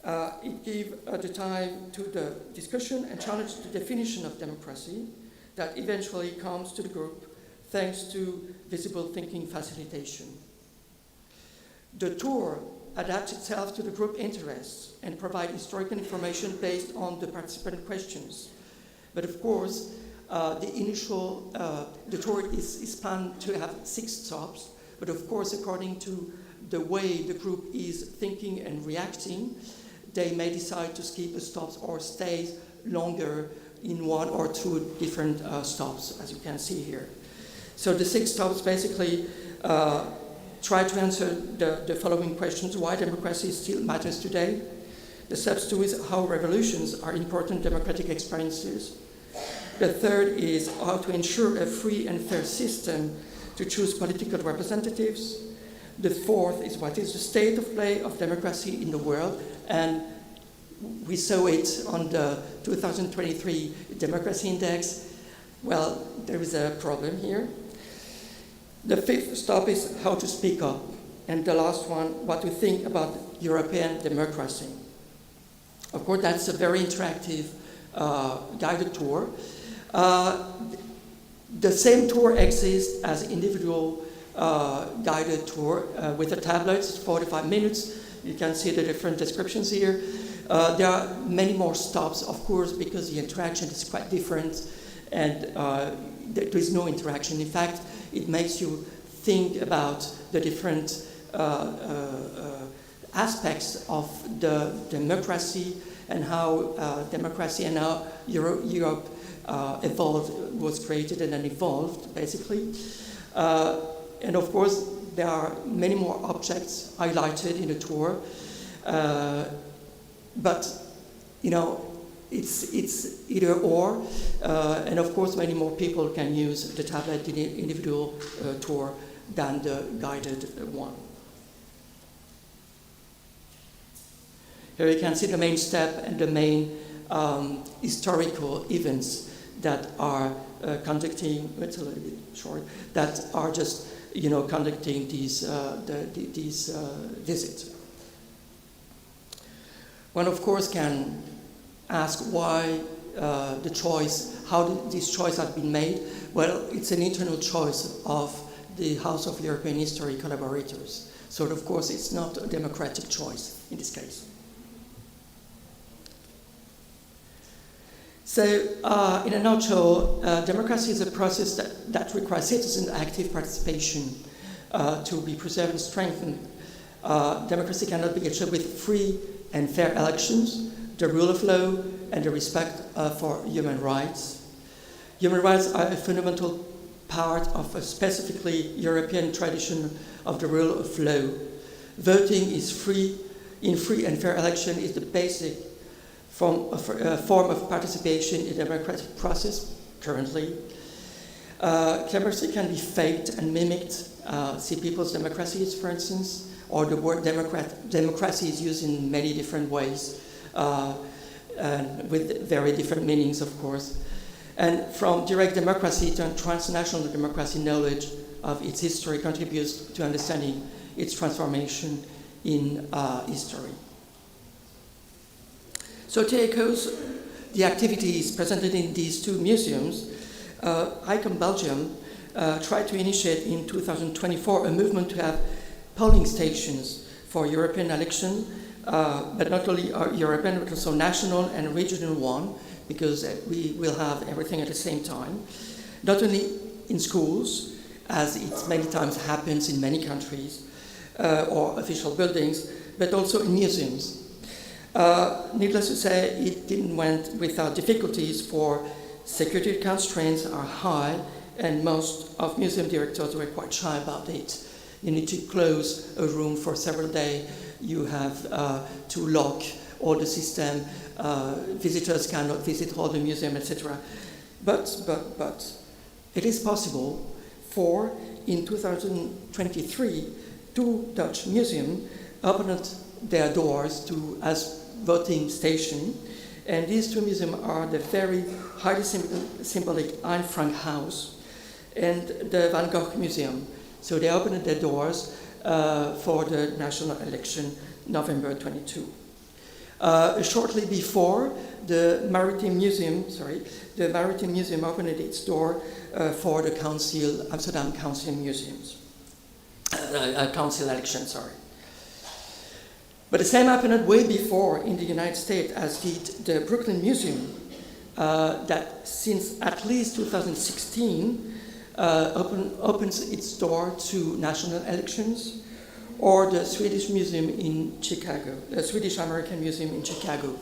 It gives the time to the discussion and challenge the definition of democracy that eventually comes to the group thanks to visible thinking facilitation. The tour adapts itself to the group interests and provides historical information based on the participant questions. But of course, the tour is planned to have 6 stops, but of course, according to the way the group is thinking and reacting, they may decide to skip the stops or stay longer in 1 or 2 different stops, as you can see here. So the 6 stops basically try to answer the following questions: why democracy still matters today. The step 2 is how revolutions are important democratic experiences. The third is how to ensure a free and fair system to choose political representatives. The fourth is what is the state of play of democracy in the world, and we saw it on the 2023 Democracy Index. Well, there is a problem here. The fifth stop is how to speak up, and the last one, what to think about European democracy. Of course, that's a very interactive guided tour. The same tour exists as individual guided tour with the tablets, 45 minutes. You can see the different descriptions here. There are many more stops, of course, because the interaction is quite different, and there is no interaction. In fact, it makes you think about the different aspects of the democracy and how democracy and how Europe evolved, was created and then evolved, basically. And of course, there are many more objects highlighted in the tour. But, you know, it's either or. And of course, many more people can use the tablet individual tour than the guided one. Here you can see the main step and the main historical events that are conducting, it's a little bit short, that are just, you know, conducting these visits. One, of course, can ask why the choice, how this choice has been made. Well, it's an internal choice of the House of European History collaborators. So, of course, it's not a democratic choice in this case. So, in a nutshell, democracy is a process that requires citizen active participation to be preserved and strengthened. Democracy cannot be achieved with free and fair elections, the rule of law, and the respect for human rights. Human rights are a fundamental part of a specifically European tradition of the rule of law. Voting is free and fair election is the basic form of participation in the democratic process currently. Democracy can be faked and mimicked. See People's Democracies, for instance, or the word democracy is used in many different ways, and with very different meanings, of course. And from direct democracy to transnational democracy, knowledge of its history contributes to understanding its transformation in history. So to echo the activities presented in these two museums, ICOM Belgium tried to initiate in 2024 a movement to have polling stations for European election, but not only European, but also national and regional one, because we will have everything at the same time. Not only in schools, as it many times happens in many countries, or official buildings, but also in museums. Needless to say, it didn't went without difficulties, for security constraints are high, and most of museum directors were quite shy about it. You need to close a room for several days. You have to lock all the system. Visitors cannot visit all the museum, etc. But it is possible, for in 2023, 2 Dutch museums opened their doors to as voting station, and these 2 museums are the very highly symbolic Anne Frank House and the Van Gogh Museum. So they opened their doors for the national election, November 22. Shortly before, the Maritime Museum opened its door for the Council, Amsterdam Council Museums, Council election, sorry. But the same happened way before in the United States, as did the Brooklyn Museum, that since at least 2016 opens its door to national elections, or the Swedish Museum in Chicago, the Swedish American Museum in Chicago,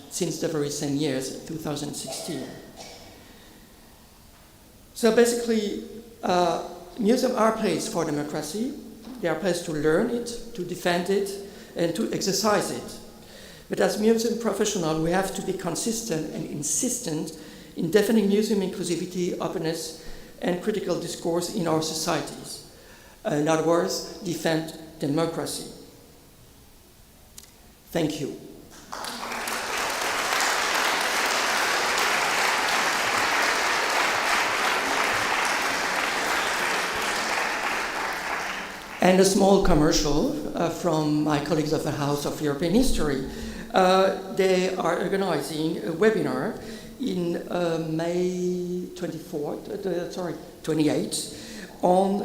since the very same years, 2016. So basically, museums are a place for democracy, They are a place to learn it, to defend it, and to exercise it. But as museum professionals, we have to be consistent and insistent in defending museum inclusivity, openness, and critical discourse in our societies. In other words, defend democracy. Thank you. And a small commercial from my colleagues of the House of European History. They are organizing a webinar in May 28th, on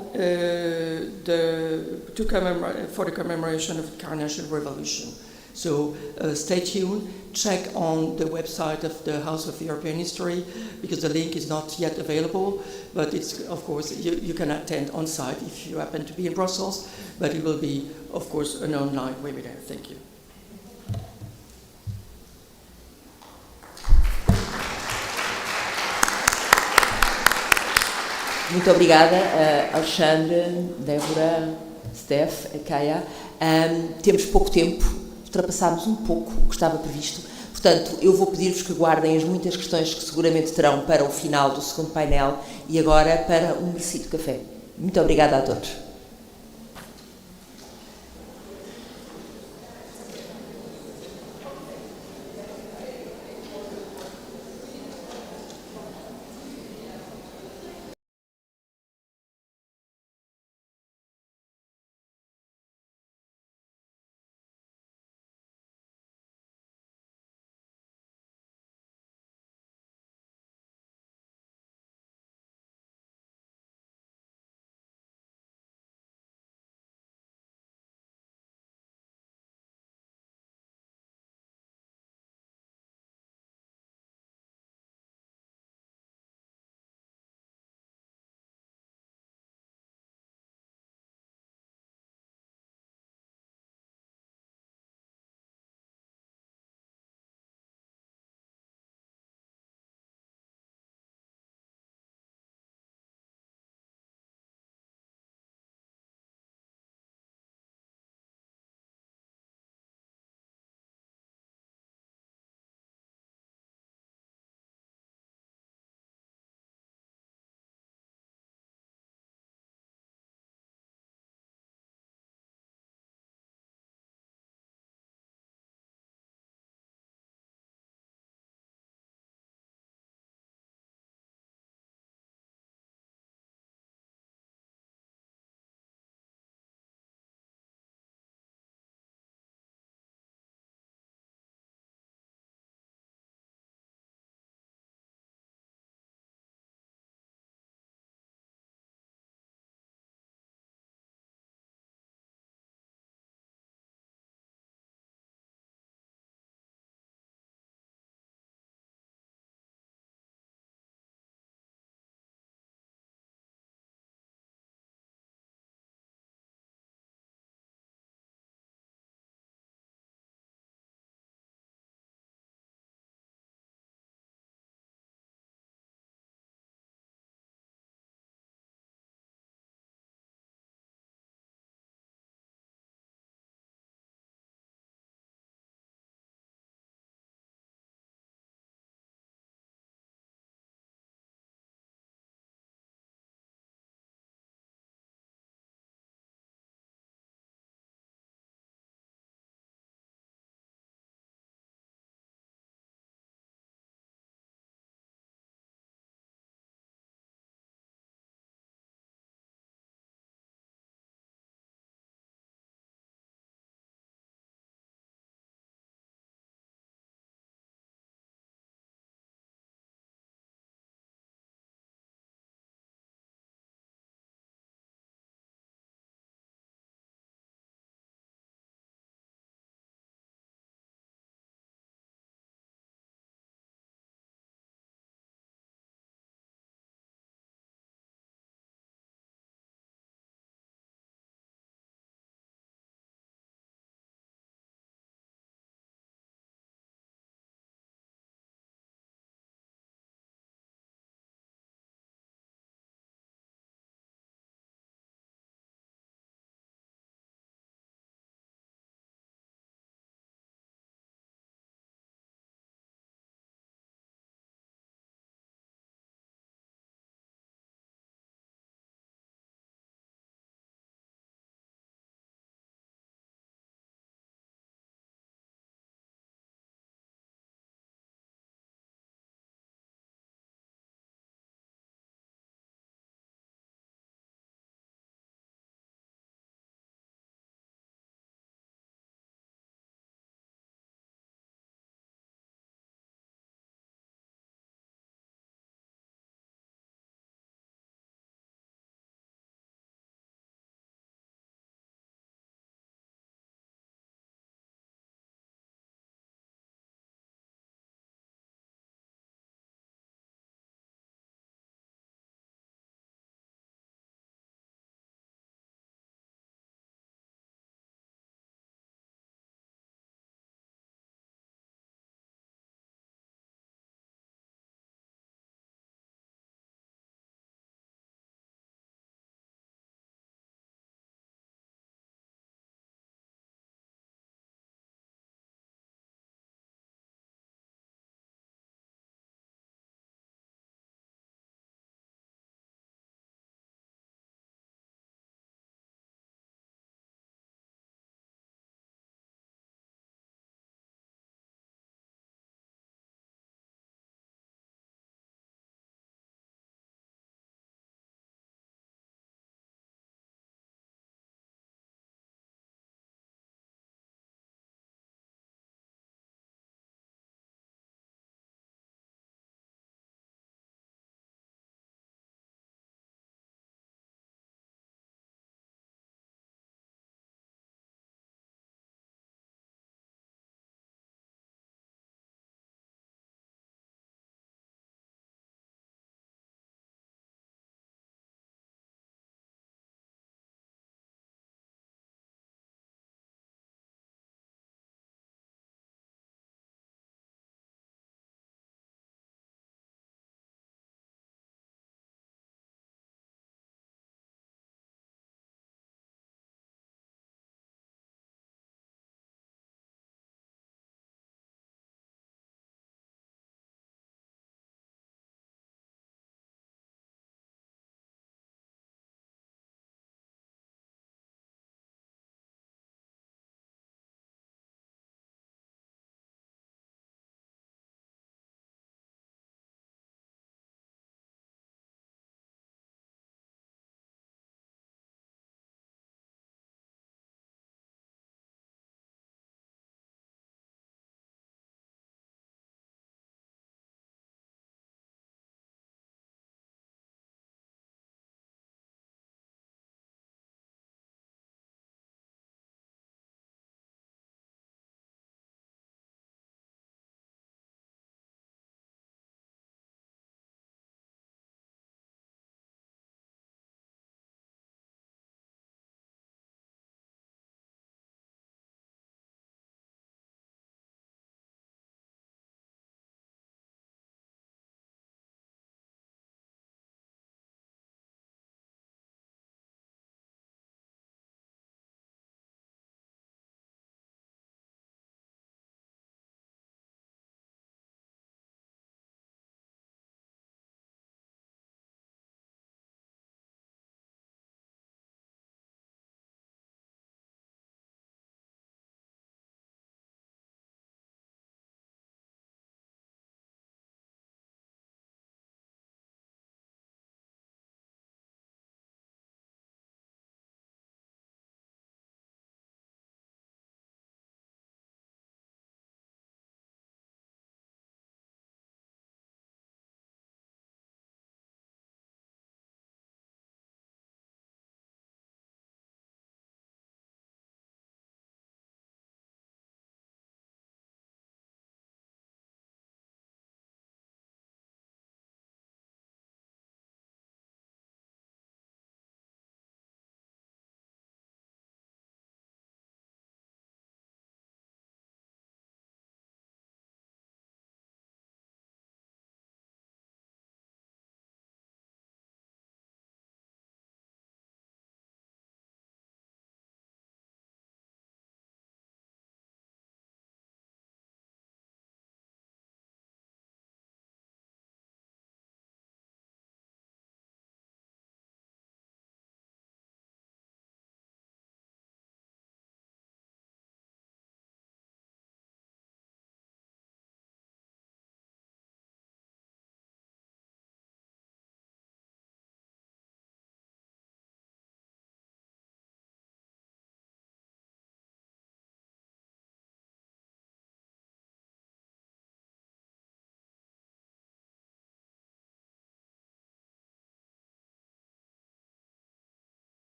for the commemoration of the Carnation Revolution. So stay tuned, check on the website of the House of European History, because the link is not yet available, but it's, of course, you can attend on site if you happen to be in Brussels, but it will be, of course, an online webinar. Thank you. Muito obrigada, Alexandre, Débora, Steph, Kaya. Temos pouco tempo, ultrapassámos um pouco o que estava previsto. Portanto, eu vou pedir-vos que guardem as muitas questões que seguramente terão para o final do segundo painel e agora para um merecido café. Muito obrigada a todos.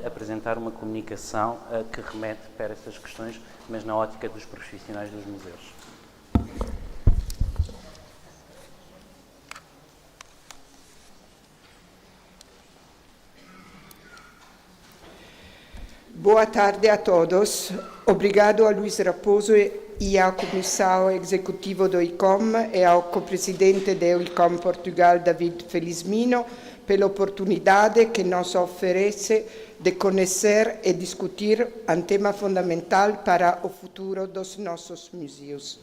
apresentar uma comunicação que remete para essas questões, mas na ótica dos profissionais dos museus. Boa tarde a todos. Obrigado a Luís Raposo e ao Comissário Executivo do ICOM e ao Co-Presidente do ICOM Portugal, David Felizmino, pela oportunidade que nos oferece de conhecer e discutir um tema fundamental para o futuro dos nossos museus.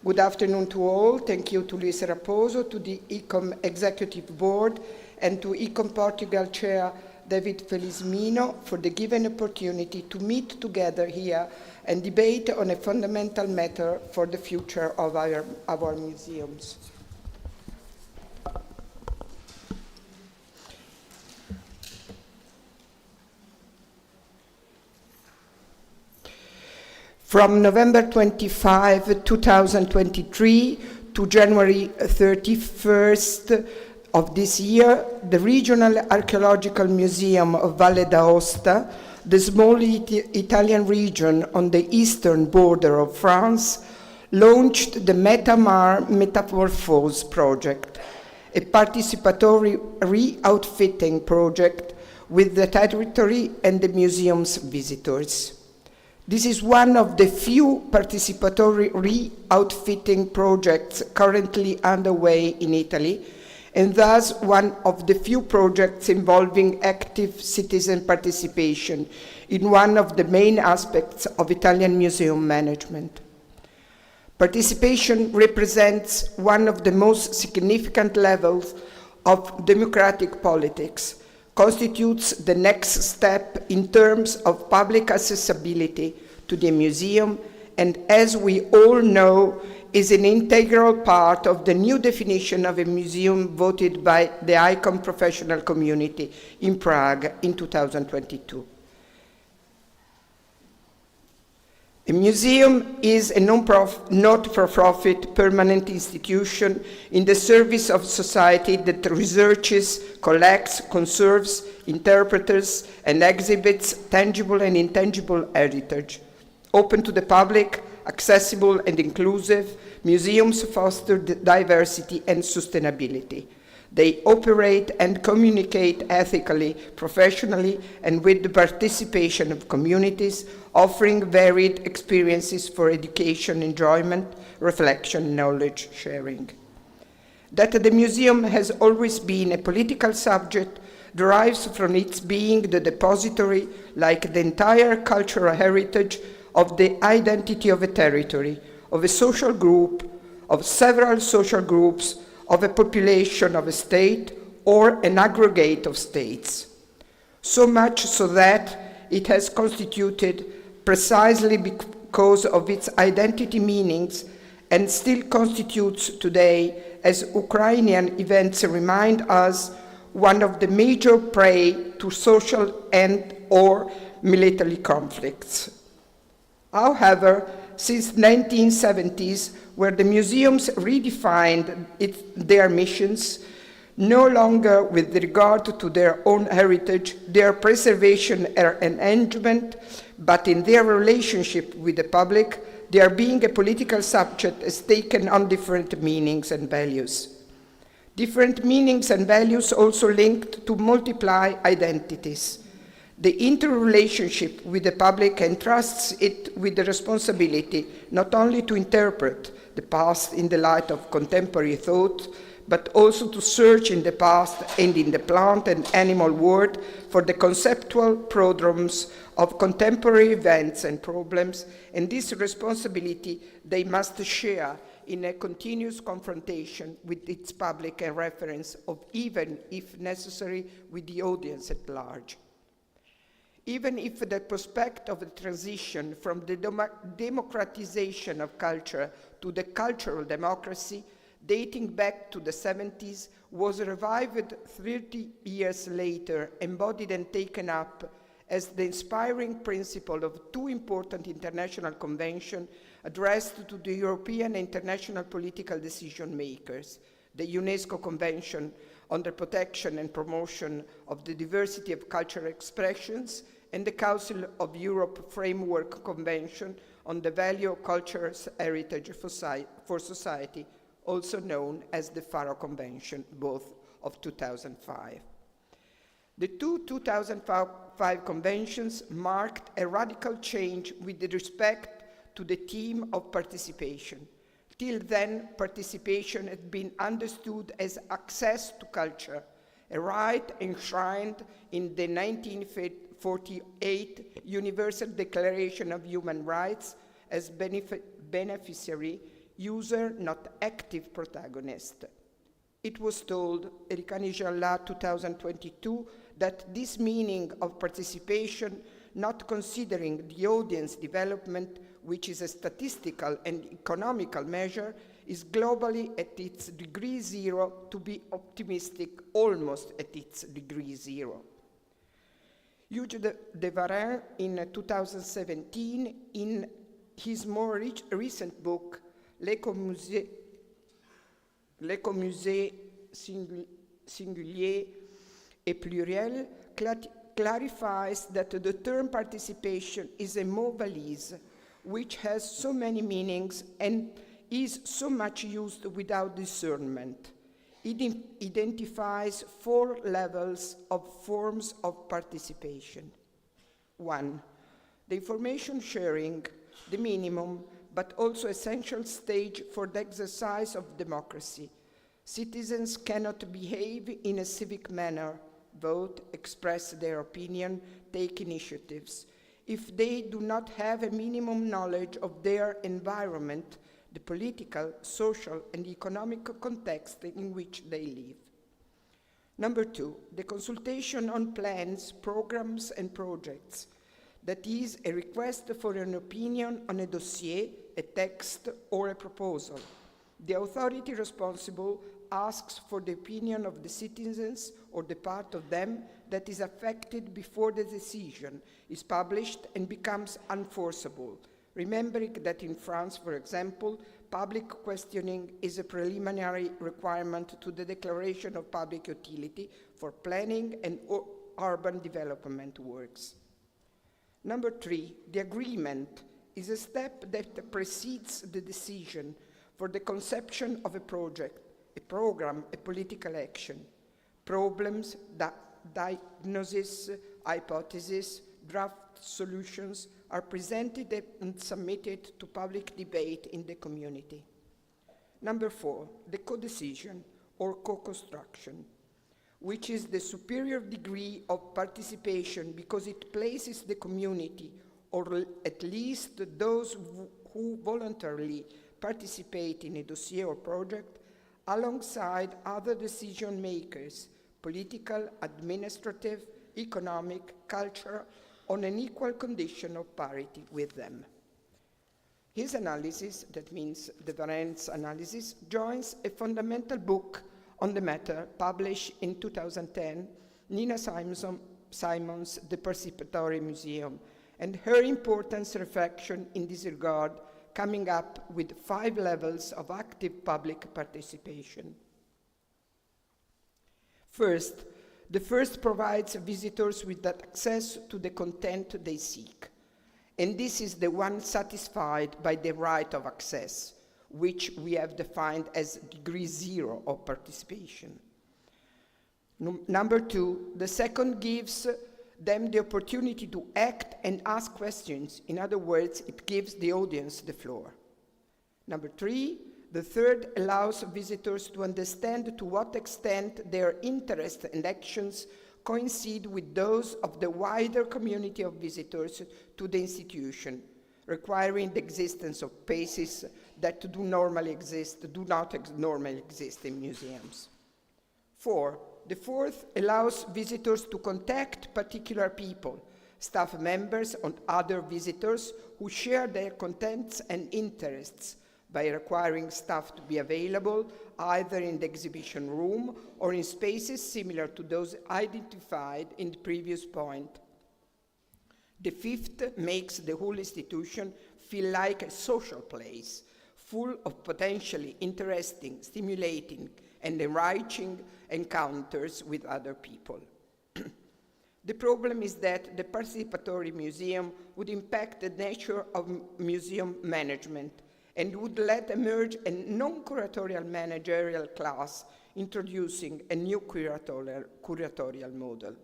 Good afternoon to all. Thank you to Luís Raposo, to the ICOM Executive Board, and to ICOM Portugal Chair David Felizmino for the given opportunity to meet together here and debate on a fundamental matter for the future of our museums. From November 25, 2023 to January 31st of this year, the Regional Archaeological Museum of Valle d'Aosta, the small Italian region on the eastern border of France, launched the Metamar Metamorphose project, a participatory re-outfitting project with the territory and the museum's visitors. This is one of the few participatory re-outfitting projects currently underway in Italy, and thus one of the few projects involving active citizen participation in one of the main aspects of Italian museum management. Participation represents one of the most significant levels of democratic politics, constitutes the next step in terms of public accessibility to the museum, and as we all know, is an integral part of the new definition of a museum voted by the ICOM professional community in Prague in 2022. A museum is a not-for-profit permanent institution in the service of society that researches, collects, conserves, interprets, and exhibits tangible and intangible heritage. Open to the public, accessible and inclusive, museums foster diversity and sustainability. They operate and communicate ethically, professionally, and with the participation of communities, offering varied experiences for education, enjoyment, reflection, knowledge sharing. That the museum has always been a political subject derives from its being the depository, like the entire cultural heritage, of the identity of a territory, of a social group, of several social groups, of a population of a state, or an aggregate of states. So much so that it has constituted, precisely because of its identity meanings, and still constitutes today, as Ukrainian events remind us, one of the major prey to social and/or military conflicts. However, since the 1970s, where the museums redefined their missions, no longer with regard to their own heritage, their preservation or enhancement, but in their relationship with the public, their being a political subject has taken on different meanings and values. Different meanings and values also linked to multiply identities. The interrelationship with the public entrusts it with the responsibility not only to interpret the past in the light of contemporary thought, but also to search in the past and in the plant and animal world for the conceptual prodromes of contemporary events and problems, and this responsibility they must share in a continuous confrontation with its public and reference of, even if necessary, with the audience at large. Even if the prospect of the transition from the democratization of culture to the cultural democracy, dating back to the 70s, was revived 30 years later, embodied and taken up as the inspiring principle of two important international conventions addressed to the European and international political decision makers, the UNESCO Convention on the protection and promotion of the diversity of cultural expressions, and the Council of Europe Framework Convention on the Value of Cultural Heritage for Society, also known as the Faro Convention, both of 2005. The two 2005 conventions marked a radical change with respect to the theme of participation. Till then, participation had been understood as access to culture, a right enshrined in the 1948 Universal Declaration of Human Rights as beneficiary, user, not active protagonist. It was told, Erikani Jalla 2022, that this meaning of participation, not considering the audience development, which is a statistical and economical measure, is globally at its degree zero, to be optimistic, almost at its degree zero. Hugues de Varin, in 2017, in his more recent book, L'écomusée singulier et pluriel, clarifies that the term participation is a mot valise which has so many meanings and is so much used without discernment. It identifies 4 levels of forms of participation. 1, the information sharing, the minimum, but also essential stage for the exercise of democracy. Citizens cannot behave in a civic manner, vote, express their opinion, take initiatives, if they do not have a minimum knowledge of their environment, the political, social, and economic context in which they live. Number 2, the consultation on plans, programs, and projects. That is, a request for an opinion on a dossier, a text, or a proposal. The authority responsible asks for the opinion of the citizens or the part of them that is affected before the decision is published and becomes enforceable, remembering that in France, for example, public questioning is a preliminary requirement to the declaration of public utility for planning and urban development works. Number 3, the agreement is a step that precedes the decision for the conception of a project, a program, a political action. Problems, diagnosis, hypotheses, draft solutions are presented and submitted to public debate in the community. Number 4, the co-decision or co-construction, which is the superior degree of participation because it places the community, or at least those who voluntarily participate in a dossier or project, alongside other decision makers, political, administrative, economic, cultural, on an equal condition of parity with them. His analysis, that means de Varen's analysis, joins a fundamental book on the matter published in 2010, Nina Simon's The Participatory Museum, and her importance reflection in this regard, coming up with 5 levels of active public participation. First, the first provides visitors with access to the content they seek, and this is the one satisfied by the right of access, which we have defined as degree 0 of participation. Number 2, the second gives them the opportunity to act and ask questions. In other words, it gives the audience the floor. Number 3, the third allows visitors to understand to what extent their interests and actions coincide with those of the wider community of visitors to the institution, requiring the existence of spaces that do not normally exist in museums. 4, the fourth allows visitors to contact particular people, staff members and other visitors who share their contents and interests by requiring staff to be available either in the exhibition room or in spaces similar to those identified in the previous point. The fifth makes the whole institution feel like a social place, full of potentially interesting, stimulating, and enriching encounters with other people. The problem is that the participatory museum would impact the nature of museum management and would let emerge a non-curatorial managerial class introducing a new curatorial model.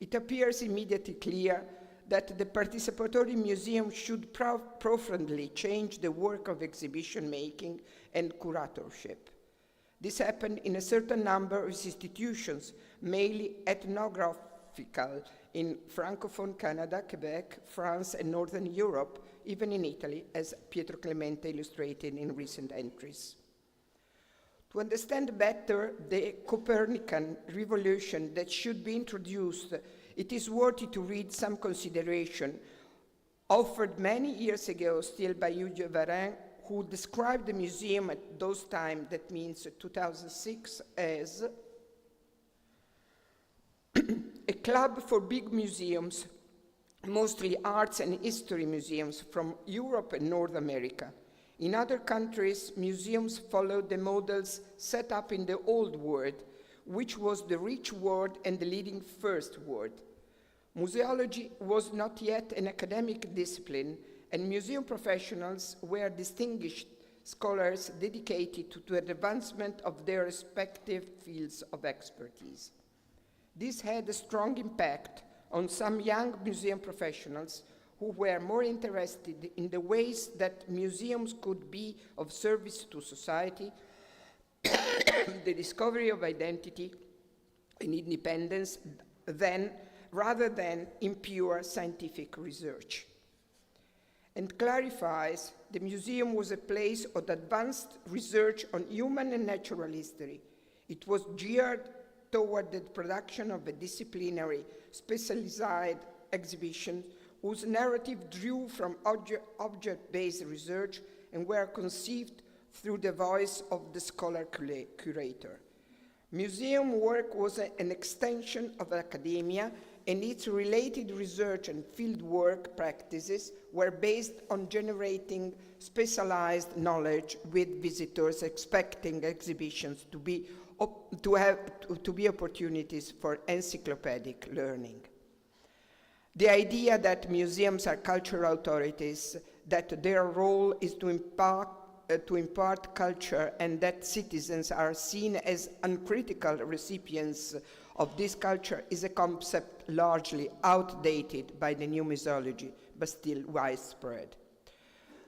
It appears immediately clear that the participatory museum should profoundly change the work of exhibition making and curatorship. This happened in a certain number of institutions, mainly ethnographical, in Francophone Canada, Quebec, France, and Northern Europe, even in Italy, as Pietro Clemente illustrated in recent entries. To understand better the Copernican revolution that should be introduced, it is worthy to read some consideration offered many years ago still by Hugues Varin, who described the museum at those times, that means 2006, as a club for big museums, mostly arts and history museums from Europe and North America. In other countries, museums followed the models set up in the old world, which was the rich world and the leading first world. Museology was not yet an academic discipline, and museum professionals were distinguished scholars dedicated to the advancement of their respective fields of expertise. This had a strong impact on some young museum professionals who were more interested in the ways that museums could be of service to society, the discovery of identity and independence, rather than in pure scientific research. And clarifies the museum was a place of advanced research on human and natural history. It was geared toward the production of a disciplinary, specialized exhibition whose narrative drew from object-based research and were conceived through the voice of the scholar-curator. Museum work was an extension of academia, and its related research and fieldwork practices were based on generating specialized knowledge with visitors expecting exhibitions to be opportunities for encyclopedic learning. The idea that museums are cultural authorities, that their role is to impart culture, and that citizens are seen as uncritical recipients of this culture is a concept largely outdated by the new museology, but still widespread.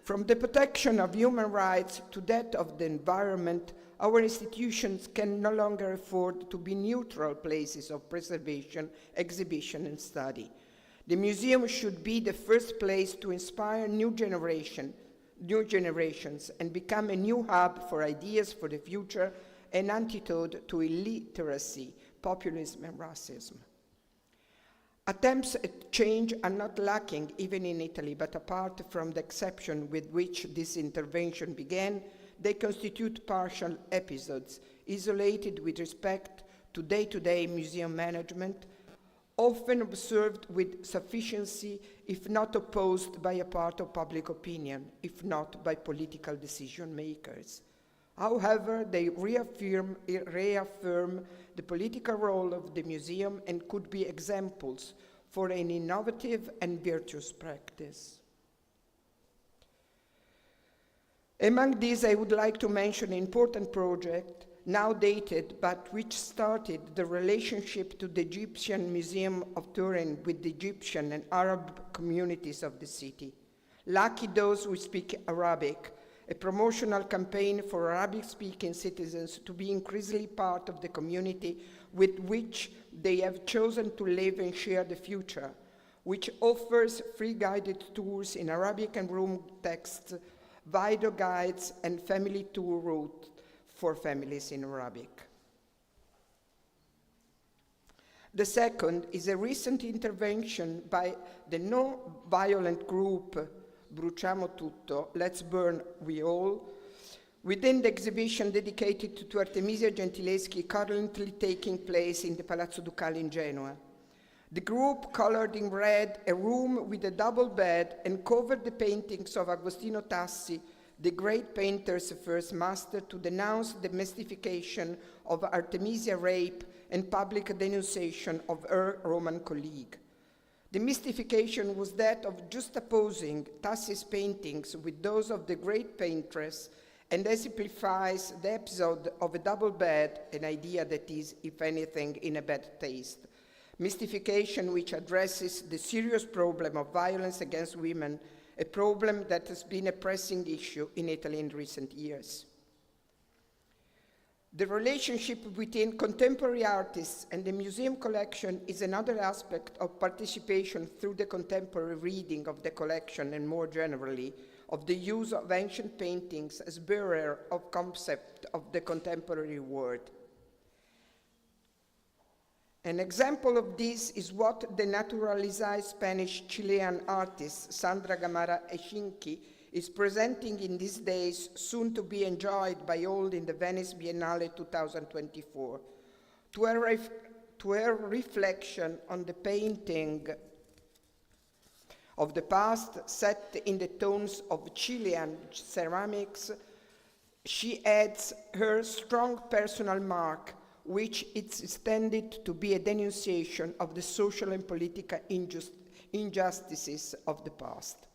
From the protection of human rights to that of the environment, our institutions can no longer afford to be neutral places of preservation, exhibition, and study. The museum should be the first place to inspire new generations and become a new hub for ideas for the future, an antidote to illiteracy, populism, and racism. Attempts at change are not lacking even in Italy, but apart from the exception with which this intervention began, they constitute partial episodes, isolated with respect to day-to-day museum management, often observed with sufficiency, if not opposed by a part of public opinion, if not by political decision makers. However, they reaffirm the political role of the museum and could be examples for an innovative and virtuous practice. Among these, I would like to mention an important project, now dated, but which started the relationship to the Egyptian Museum of Turin with the Egyptian and Arab communities of the city. Lucky those who speak Arabic, a promotional campaign for Arabic-speaking citizens to be increasingly part of the community with which they have chosen to live and share the future, which offers free guided tours in Arabic and room texts, video guides, and family tour route for families in Arabic. The second is a recent intervention by the non-violent group Bruciamo Tutto, Let's Burn We All, within the exhibition dedicated to Artemisia Gentileschi currently taking place in the Palazzo Ducale in Genoa. The group colored in red a room with a double bed and covered the paintings of Agostino Tassi, the great painter's first master, to denounce the mystification of Artemisia rape and public denunciation of her Roman colleague. The mystification was that of juxtaposing Tassi's paintings with those of the great paintress, and exemplifies the episode of a double bed, an idea that is, if anything, in a bad taste. Mystification which addresses the serious problem of violence against women, a problem that has been a pressing issue in Italy in recent years. The relationship between contemporary artists and the museum collection is another aspect of participation through the contemporary reading of the collection and more generally of the use of ancient paintings as bearer of concept of the contemporary world. An example of this is what the naturalized Spanish-Chilean artist Sandra Gamara Echinqui is presenting in these days, soon to be enjoyed by all in the Venice Biennale 2024, to her reflection on the painting of the past set in the tones of Chilean ceramics. She adds her strong personal mark, which is intended to be a denunciation of the social and political injustices of the past.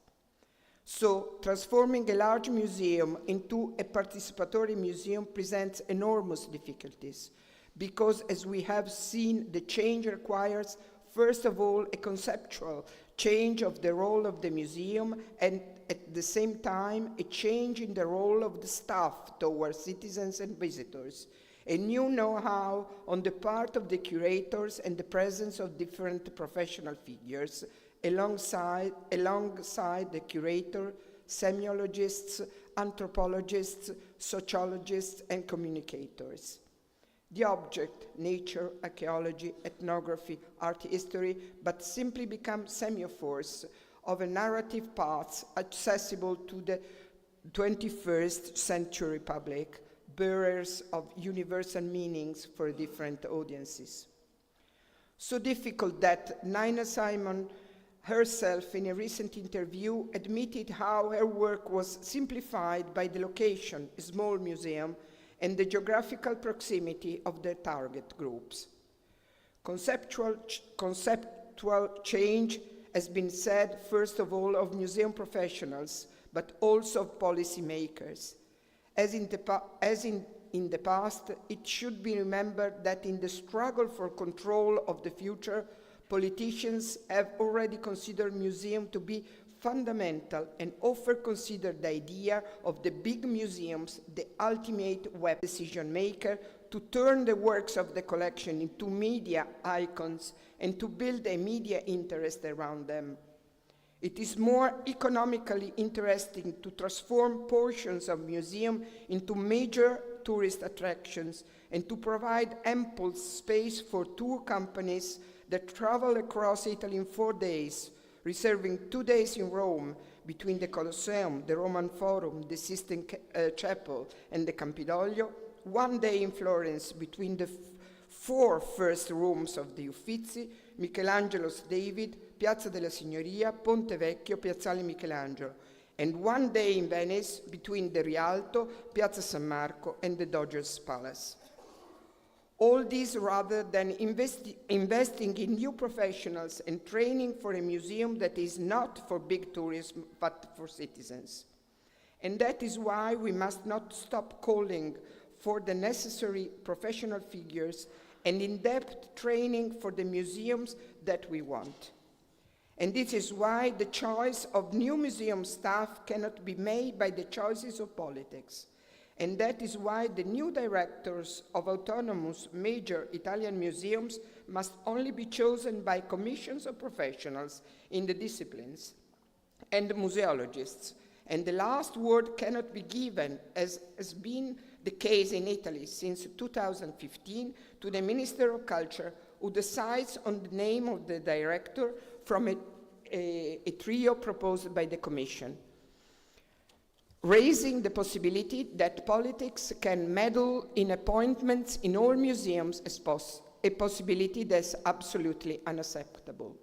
So, transforming a large museum into a participatory museum presents enormous difficulties, because as we have seen, the change requires, first of all, a conceptual change of the role of the museum, and at the same time, a change in the role of the staff towards citizens and visitors, a new know-how on the part of the curators and the presence of different professional figures, alongside the curator, semiologists, anthropologists, sociologists, and communicators. The object, nature, archaeology, ethnography, art history, but simply become semaphores of a narrative path accessible to the 21st century public, bearers of universal meanings for different audiences. So difficult that Nina Simon herself in a recent interview admitted how her work was simplified by the location, a small museum, and the geographical proximity of the target groups. Conceptual change has been said, first of all, of museum professionals, but also of policymakers. As in the past, it should be remembered that in the struggle for control of the future, politicians have already considered museums to be fundamental and often considered the idea of the big museums the ultimate web decision maker to turn the works of the collection into media icons and to build a media interest around them. It is more economically interesting to transform portions of museums into major tourist attractions and to provide ample space for tour companies that travel across Italy in 4 days, reserving 2 days in Rome between the Colosseum, the Roman Forum, the Sistine Chapel, and the Campidoglio, 1 day in Florence between the 4 first rooms of the Uffizi, Michelangelo's David, Piazza della Signoria, Ponte Vecchio, Piazzale Michelangelo, and 1 day in Venice between the Rialto, Piazza San Marco, and the Doge's Palace. All this rather than investing in new professionals and training for a museum that is not for big tourism, but for citizens. And that is why we must not stop calling for the necessary professional figures and in-depth training for the museums that we want. And this is why the choice of new museum staff cannot be made by the choices of politics. And that is why the new directors of autonomous major Italian museums must only be chosen by commissions of professionals in the disciplines and museologists. And the last word cannot be given, as has been the case in Italy since 2015, to the Minister of Culture, who decides on the name of the director from a trio proposed by the Commission, raising the possibility that politics can meddle in appointments in all museums as a possibility that's absolutely unacceptable.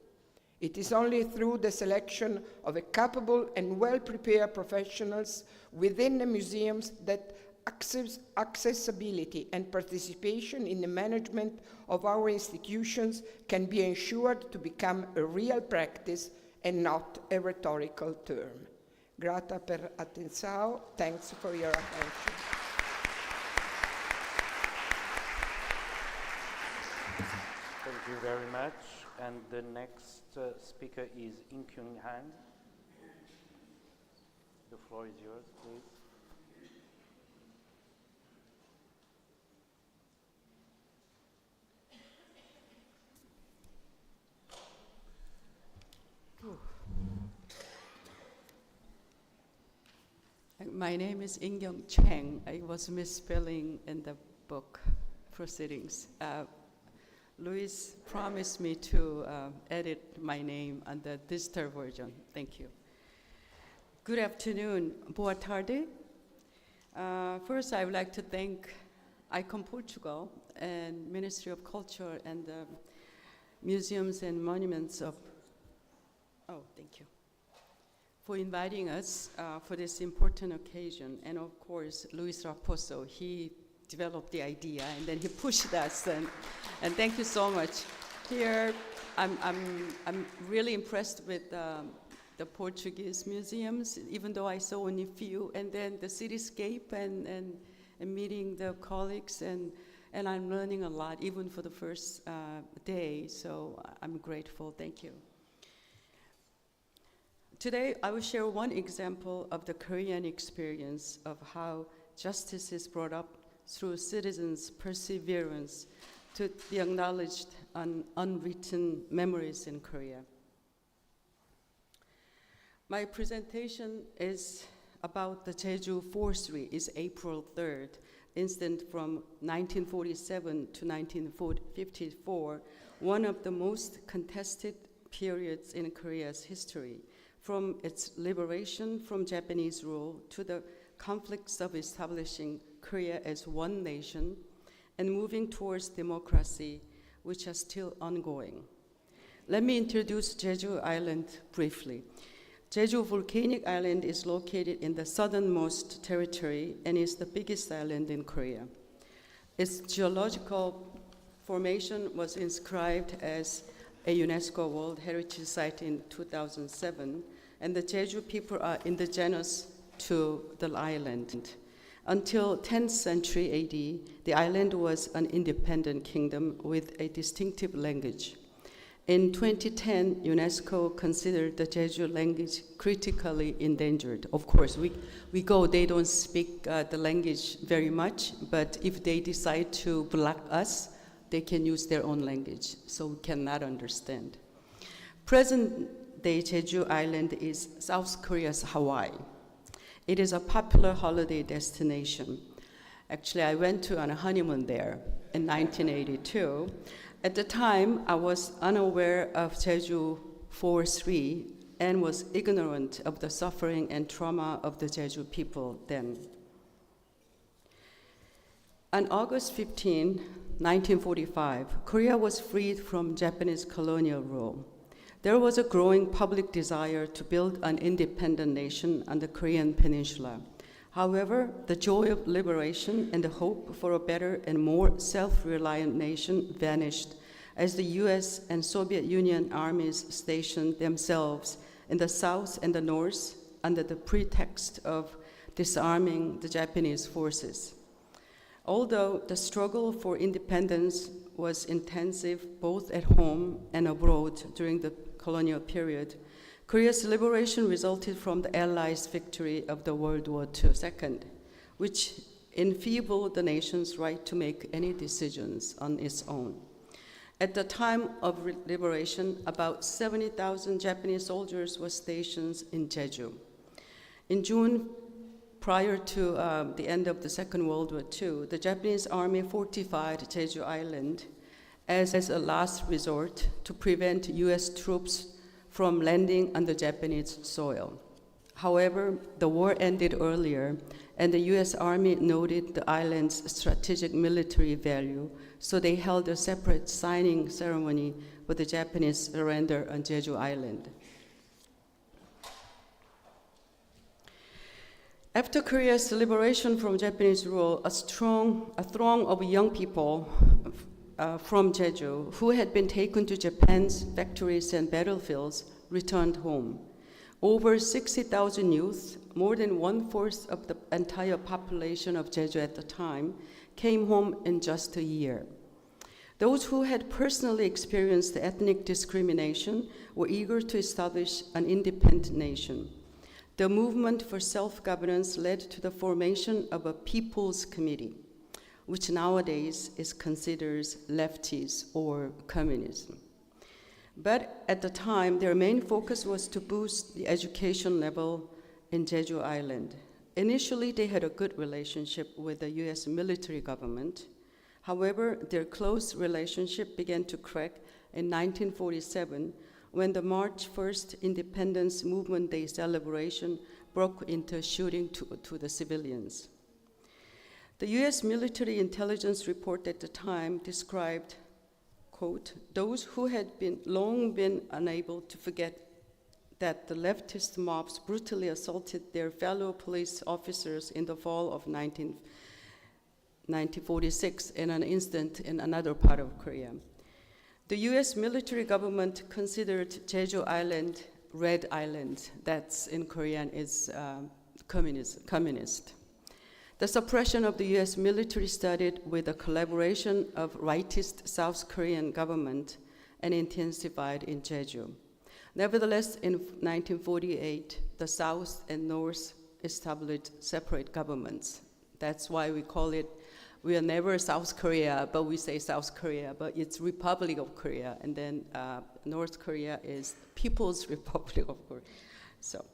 It is only through the selection of a capable and well-prepared professionals within the museums that accessibility and participation in the management of our institutions can be ensured to become a real practice and not a rhetorical term. Grata per attenzione. Thanks for your attention. Thank you very much. And the next speaker is In Kyung Han. The floor is yours, please. My name is In-kyung Chang. I was misspelling in the book Proceedings. Luis promised me to edit my name on the digital version. Thank you. Good afternoon. Boa tarde. First, I would like to thank ICOM Portugal and Ministry of Culture and the Museums and Monuments of... Oh, thank you. For inviting us for this important occasion. And of course, Luis Raposo, he developed the idea and then he pushed us, and thank you so much. Here, I'm really impressed with the Portuguese museums, even though I saw only few, and then the cityscape and meeting the colleagues, and I'm learning a lot, even for the first day, so I'm grateful, thank you. Today, I will share one example of the Korean experience of how justice is brought up through citizens' perseverance to the acknowledged and unwritten memories in Korea. My presentation is about the Jeju Forcery. It's April 3rd, incident from 1947 to 1954, one of the most contested periods in Korea's history, from its liberation from Japanese rule to the conflicts of establishing Korea as one nation and moving towards democracy, which are still ongoing. Let me introduce Jeju Island briefly. Jeju Volcanic Island is located in the southernmost territory and is the biggest island in Korea. Its geological formation was inscribed as a UNESCO World Heritage Site in 2007, and the Jeju people are indigenous to the island. Until 10th century AD, the island was an independent kingdom with a distinctive language. In 2010, UNESCO considered the Jeju language critically endangered. Of course, we go, they don't speak the language very much, but if they decide to block us, they can use their own language, so we cannot understand. Present-day Jeju Island is South Korea's Hawaii. It is a popular holiday destination. Actually, I went on a honeymoon there in 1982. At the time, I was unaware of Jeju Forcery and was ignorant of the suffering and trauma of the Jeju people then. On August 15, 1945, Korea was freed from Japanese colonial rule. There was a growing public desire to build an independent nation on the Korean peninsula. However, the joy of liberation and the hope for a better and more self-reliant nation vanished as the US and Soviet Union armies stationed themselves in the south and the north under the pretext of disarming the Japanese forces. Although the struggle for independence was intensive both at home and abroad during the colonial period, Korea's liberation resulted from the Allies' victory of the World War II, which enfeebled the nation's right to make any decisions on its own. At the time of liberation, about 70,000 Japanese soldiers were stationed in Jeju. In June, prior to the end of the Second World War II, the Japanese army fortified Jeju Island as a last resort to prevent US troops from landing on the Japanese soil. However, the war ended earlier, and the US Army noted the island's strategic military value, so they held a separate signing ceremony with the Japanese surrender on Jeju Island. After Korea's liberation from Japanese rule, a throng of young people from Jeju who had been taken to Japan's factories and battlefields returned home. Over 60,000 youth, more than 1/4 of the entire population of Jeju at the time, came home in just a year. Those who had personally experienced ethnic discrimination were eager to establish an independent nation. The movement for self-governance led to the formation of a People's Committee, which nowadays is considered lefties or communism. But at the time, their main focus was to boost the education level in Jeju Island. Initially, they had a good relationship with the US military government. However, their close relationship began to crack in 1947 when the March 1st Independence Movement Day celebration broke into shooting to the civilians. The US military intelligence report at the time described, quote, those who had long been unable to forget that the leftist mobs brutally assaulted their fellow police officers in the fall of 1946 in an incident in another part of Korea. The US military government considered Jeju Island Red Island, that's in Korean is communist. The suppression of the US military started with the collaboration of rightist South Korean government and intensified in Jeju. Nevertheless, in 1948, the South and North established separate governments. That's why we call it, we are never South Korea, but we say South Korea, but it's Republic of Korea, and then North Korea is People's Republic of Korea. So,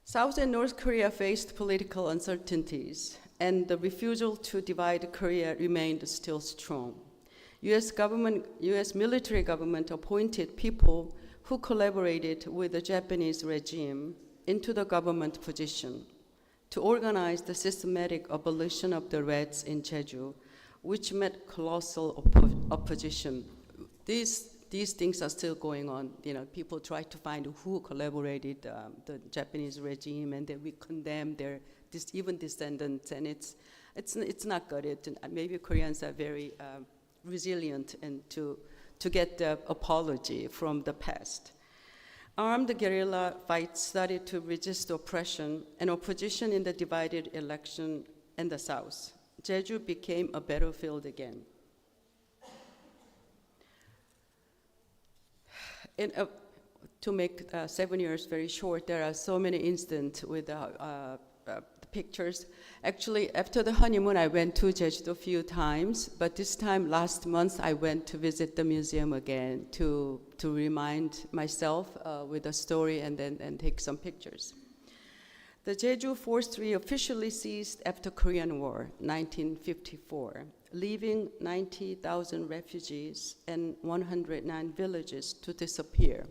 South and North Korea faced political uncertainties, and the refusal to divide Korea remained still strong. US military government appointed people who collaborated with the Japanese regime into the government position to organize the systematic abolition of the Reds in Jeju, which met colossal opposition. These things are still going on. You know, people try to find who collaborated the Japanese regime, and then we condemn their even descendants, and it's not good. Maybe Koreans are very resilient and to get the apology from the past. Armed guerrilla fights started to resist oppression and opposition in the divided election in the South. Jeju became a battlefield again. To make 7 years very short, there are so many incidents with the pictures. Actually, after the honeymoon, I went to Jeju a few times, but this time, last month, I went to visit the museum again to remind myself with a story and then take some pictures. The Jeju Force 3 officially ceased after Korean War, 1954, leaving 90,000 refugees and 109 villages to disappear.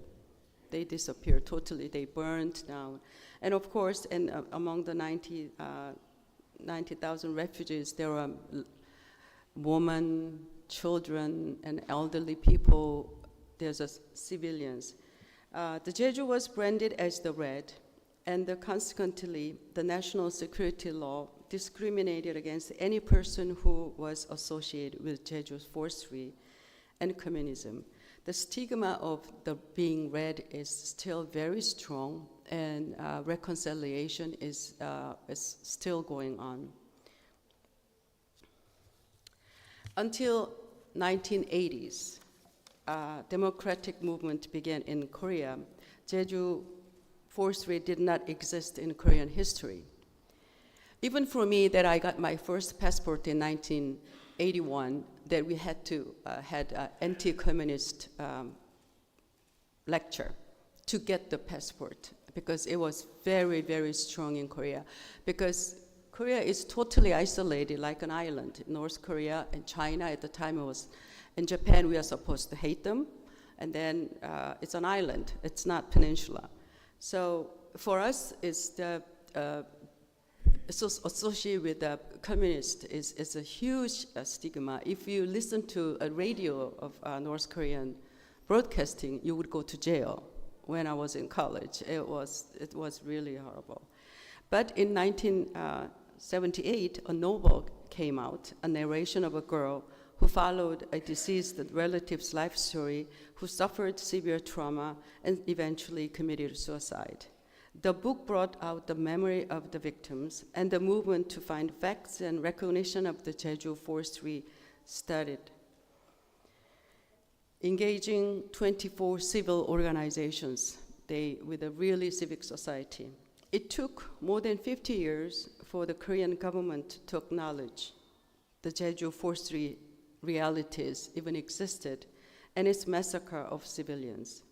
They disappeared totally, they burned down. And of course, among the 90,000 refugees, there were women, children, and elderly people. There's civilians. The Jeju was branded as the Red, and consequently, the national security law discriminated against any person who was associated with Jeju's Force 3 and communism. The stigma of the being Red is still very strong, and reconciliation is still going on. Until 1980s, democratic movement began in Korea. Jeju Force 3 did not exist in Korean history. Even for me, that I got my first passport in 1981, that we had to had an anti-communist lecture to get the passport, because it was very, very strong in Korea. Because Korea is totally isolated, like an island. North Korea and China at the time it was, in Japan we are supposed to hate them, and then it's an island, it's not peninsula. So for us, it's the associated with the communist is a huge stigma. If you listen to a radio of North Korean broadcasting, you would go to jail. When I was in college, it was really horrible. But in 1978, a novel came out, a narration of a girl who followed a deceased relative's life story, who suffered severe trauma and eventually committed suicide. The book brought out the memory of the victims and the movement to find facts and recognition of the Jeju forestry studied. Engaging 24 civil organizations, with a really civic society. It took more than 50 years for the Korean government to acknowledge the Jeju forestry realities even existed and its massacre of civilians.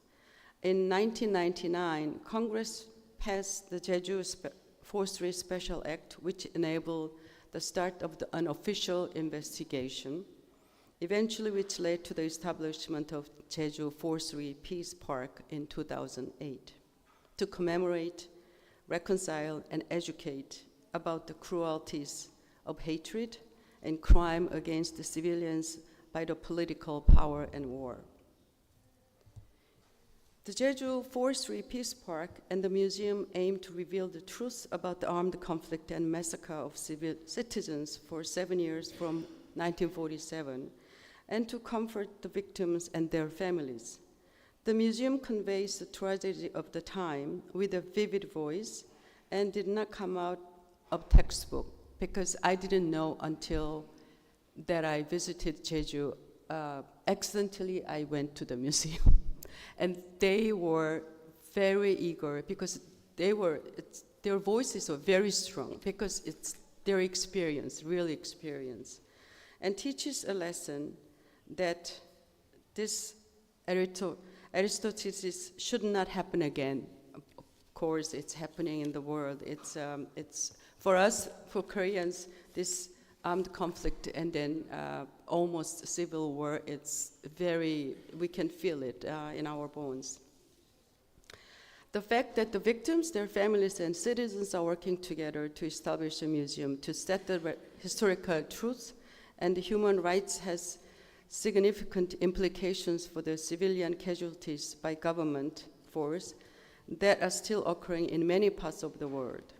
In 1999, Congress passed the Jeju Forestry Special Act, which enabled the start of the unofficial investigation, eventually which led to the establishment of Jeju Forestry Peace Park in 2008 to commemorate, reconcile, and educate about the cruelties of hatred and crime against the civilians by the political power and war. The Jeju Forestry Peace Park and the museum aim to reveal the truth about the armed conflict and massacre of citizens for 7 years from 1947, and to comfort the victims and their families. The museum conveys the tragedy of the time with a vivid voice and did not come out of textbook, because I didn't know until that I visited Jeju. Accidentally, I went to the museum. And they were very eager because their voices were very strong because it's their experience, real experience, and teaches a lesson that this Aristoteles should not happen again. Of course, it's happening in the world. It's for us, for Koreans, this armed conflict and then almost civil war, we can feel it in our bones. The fact that the victims, their families, and citizens are working together to establish a museum to set the historical truth and the human rights has significant implications for the civilian casualties by government force that are still occurring in many parts of the world.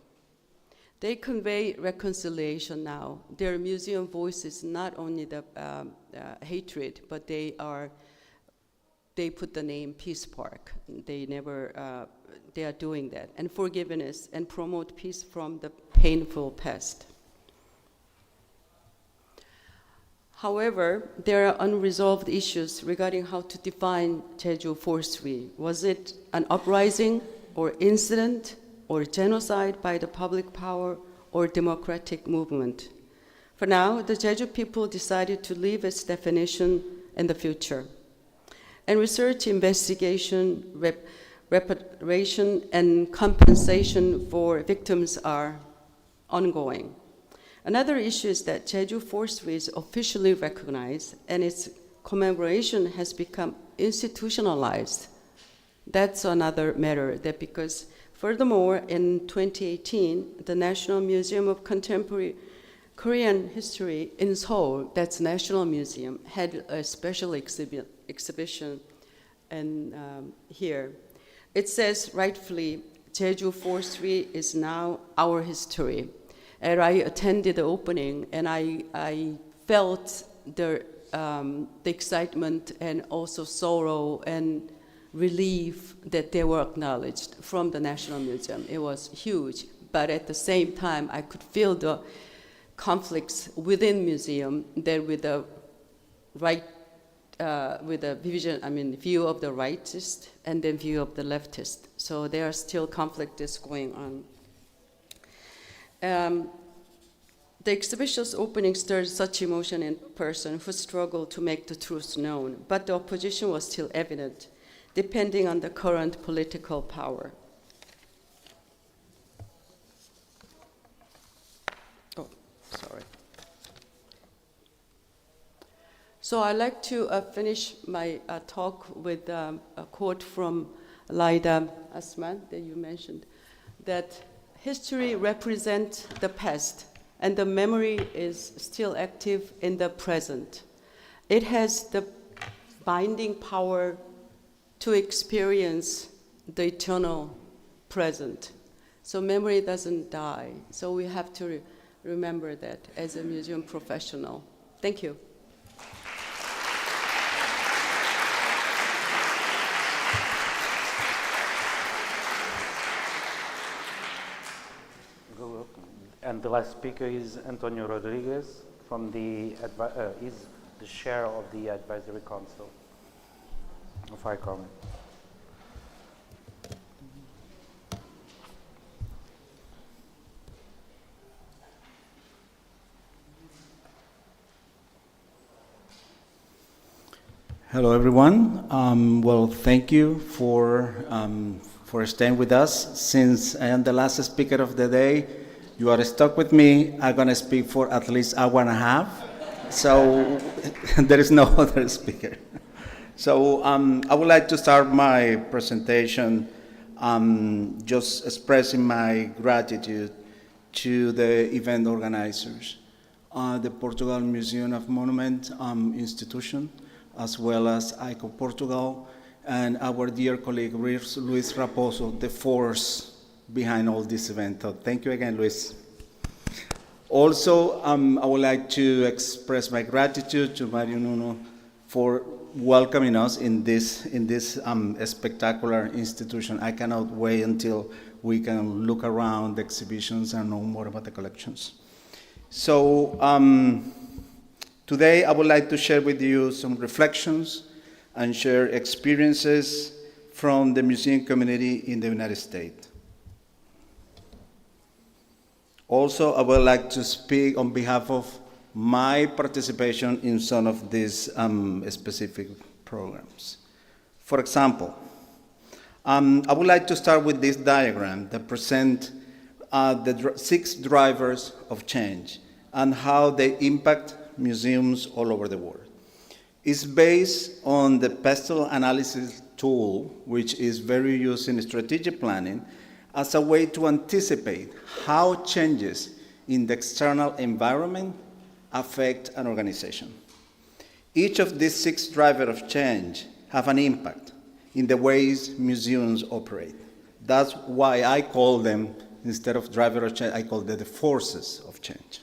They convey reconciliation now. Their museum voice is not only the hatred, but they put the name Peace Park. They are doing that, and forgiveness, and promote peace from the painful past. However, there are unresolved issues regarding how to define Jeju forestry. Was it an uprising or incident or genocide by the public power or democratic movement? For now, the Jeju people decided to leave its definition in the future. And research, investigation, reparation, and compensation for victims are ongoing. Another issue is that Jeju forestry is officially recognized and its commemoration has become institutionalized. That's another matter, because furthermore, in 2018, the National Museum of Contemporary Korean History in Seoul, that's National Museum, had a special exhibition here. It says rightfully, Jeju forestry is now our history. And I attended the opening, and I felt the excitement and also sorrow and relief that they were acknowledged from the National Museum. It was huge, but at the same time, I could feel the conflicts within museum that with the view of the rightist and then view of the leftist. So there are still conflicts going on. The exhibition's opening stirred such emotion in person who struggled to make the truth known, but the opposition was still evident, depending on the current political power. Oh, sorry. So I'd like to finish my talk with a quote from Laida Asman that you mentioned, that history represents the past, and the memory is still active in the present. It has the binding power to experience the eternal present. So memory doesn't die. So we have to remember that as a museum professional. Thank you. And the last speaker is Antonio Rodriguez from is the chair of the Advisory Council of ICOM. Hello, everyone. Well, thank you for staying with us. Since I am the last speaker of the day, you are stuck with me. I'm going to speak for at least an hour and a half. So there is no other speaker. So I would like to start my presentation just expressing my gratitude to the event organizers, the Portugal Museum of Monument Institution, as well as ICO Portugal, and our dear colleague Luis Raposo, the force behind all this event. So thank you again, Luis. Also, I would like to express my gratitude to Mario Nuno for welcoming us in this spectacular institution. I cannot wait until we can look around the exhibitions and know more about the collections. So today I would like to share with you some reflections and share experiences from the museum community in the United States. Also, I would like to speak on behalf of my participation in some of these specific programs. For example, I would like to start with this diagram that presents the 6 drivers of change and how they impact museums all over the world. It's based on the pestle analysis tool, which is very used in strategic planning, as a way to anticipate how changes in the external environment affect an organization. Each of these 6 drivers of change have an impact in the ways museums operate. That's why I call them, instead of drivers of change, I call them the forces of change.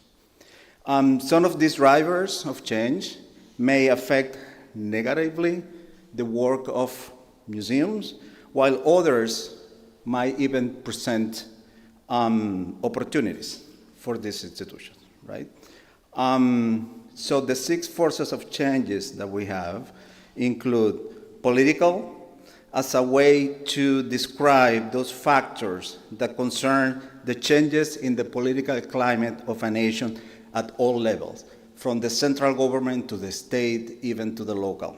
Some of these drivers of change may affect negatively the work of museums, while others might even present opportunities for these institutions, right? So the 6 forces of changes that we have include political, as a way to describe those factors that concern the changes in the political climate of a nation at all levels, from the central government to the state, even to the local.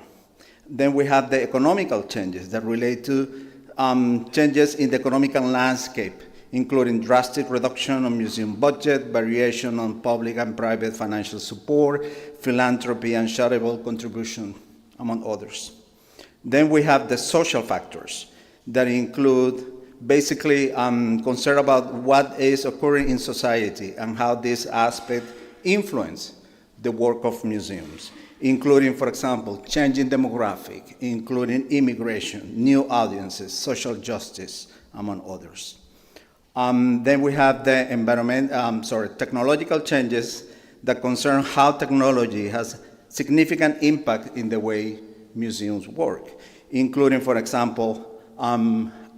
Then we have the economical changes that relate to changes in the economical landscape, including drastic reduction on museum budget, variation on public and private financial support, philanthropy and charitable contribution, among others. Then we have the social factors that include basically concern about what is occurring in society and how this aspect influence the work of museums, including, for example, changing demographic, including immigration, new audiences, social justice, among others. Then we have the technological changes that concern how technology has significant impact in the way museums work, including, for example,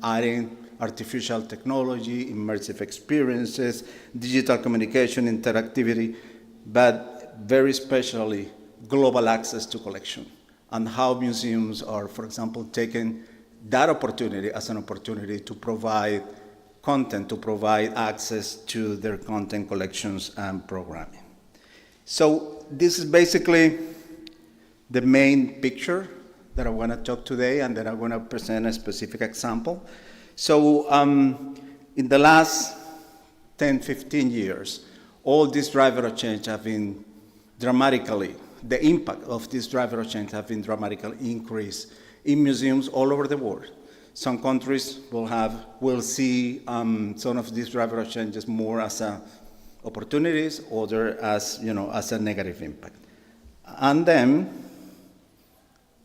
adding artificial technology, immersive experiences, digital communication, interactivity, but very especially global access to collection, and how museums are, for example, taking that opportunity as an opportunity to provide content, to provide access to their content collections and programming. So this is basically the main picture that I want to talk today, and then I'm going to present a specific example. So in the last 10, 15 years, all these drivers of change have been dramatically, the impact of this driver of change have been dramatically increased in museums all over the world. Some countries will see some of these driver changes more as opportunities, other as as a negative impact. And then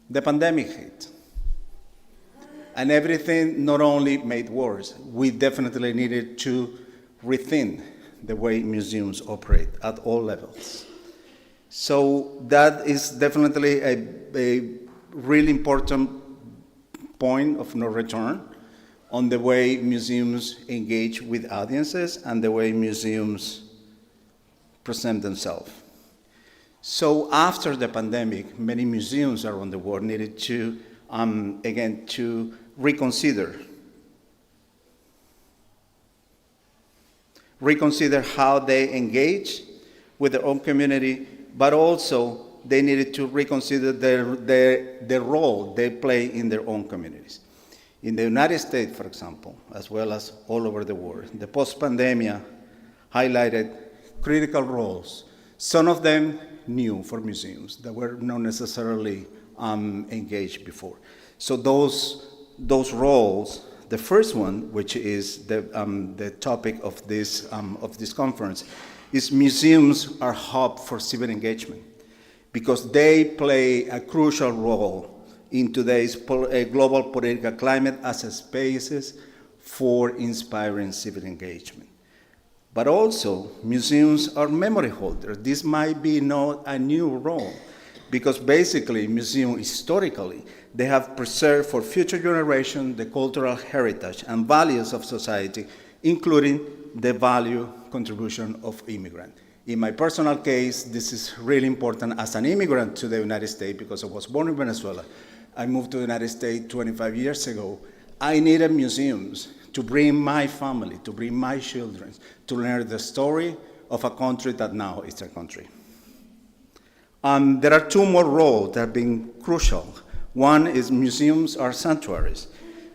the pandemic hit. And everything not only made worse, we definitely needed to rethink the way museums operate at all levels. So that is definitely a really important point of no return on the way museums engage with audiences and the way museums present themselves. So after the pandemic, many museums around the world needed to, again, to reconsider how they engage with their own community, but also they needed to reconsider the role they play in their own communities. In the United States, for example, as well as all over the world, the post-pandemic highlighted critical roles, some of them new for museums that were not necessarily engaged before. So those roles, the first one, which is the topic of this conference, is museums are hub for civic engagement, because they play a crucial role in today's global political climate as spaces for inspiring civic engagement. But also, museums are memory holders. This might be not a new role, because basically, museums historically, they have preserved for future generations the cultural heritage and values of society, including the value contribution of immigrants. In my personal case, this is really important as an immigrant to the United States, because I was born in Venezuela. I moved to the United States 25 years ago. I needed museums to bring my family, to bring my children, to learn the story of a country that now is their country. There are two more roles that have been crucial. One is museums are sanctuaries,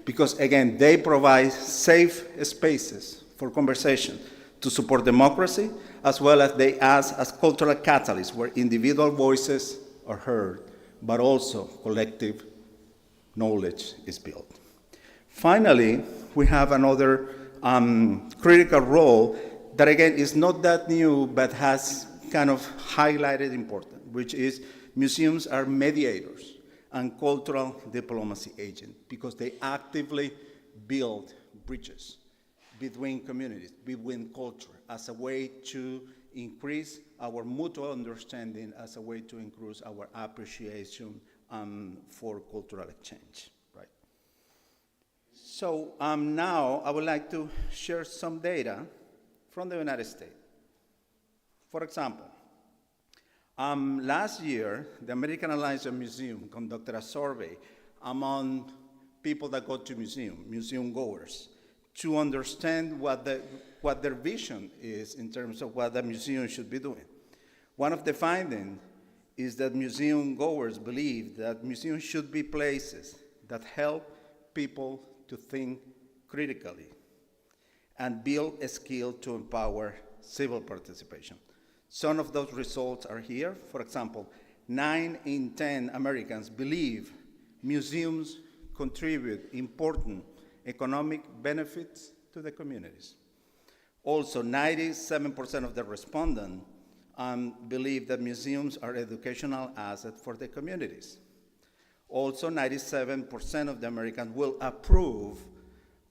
because again, they provide safe spaces for conversation to support democracy, as well as they act as cultural catalysts where individual voices are heard, but also collective knowledge is built. Finally, we have another critical role that again is not that new, but has kind of highlighted importance, which is museums are mediators and cultural diplomacy agents, because they actively build bridges between communities, between culture, as a way to increase our mutual understanding, as a way to increase our appreciation for cultural exchange, right? So now I would like to share some data from the United States. For example, last year, the American Alliance of Museums conducted a survey among people that go to museum goers, to understand what their vision is in terms of what the museum should be doing. One of the findings is that museum goers believe that museums should be places that help people to think critically and build a skill to empower civil participation. Some of those results are here. For example, 9 in 10 Americans believe museums contribute important economic benefits to the communities. Also, 97% of the respondents believe that museums are educational assets for the communities. Also, 97% of the Americans will approve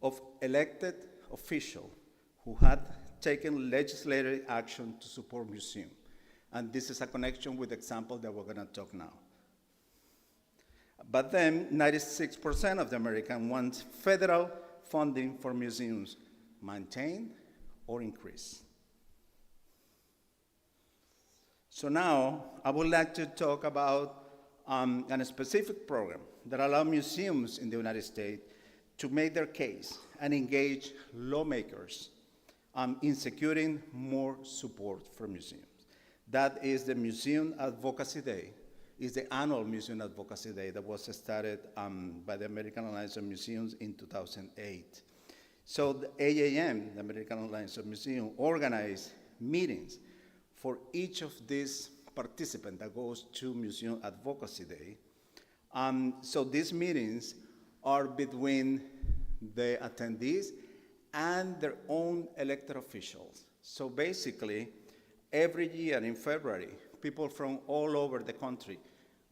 of elected officials who had taken legislative action to support museums. And this is a connection with the example that we're going to talk now. But then 96% of the Americans want federal funding for museums maintained or increased. So now I would like to talk about a specific program that allows museums in the United States to make their case and engage lawmakers in securing more support for museums. That is the Museum Advocacy Day. It's the annual Museum Advocacy Day that was started by the American Alliance of Museums in 2008. So the AAM, the American Alliance of Museums, organized meetings for each of these participants that goes to Museum Advocacy Day. So these meetings are between the attendees and their own elected officials. So basically, every year in February, people from all over the country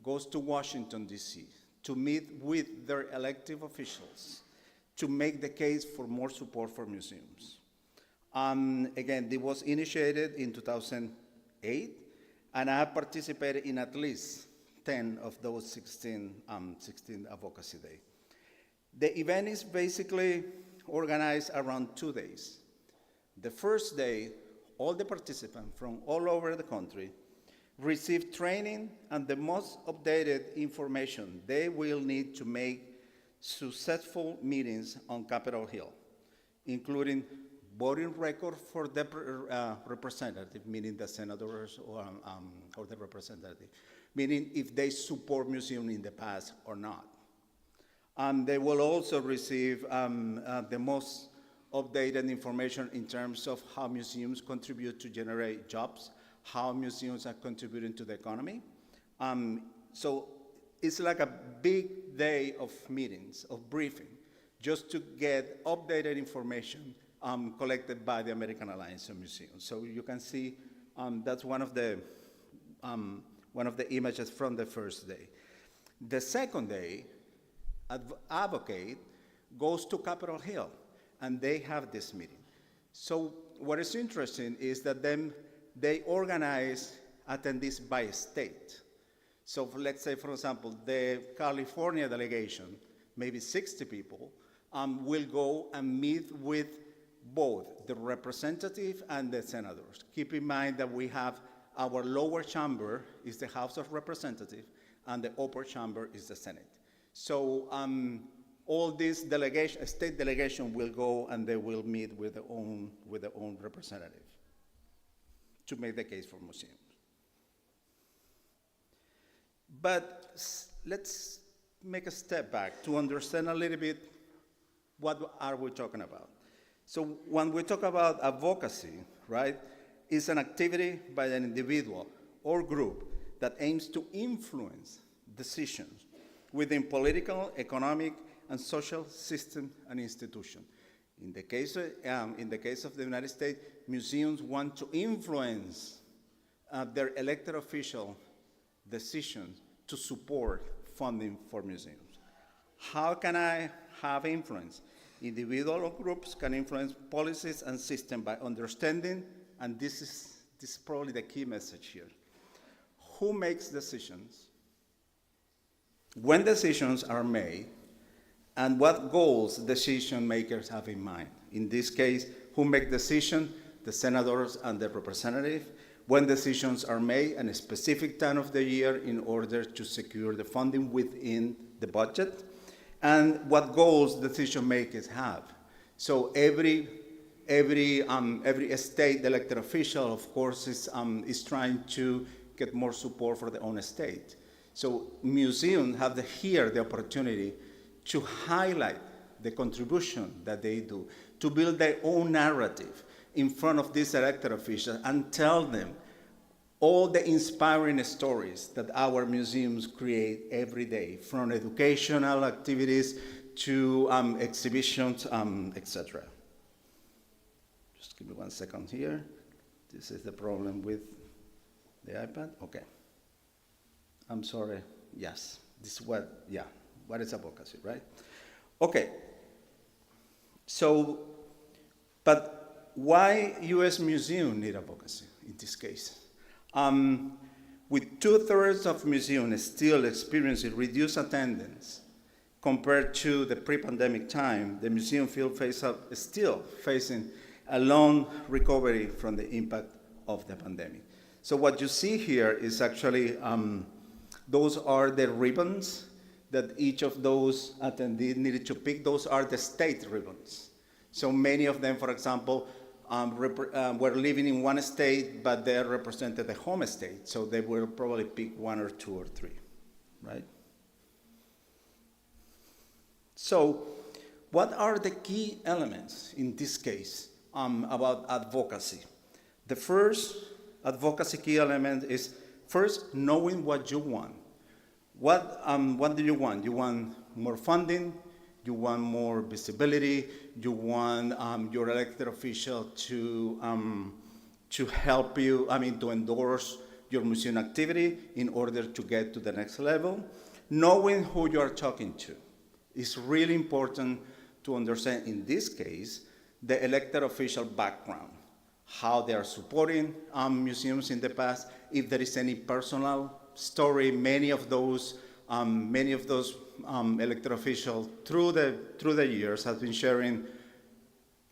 goes to Washington, D.C. to meet with their elected officials to make the case for more support for museums. Again, it was initiated in 2008, and I have participated in at least 10 of those 16 advocacy days. The event is basically organized around 2 days. The first day, all the participants from all over the country receive training and the most updated information they will need to make successful meetings on Capitol Hill, including voting record for the representative, meaning the senators or the representative, meaning if they support museum in the past or not. They will also receive the most updated information in terms of how museums contribute to generate jobs, how museums are contributing to the economy. So it's like a big day of meetings, of briefing, just to get updated information collected by the American Alliance of Museums. So you can see that's one of the images from the first day. The second day, advocate goes to Capitol Hill, and they have this meeting. So what is interesting is that they organize attendees by state. So let's say, for example, the California delegation, maybe 60 people, will go and meet with both the representative and the senators. Keep in mind that we have our lower chamber is the House of Representatives, and the upper chamber is the Senate. So all these state delegation will go and they will meet with their own representative to make the case for museums. But let's make a step back to understand a little bit what are we talking about. So when we talk about advocacy, right, it's an activity by an individual or group that aims to influence decisions within political, economic, and social system and institution. In the case of the United States, museums want to influence their elected official decisions to support funding for museums. How can I have influence? Individual or groups can influence policies and systems by understanding, and this is probably the key message here. Who makes decisions? When decisions are made, and what goals decision makers have in mind. In this case, who make decisions? The senators and the representative. When decisions are made at a specific time of the year in order to secure the funding within the budget, and what goals decision makers have. So every state elected official, of course, is trying to get more support for their own state. So museums have the opportunity to highlight the contribution that they do, to build their own narrative in front of these elected officials and tell them all the inspiring stories that our museums create every day, from educational activities to exhibitions, etc. Just give me 1 second here. This is the problem with the iPad. Okay. I'm sorry. Yes. This is what is advocacy, right? Okay. So, but why U.S. museums need advocacy in this case? With 2/3 of museums still experiencing reduced attendance compared to the pre-pandemic time, the museum field still facing a long recovery from the impact of the pandemic. So what you see here is actually, those are the ribbons that each of those attendees needed to pick. Those are the state ribbons. So many of them, for example, were living in one state, but they represented the home state. So they will probably pick 1 or 2 or 3, right? So what are the key elements in this case about advocacy? The first advocacy key element is first knowing what you want. What do you want? You want more funding? you want more visibility, you want your elected official to help you, to endorse your museum activity in order to get to the next level. Knowing who you are talking to is really important to understand, in this case, the elected official background, how they are supporting museums in the past, if there is any personal story. Many of those elected officials through the years have been sharing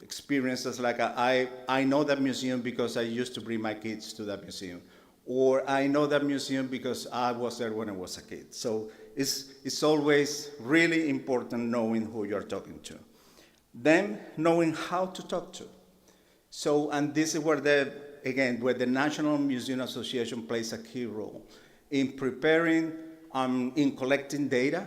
experiences like, I know that museum because I used to bring my kids to that museum, or I know that museum because I was there when I was a kid. So it's always really important knowing who you're talking to. Then knowing how to talk to. So, and this is where where the National Museum Association plays a key role in preparing, in collecting data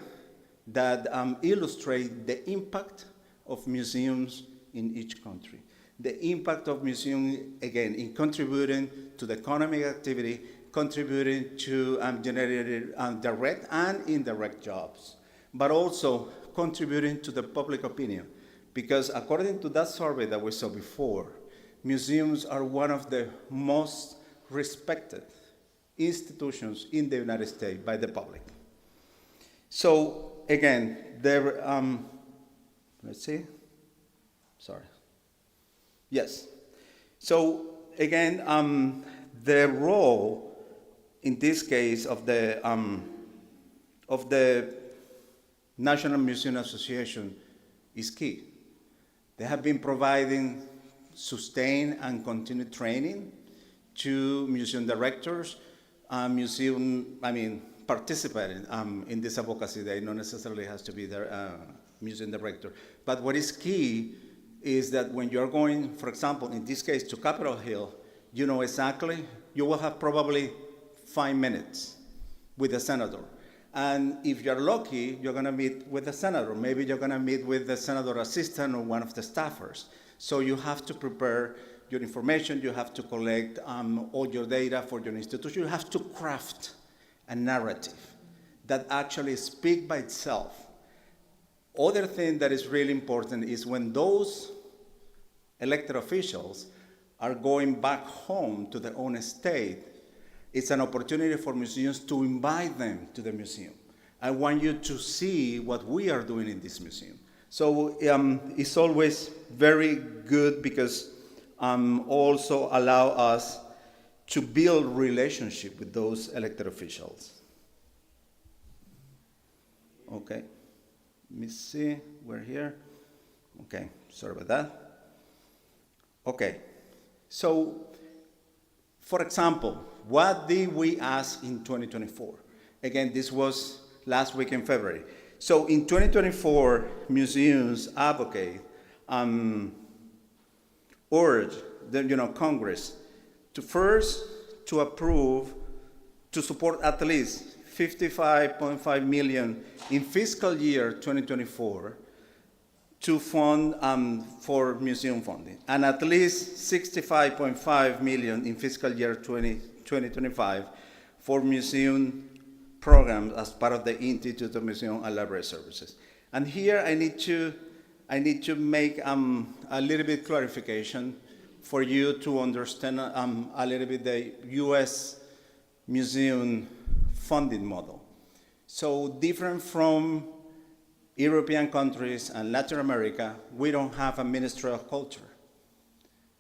that illustrate the impact of museums in each country. The impact of museums, again, in contributing to the economic activity, contributing to generating direct and indirect jobs, but also contributing to the public opinion. Because according to that survey that we saw before, museums are one of the most respected institutions in the United States by the public. So again, there, let's see, sorry. Yes, so again, the role in this case of the National Museum Association is key. They have been providing sustained and continued training to museum directors, participating in this advocacy. They don't necessarily has to be their museum director. But what is key is that when you're going, for example, in this case, to Capitol Hill, you know exactly, you will have probably 5 minutes with the senator. And if you're lucky, you're gonna meet with the senator. Maybe you're gonna meet with the senator assistant or one of the staffers. So you have to prepare your information, you have to collect all your data for your institution, you have to craft a narrative that actually speaks by itself. Other thing that is really important is when those elected officials are going back home to their own state, it's an opportunity for museums to invite them to the museum. I want you to see what we are doing in this museum. So it's always very good because also allow us to build relationship with those elected officials. Okay, let me see, we're here. Okay, sorry about that. Okay, so for example, what did we ask in 2024? Again, this was last week in February. So in 2024, museums advocate, urge the Congress to approve, to support at least $55.5 million in fiscal year 2024 to fund for museum funding, and at least $65.5 million in fiscal year 2025 for museum programs as part of the Institute of Museum and Library Services. And here I need to make a little bit clarification for you to understand a little bit the U.S. museum funding model. So different from European countries and Latin America, we don't have a Ministry of Culture.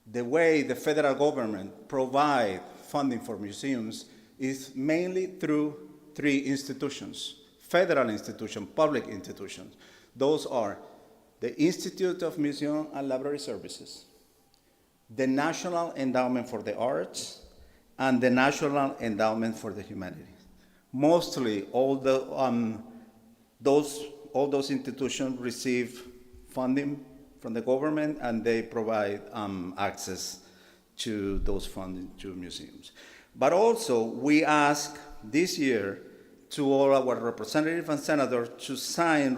The way the federal government provides funding for museums is mainly through 3 institutions, federal institutions, public institutions. Those are the Institute of Museum and Library Services, the National Endowment for the Arts, and the National Endowment for the Humanities. Mostly all those institutions receive funding from the government, and they provide access to those funding to museums. But also, we ask this year to all our representatives and senators to sign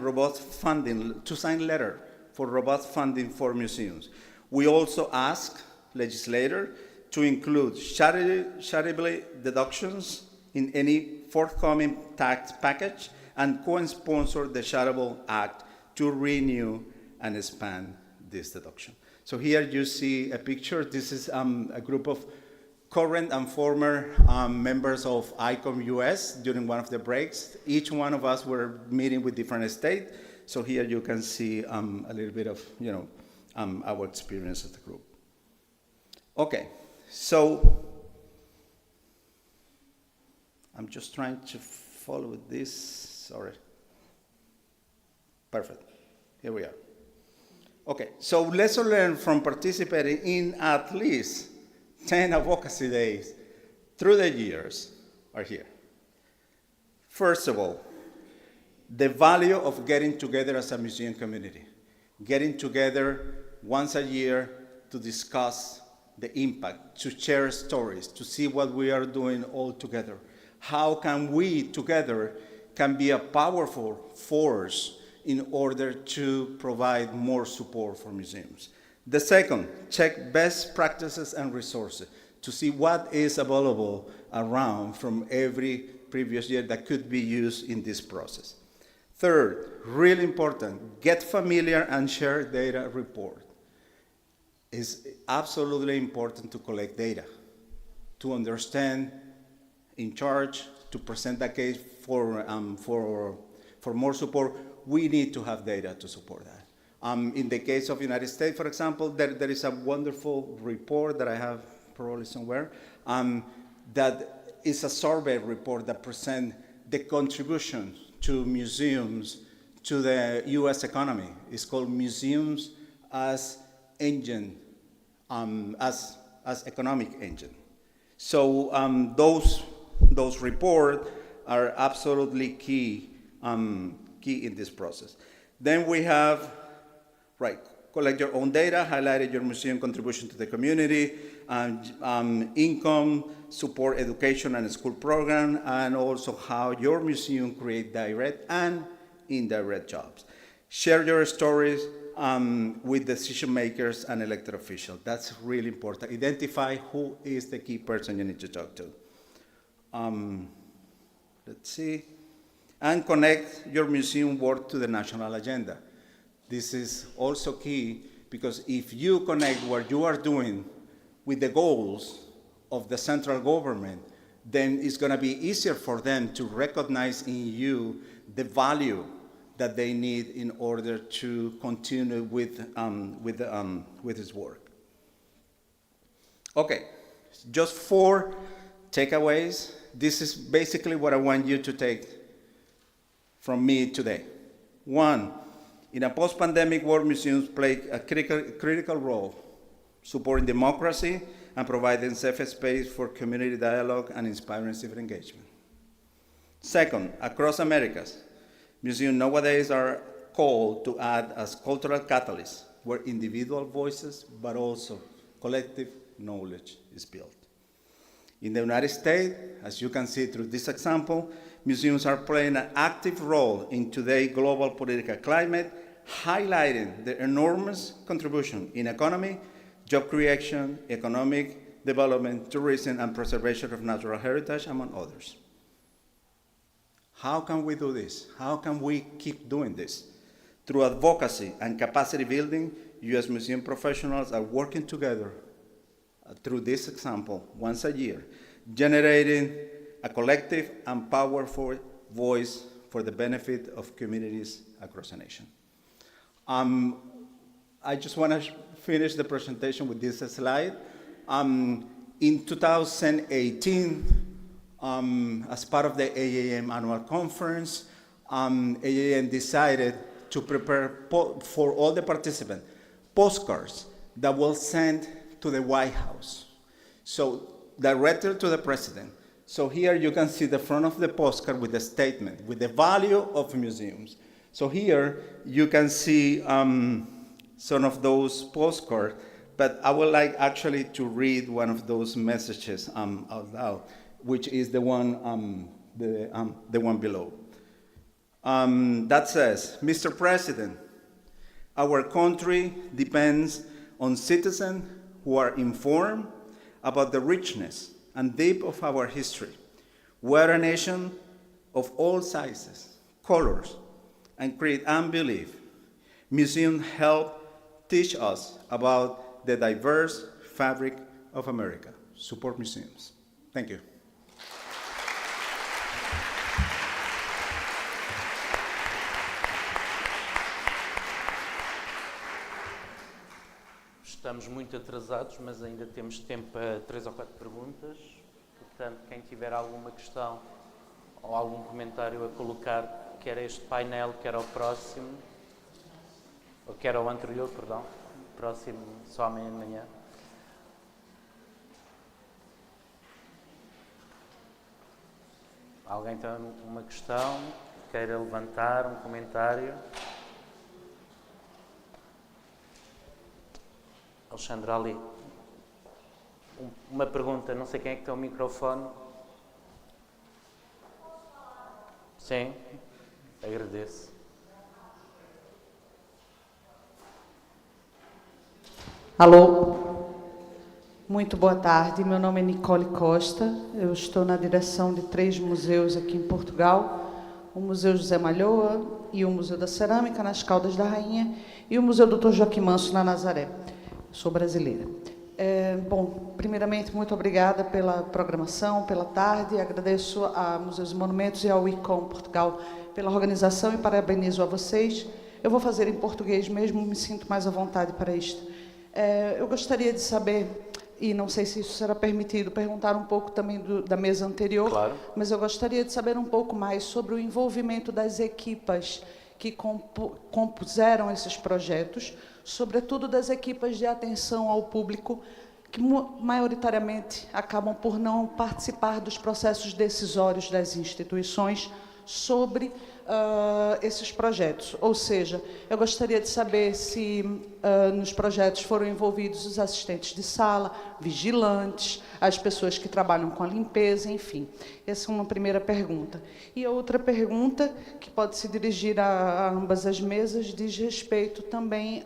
letter for robust funding for museums. We also ask legislators to include charitable deductions in any forthcoming tax package and co-sponsor the Charitable Act to renew and expand this deduction. So here you see a picture. This is a group of current and former members of ICOM US during one of the breaks. Each one of us were meeting with different states. So here you can see a little bit of, our experience as a group. Okay, so I'm just trying to follow this. Sorry. Perfect. Here we are. Okay, so lesson learned from participating in at least 10 advocacy days through the years are here. First of all, the value of getting together as a museum community. Getting together once a year to discuss the impact, to share stories, to see what we are doing all together. How can we together can be a powerful force in order to provide more support for museums. The second, check best practices and resources to see what is available around from every previous year that could be used in this process. Third, really important, get familiar and share data report. It's absolutely important to collect data, to understand in charge, to present the case for more support. We need to have data to support that. In the case of the United States, for example, there is a wonderful report that I have probably somewhere that is a survey report that presents the contribution to museums to the U.S. economy. It's called Museums as Engine, as economic engine. So those reports are absolutely key in this process. Then we have, collect your own data, highlighted your museum contribution to the community, income, support education and school program, and also how your museum create direct and indirect jobs. Share your stories with decision makers and elected officials. That's really important. Identify who is the key person you need to talk to. Let's see. And connect your museum work to the national agenda. This is also key because if you connect what you are doing with the goals of the central government, then it's going to be easier for them to recognize in you the value that they need in order to continue with his work. Okay, just 4 takeaways. This is basically what I want you to take from me today. 1, in a post-pandemic world, museums play a critical role supporting democracy and providing safe space for community dialogue and inspiring civic engagement. 2nd, across Americas, museums nowadays are called to act as cultural catalysts where individual voices but also collective knowledge is built. In the United States, as you can see through this example, museums are playing an active role in today's global political climate, highlighting the enormous contribution in economy, job creation, economic development, tourism, and preservation of natural heritage, among others. How can we do this? How can we keep doing this? Through advocacy and capacity building, U.S. museum professionals are working together through this example once a year, generating a collective and powerful voice for the benefit of communities across the nation. I just want to finish the presentation with this slide. In 2018, as part of the AAM annual conference, AAM decided to prepare for all the participants postcards that will send to the White House. So directed to the president. So here you can see the front of the postcard with the statement, with the value of museums. So here you can see some of those postcards, but I would like actually to read one of those messages out loud, which is the one below. That says, Mr. President, our country depends on citizens who are informed about the richness and depth of our history. We are a nation of all sizes, colors, and creed and belief. Museums help teach us about the diverse fabric of America. Support museums. Thank you. Estamos muito atrasados, mas ainda temos tempo para 3 ou 4 perguntas. Portanto, quem tiver alguma questão ou algum comentário a colocar, quer a este painel, quer ao próximo, ou quer ao anterior, perdão, próximo só amanhã de manhã. Alguém tem uma questão, queira levantar um comentário? Alexandra, ali. Uma pergunta, não sei quem é que tem o microfone. Sim, agradeço. Alô, muito boa tarde, meu nome é Nicole Costa, eu estou na direção de 3 museus aqui em Portugal, o Museu José Malhoa e o Museu da Cerâmica, nas Caldas da Rainha, e o Museu Dr. Joaquim Manso, na Nazaré. Sou brasileira. Bom, primeiramente, muito obrigada pela programação, pela tarde, agradeço a Museus e Monumentos e ao ICOM Portugal pela organização e parabenizo a vocês. Eu vou fazer em português mesmo, me sinto mais à vontade para isto. Eu gostaria de saber, e não sei se isso será permitido, perguntar um pouco também da mesa anterior, claro. Mas eu gostaria de saber um pouco mais sobre o envolvimento das equipas que compuseram esses projetos, sobretudo das equipas de atenção ao público, que maioritariamente acabam por não participar dos processos decisórios das instituições sobre esses projetos. Ou seja, eu gostaria de saber se nos projetos foram envolvidos os assistentes de sala, vigilantes, as pessoas que trabalham com a limpeza, enfim. Essa é uma primeira pergunta. E a outra pergunta, que pode se dirigir a ambas as mesas, diz respeito também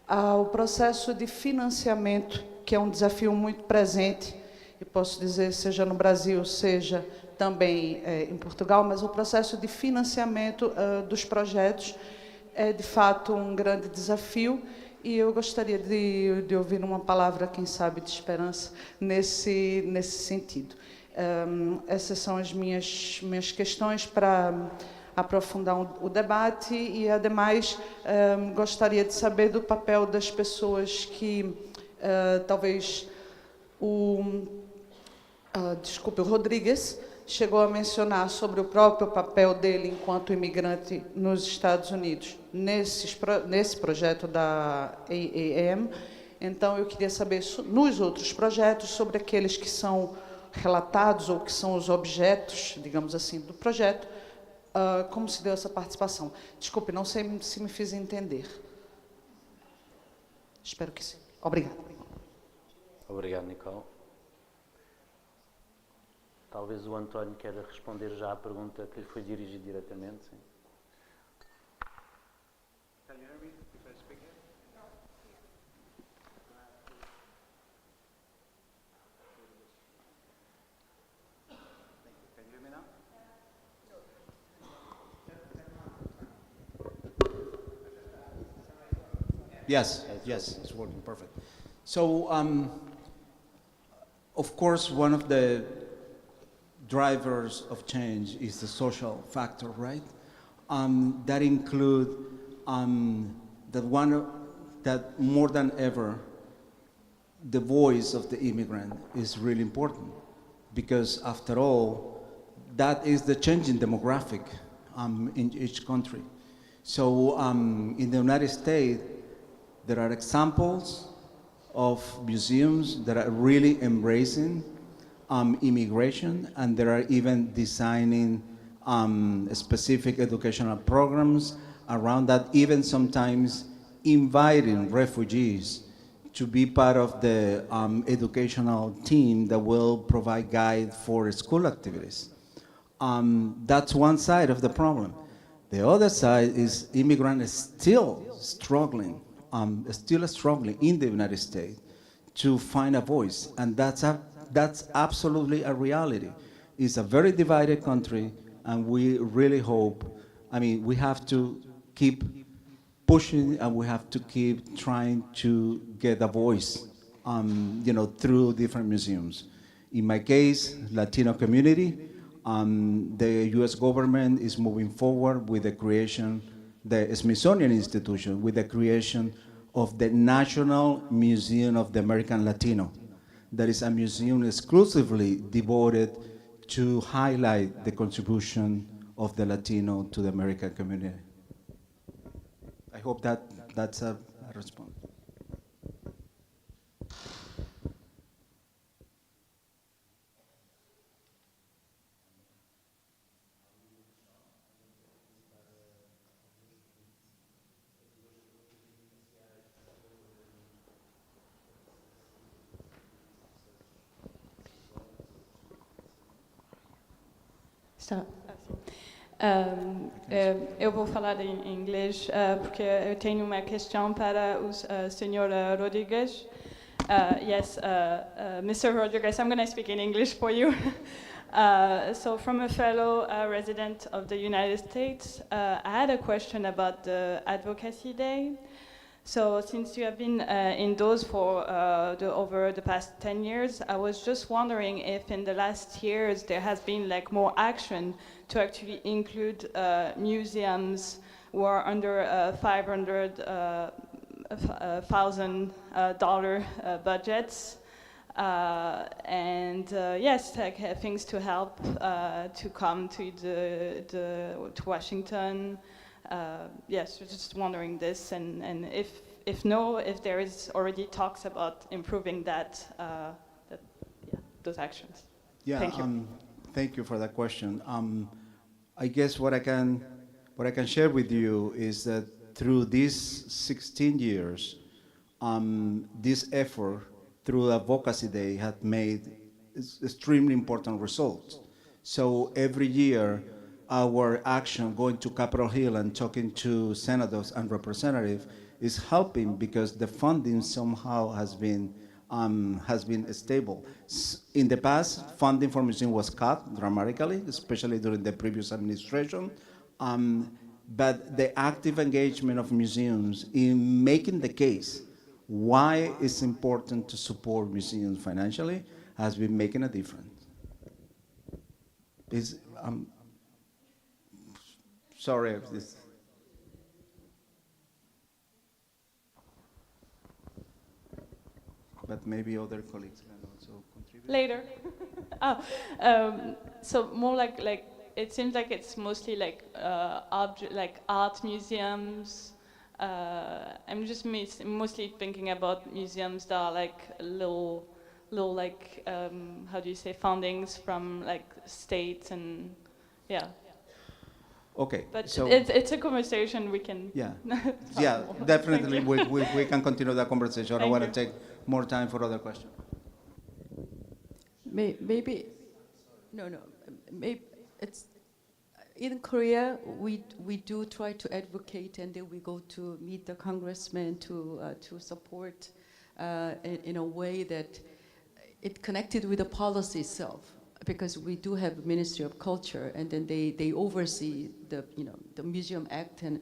ao processo de financiamento, que é um desafio muito presente, e posso dizer, seja no Brasil, seja também em Portugal, mas o processo de financiamento dos projetos é, de fato, um grande desafio, e eu gostaria de ouvir uma palavra, quem sabe, de esperança nesse sentido. Essas são as minhas questões para aprofundar o debate e, ademais, gostaria de saber do papel das pessoas que, talvez, o Rodrigues chegou a mencionar sobre o próprio papel dele enquanto imigrante nos Estados Unidos, nesse projeto da AAM. Então, eu queria saber, nos outros projetos, sobre aqueles que são relatados ou que são os objetos, digamos assim, do projeto, como se deu essa participação. Desculpe, não sei se me fiz entender. Espero que sim. Obrigada. Obrigado, Nicole. Talvez o António queira responder já à pergunta que lhe foi dirigida diretamente. Sim. Can you hear me if I speak it? Can you hear me now? Yes, yes, it's working perfect. So, of course, one of the drivers of change is the social factor, right? That include that more than ever, the voice of the immigrant is really important, because after all, that is the changing demographic in each country. So in the United States, there are examples of museums that are really embracing immigration, and they are even designing specific educational programs around that, even sometimes inviting refugees to be part of the educational team that will provide guide for school activities. That's one side of the problem. The other side is immigrants still struggling in the United States to find a voice, and that's absolutely a reality. It's a very divided country, and we really hope I mean, we have to keep pushing, and we have to keep trying to get a voice, you know, through different museums. In my case, Latino community, the U.S. government is moving forward with the creation, the Smithsonian Institution, with the creation of the National Museum of the American Latino. That is a museum exclusively devoted to highlight the contribution of the Latino to the American community. I hope that that's a response. Eu vou falar em inglês porque eu tenho uma questão para o Sr. Rodrigues. Yes, Mr. Rodrigues, I'm going to speak in English for you. So from a fellow resident of the United States, I had a question about the Advocacy Day. So since you have been indoors for over the past 10 years, I was just wondering if in the last years there has been like more action to actually include museums who are under $500,000 budgets. And yes, like things to help to come to to Washington. Yes, we're just wondering this, and if there is already talks about improving those actions. Yeah, Thank you. Thank you for that question. I guess what I can share with you is that through these 16 years, this effort through Advocacy Day had made extremely important results. So every year, our action going to Capitol Hill and talking to senators and representatives is helping because the funding somehow has been stable. In the past, funding for museums was cut dramatically, especially during the previous administration. But the active engagement of museums in making the case why it's important to support museums financially has been making a difference. Sorry if this. But maybe other colleagues can also contribute. Later. So more like it seems like it's mostly like art museums. I'm just mostly thinking about museums that are like little like how do you say fundings from like states and yeah. Okay. But so it's a conversation we can. Yeah. Yeah, definitely we can continue that conversation. I don't want to take more time for other questions. Maybe it's in Korea we do try to advocate, and then we go to meet the congressmen to support in a way that it connected with the policy itself, because we do have Ministry of Culture, and then they oversee the Museum Act and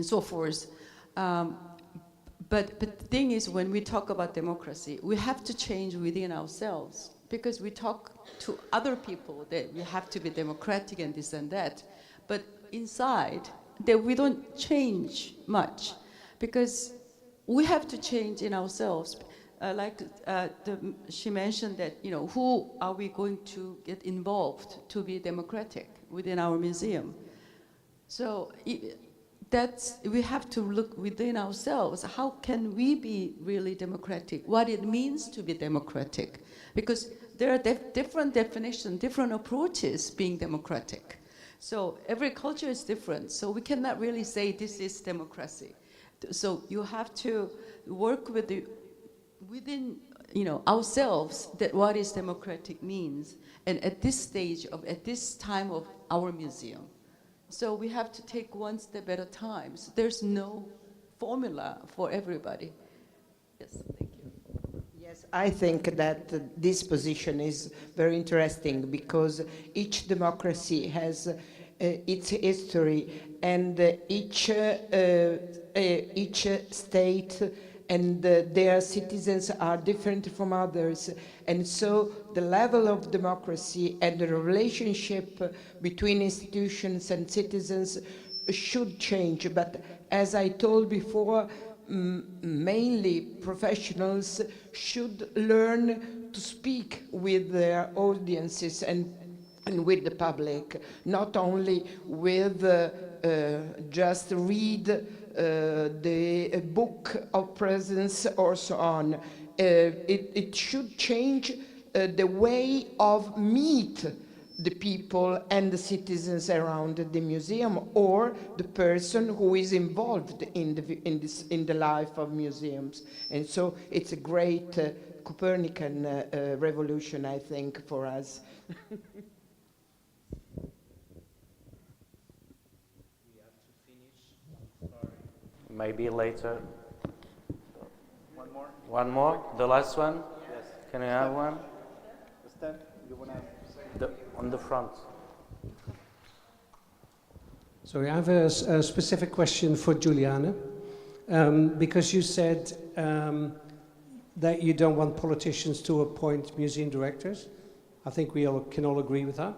so forth. But the thing is, when we talk about democracy, we have to change within ourselves, because we talk to other people that we have to be democratic and this and that. But inside, that we don't change much, because we have to change in ourselves. She mentioned that, who are we going to get involved to be democratic within our museum? So we have to look within ourselves. How can we be really democratic? What it means to be democratic? Because there are different definitions, different approaches being democratic. So every culture is different. So we cannot really say this is democracy. So you have to work within ourselves that what is democratic means, and at this stage at this time of our museum. So we have to take one step at a time. So there's no formula for everybody. Yes, thank you. Yes, I think that this position is very interesting, because each democracy has its history, and each state and their citizens are different from others. And so the level of democracy and the relationship between institutions and citizens should change. But as I told before, mainly professionals should learn to speak with their audiences and with the public, not only with just read the book of presence or so on. It should change the way of meet the people and the citizens around the museum, or the person who is involved in the life of museums. And so it's a great Copernican revolution, I think, for us. Maybe later. One more? The last one? Yes. Can I have one? Stand. You want to say? On the front. Sorry, I have a specific question for Juliana, because you said that you don't want politicians to appoint museum directors. I think we can all agree with that.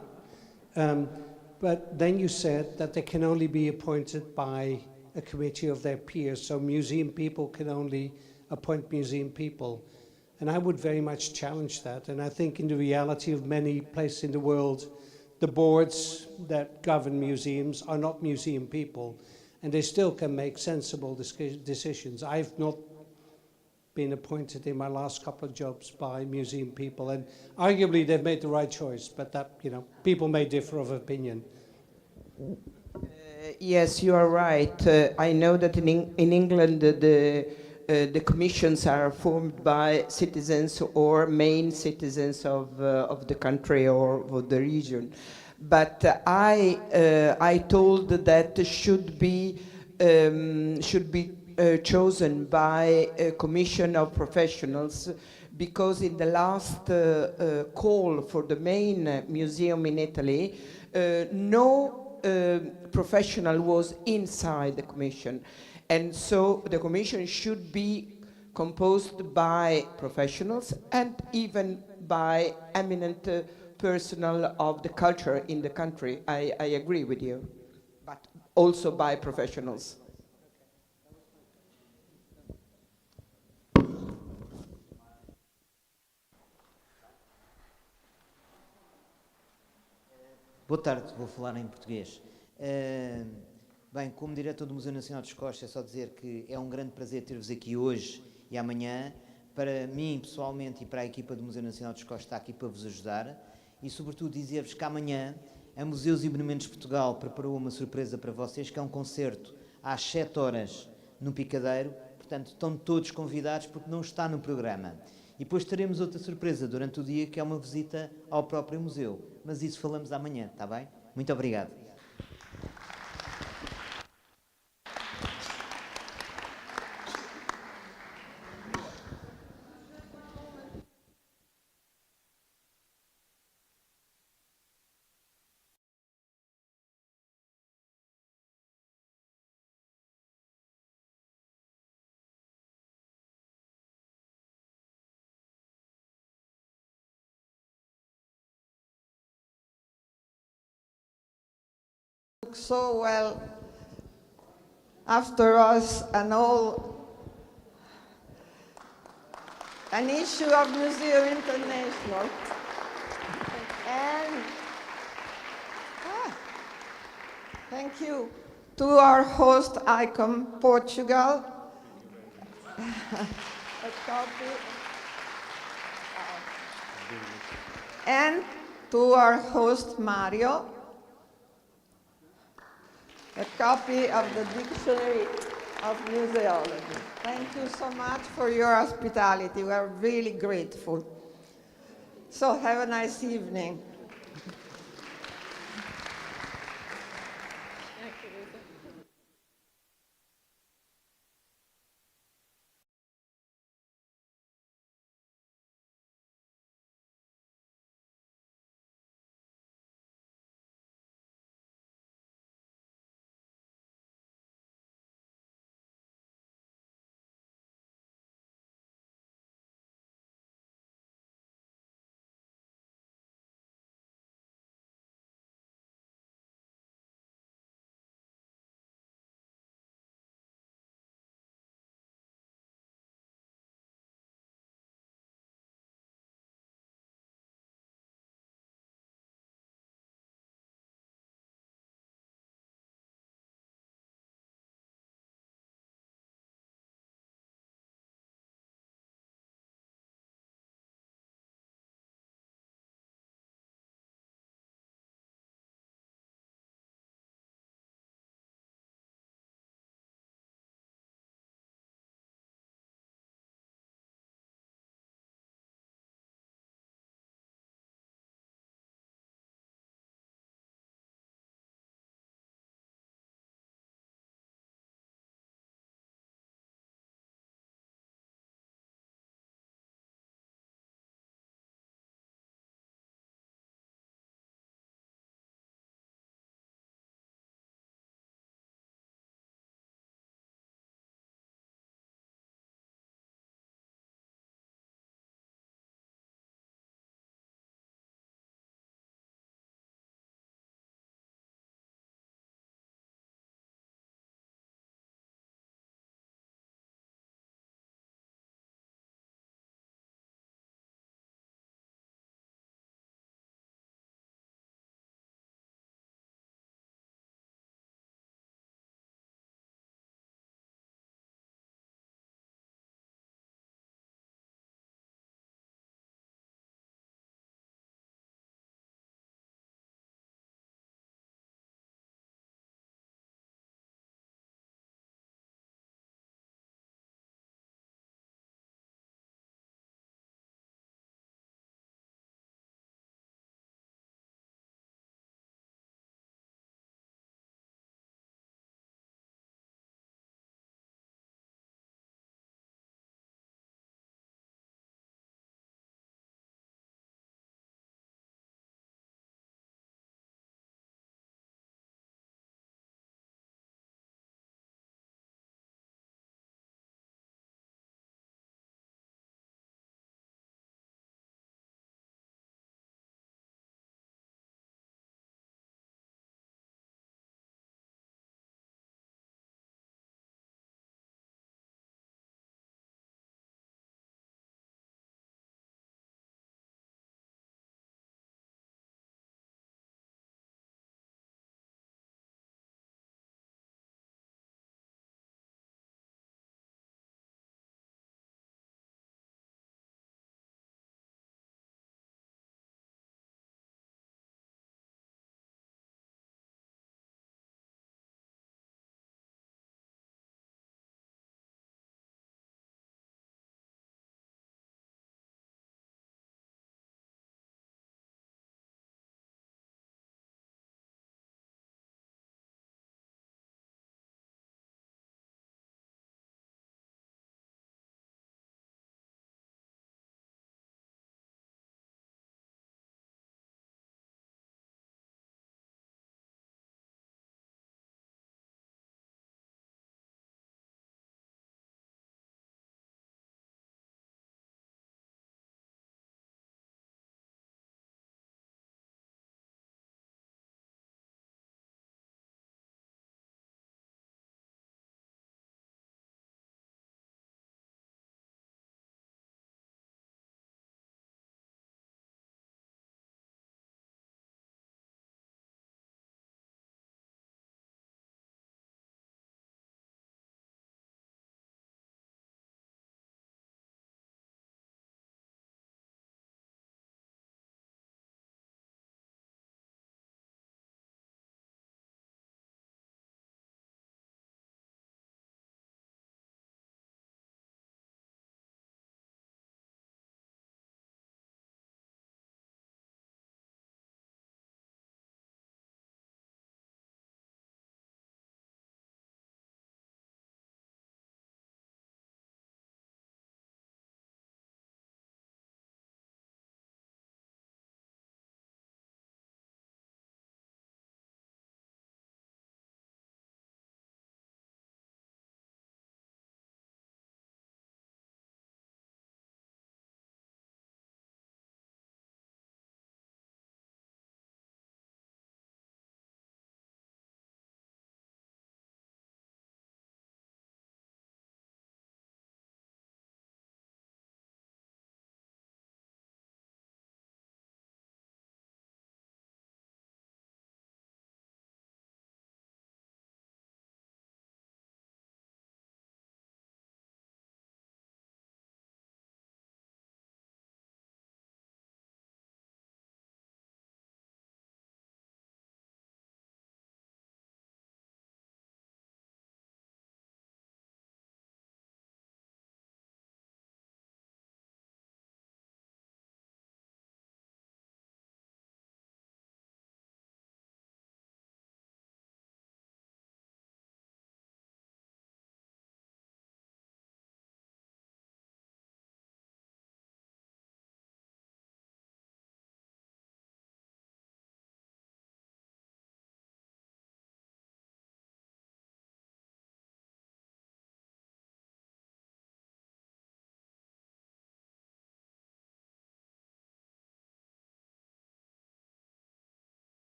But then you said that they can only be appointed by a committee of their peers, so museum people can only appoint museum people. And I would very much challenge that. And I think in the reality of many places in the world, the boards that govern museums are not museum people, and they still can make sensible decisions. I've not been appointed in my last couple of jobs by museum people, and arguably they've made the right choice, but that, you know, people may differ of opinion. Yes, you are right. I know that in England the commissions are formed by citizens or main citizens of the country or of the region. But I told that should be chosen by a commission of professionals, because in the last call for the main museum in Italy, no professional was inside the commission. And so the commission should be composed by professionals and even by eminent personnel of the culture in the country. I agree with you, but also by professionals. Boa tarde, vou falar em português. Bem, como diretor do Museu Nacional de Escócia, é só dizer que é um grande prazer ter-vos aqui hoje e amanhã. Para mim, pessoalmente, e para a equipa do Museu Nacional de Escócia, está aqui para vos ajudar. E, sobretudo, dizer-vos que amanhã a Museus e Monumentos de Portugal preparou uma surpresa para vocês, que é um concerto às 7 horas no Picadeiro. Portanto, estão todos convidados, porque não está no programa. E depois teremos outra surpresa durante o dia, que é uma visita ao próprio museu. Mas isso falamos amanhã, está bem? Muito obrigado. So well after us an issue of Museum International. And thank you to our host icon, Portugal. A copy. And to our host, Mario. A copy of the Dictionary of Museology. Thank you so much for your hospitality. We are really grateful. So have a nice evening.